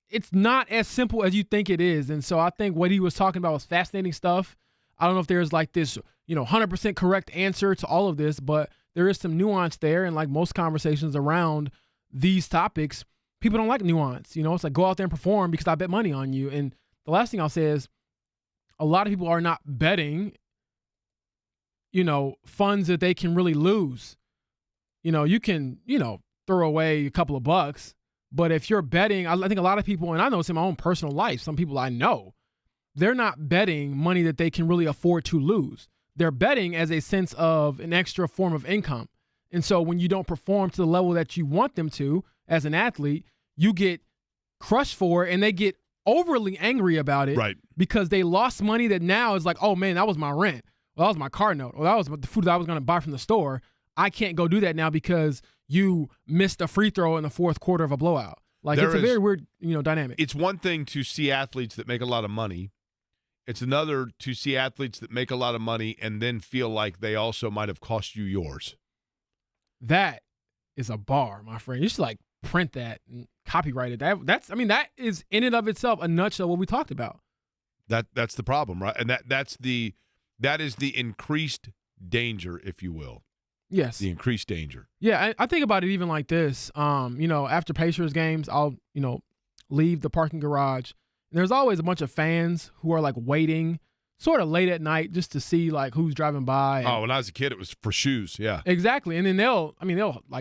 It's not as simple as you think it is. And so I think what he was talking about was fascinating stuff. I don't know if there's like this, 100% correct answer to all of this, but there is some nuance there. And like most conversations around these topics, people don't like nuance. It's like, go out there and perform because I bet money on you. And the last thing I'll say is a lot of people are not betting, funds that they can really lose. You can, throw away a couple of bucks. But if you're betting, I think a lot of people, and I know it's in my own personal life, some people I know, they're not betting money that they can really afford to lose. They're betting as a sense of an extra form of income. And so when you don't perform to the level that you want them to as an athlete, you get crushed for it and they get overly angry about it because they lost money that now is like, oh man, that was my rent. Well, that was my car note. Or that was the food that I was going to buy from the store. I can't go do that now because you missed a free throw in the fourth quarter of a blowout. Like, it's a very weird, dynamic. It's one thing to see athletes that make a lot of money. It's another to see athletes that make a lot of money and then feel like they also might have cost you yours. That is a bar, my friend. You should print that and copyright it. That is in and of itself a nutshell what we talked about. That's the problem, right? And that is the increased danger, if you will. Yes. The increased danger. Yeah, I think about it even like this. After Pacers games, I'll, leave the parking garage. And there's always a bunch of fans who are waiting sort of late at night just to see who's driving by. And, when I was a kid, it was for shoes. Yeah. Exactly. And then they'll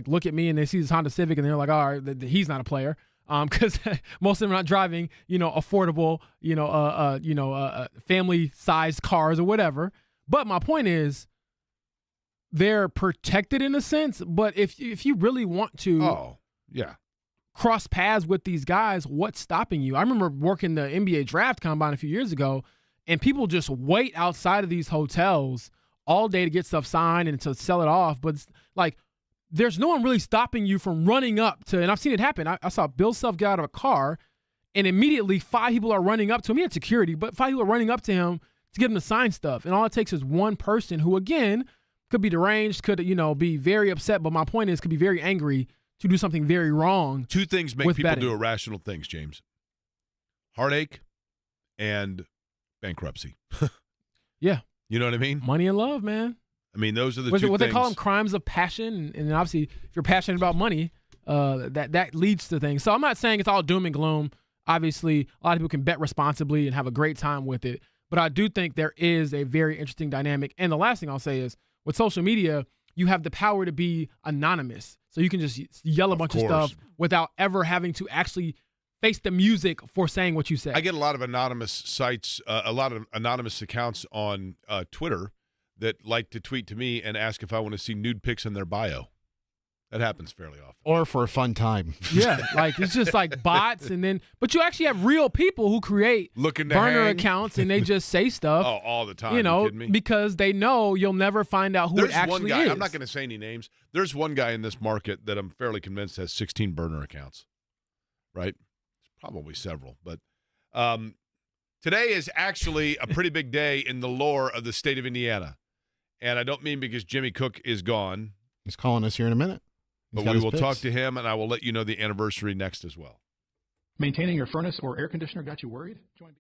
look at me and they see this Honda Civic and they're like, all right, he's not a player. Because most of them are not driving, affordable, family-sized cars or whatever. But my point is, they're protected in a sense. But if you really want to, cross paths with these guys, what's stopping you? I remember working the NBA draft combine a few years ago, and people just wait outside of these hotels all day to get stuff signed and to sell it off. But it's like, there's no one really stopping you from running up to, and I've seen it happen. I saw Bill Self get out of a car, and immediately 5 people are running up to him. He had security, but 5 people are running up to him to get him to sign stuff. And all it takes is one person who, again, could be deranged, could, be very upset. But my point is, could be very angry to do something very wrong. 2 things make people betting. do irrational things, James. Heartache and bankruptcy. Yeah. You know what I mean? Money and love, man. I mean, those are the what 2 what things. they call them crimes of passion. And obviously, if you're passionate about money, that leads to things. So I'm not saying it's all doom and gloom. Obviously, a lot of people can bet responsibly and have a great time with it. But I do think there is a very interesting dynamic. And the last thing I'll say is, with social media, you have the power to be anonymous. So you can just yell a bunch of stuff without ever having to actually face the music for saying what you say. I get a lot of anonymous sites, a lot of anonymous accounts on Twitter that like to tweet to me and ask if I want to see nude pics in their bio. That happens fairly often. Or for a fun time. Yeah, like it's just like bots, but you actually have real people who create burner accounts and they just say stuff. Oh, all the time. You kidding me? Because they know you'll never find out who it actually one guy, is. I'm not going to say any names. There's one guy in this market that I'm fairly convinced has 16 burner accounts. Right? Probably several, but today is actually a pretty big day in the lore of the state of Indiana. And I don't mean because Jimmy Cook is gone. He's calling us here in a minute. But we will talk to him, and I will let you know the anniversary next as well. Maintaining your furnace or air conditioner got you worried? Join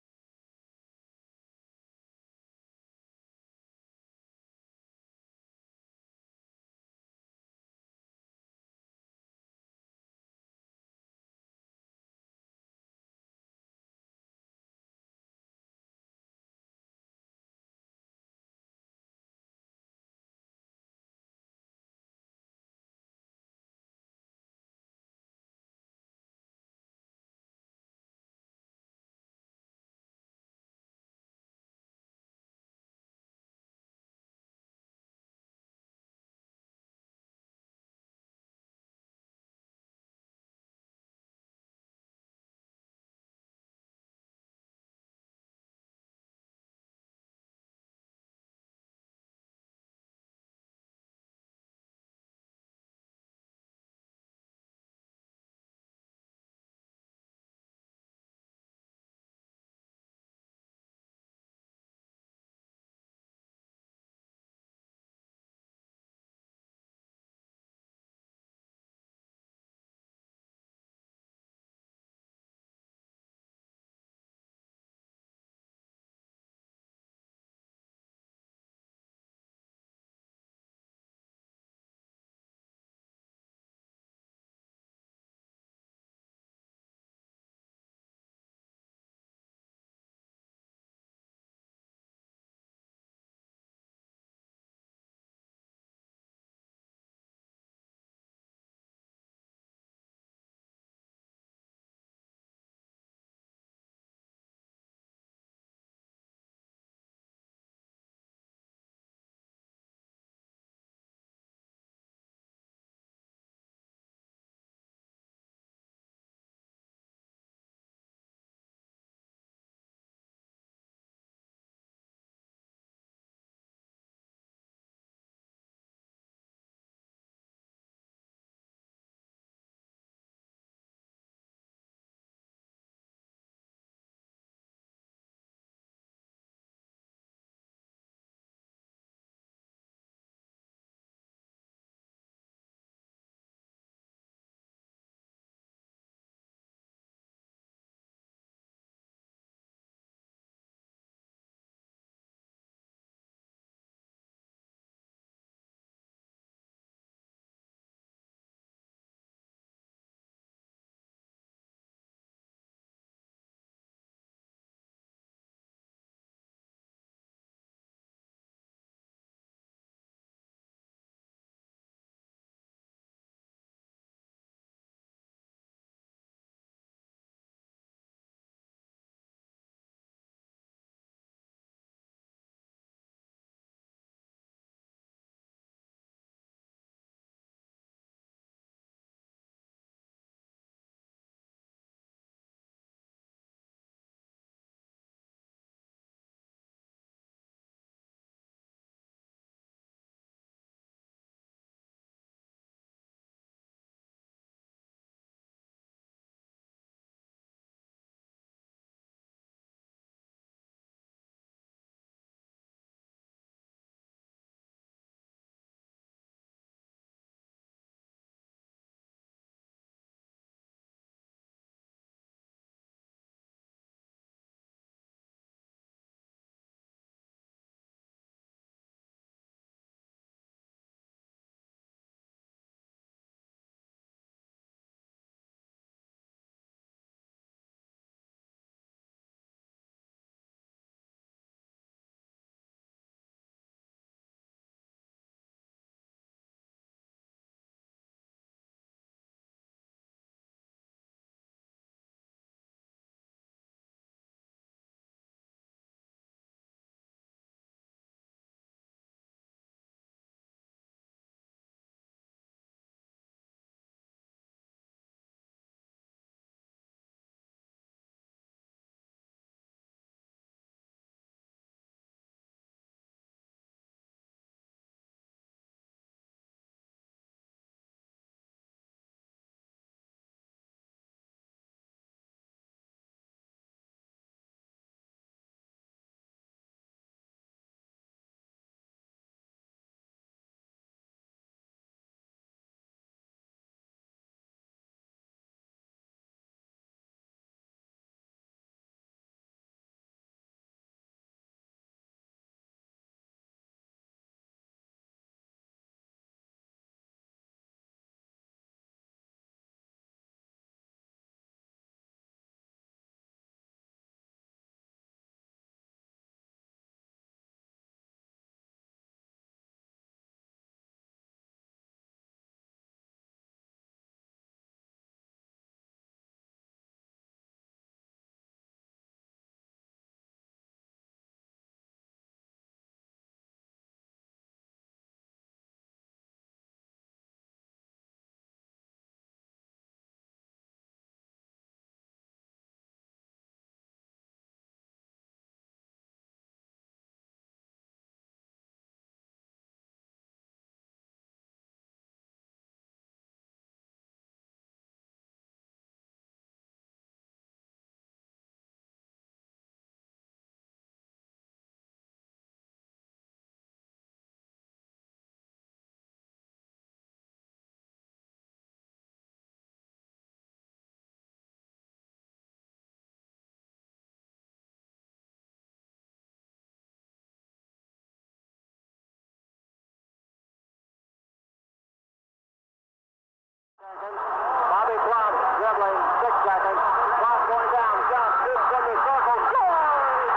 Bobby Plum dribbling 6 seconds. Plum going down. Jump. Shoots from the circle. Scores!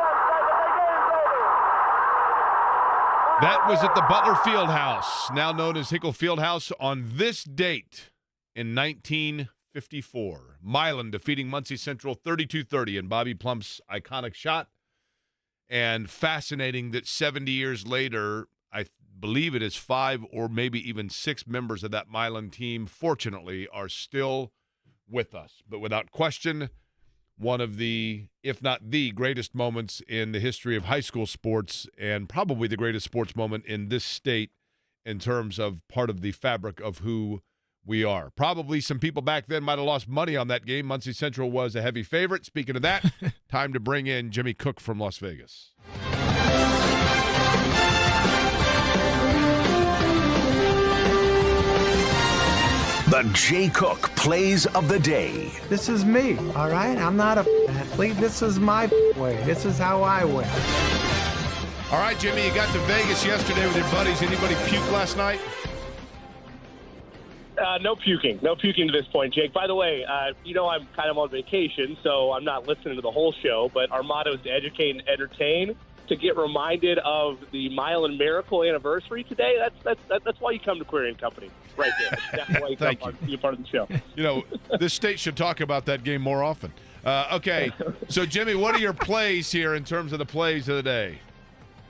1 second. The game's over. That was at the Butler Fieldhouse, now known as Hinkle Fieldhouse, on this date in 1954. Milan defeating Muncie Central 32-30 in Bobby Plum's iconic shot. And fascinating that 70 years later, I believe it is 5 or maybe even 6 members of that Milan team, fortunately, are still with us. But without question, one of the, if not the greatest moments in the history of high school sports, and probably the greatest sports moment in this state in terms of part of the fabric of who we are. Probably some people back then might have lost money on that game. Muncie Central was a heavy favorite. Speaking of that, time to bring in Jimmy Cook from Las Vegas. The Jay Cook Plays of the Day. This is me, all right? I'm not a athlete. This is my way. This is how I win. All right, Jimmy, you got to Vegas yesterday with your buddies. Anybody puke last night? No puking. No puking to this point, Jake. By the way, you know I'm kind of on vacation, so I'm not listening to the whole show, but our motto is to educate and entertain. To get reminded of the Milan Miracle anniversary today, that's why you come to Crean Company, right there. That's why you come be a part of the show. You know, this state should talk about that game more often. Okay, so Jimmy, what are your plays here in terms of the plays of the day?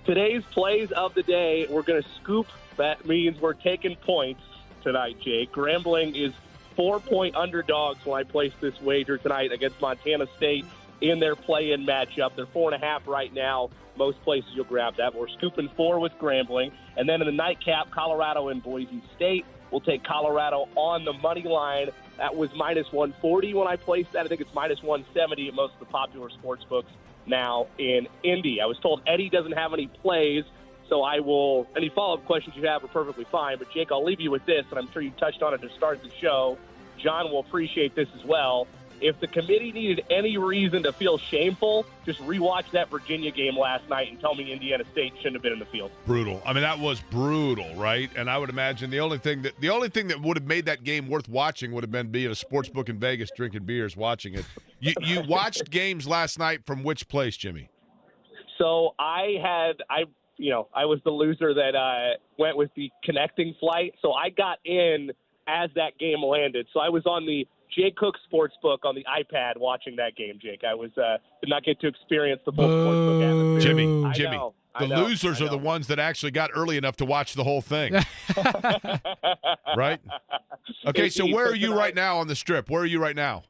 Today's plays of the day, we're going to scoop. That means we're taking points tonight, Jake. Grambling is 4-point underdogs when I place this wager tonight against Montana State in their play-in matchup. They're 4.5 right now. Most places you'll grab that. We're scooping 4 with Grambling. And then in the nightcap, Colorado and Boise State. We'll take Colorado on the money line. That was minus 140 when I placed that. I think it's minus 170 at most of the popular sports books now in Indy. I was told Eddie doesn't have any plays, so I will – any follow-up questions you have are perfectly fine. But, Jake, I'll leave you with this, and I'm sure you touched on it to start the show. John will appreciate this as well. If the committee needed any reason to feel shameful, just rewatch that Virginia game last night and tell me Indiana State shouldn't have been in the field. Brutal. I mean, that was brutal, right? And I would imagine the only thing that would have made that game worth watching would have been being a sports book in Vegas, drinking beers, watching it. You watched games last night from which place, Jimmy? So I was the loser that went with the connecting flight. So I got in as that game landed. So I was on the Jay Cook Sportsbook on the iPad watching that game, Jake. I was did not get to experience the full sportsbook atmosphere. Jimmy, the losers are the ones that actually got early enough to watch the whole thing. Right? Okay, so where are you right now on the Strip? Where are you right now?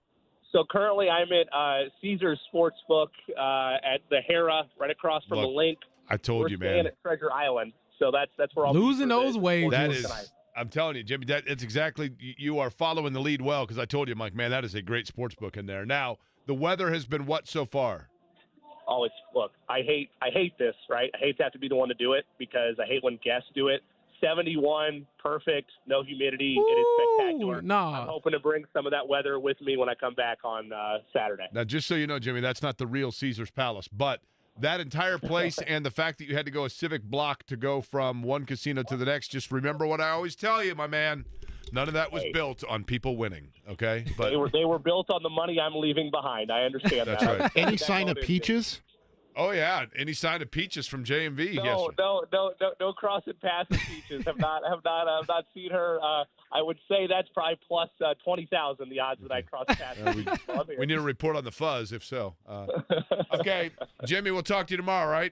So currently I'm at Caesars Sportsbook at the Hera, right across from the Link. I told you, man. We're staying at Treasure Island. So that's where I'll losing those wagers. That is – I'm telling you, Jimmy, it's exactly – you are following the lead well because I told you, Mike, man, that is a great sports book in there. Now, the weather has been what so far? Oh, look, I hate this, right? I hate to have to be the one to do it because I hate when guests do it. 71, perfect, no humidity. It is spectacular. I'm hoping to bring some of that weather with me when I come back on Saturday. Now, just so you know, Jimmy, that's not the real Caesars Palace, but – that entire place and the fact that you had to go a civic block to go from one casino to the next, just remember what I always tell you, my man. None of that was built on people winning, okay? But they were built on the money I'm leaving behind. I understand that's that. Right. Any sign of peaches? Oh, yeah. Any sign of peaches from J&V? No crossing paths with peaches. Have not seen her. I would say that's probably plus 20,000, the odds that I cross paths with. We need a report on the fuzz, if so. Okay, Jimmy, we'll talk to you tomorrow, right?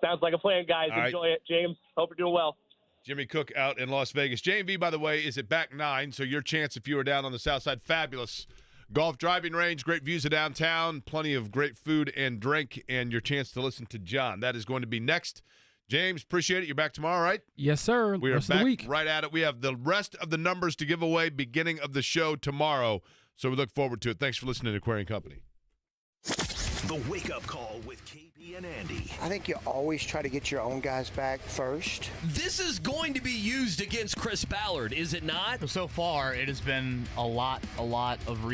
Sounds like a plan, guys. All Enjoy it. James, hope you're doing well. Jimmy Cook out in Las Vegas. J&V, by the way, is at back 9, so your chance if you were down on the south side, fabulous. Golf driving range, great views of downtown, plenty of great food and drink, and your chance to listen to John. That is going to be next. James, appreciate it. You're back tomorrow, right? Yes, sir. We are back right at it. We have the rest of the numbers to give away beginning of the show tomorrow, so we look forward to it. Thanks for listening to Aquarian Company. The Wake-Up Call with KB and Andy. I think you always try to get your own guys back first. This is going to be used against Chris Ballard, is it not? So far, it has been a lot of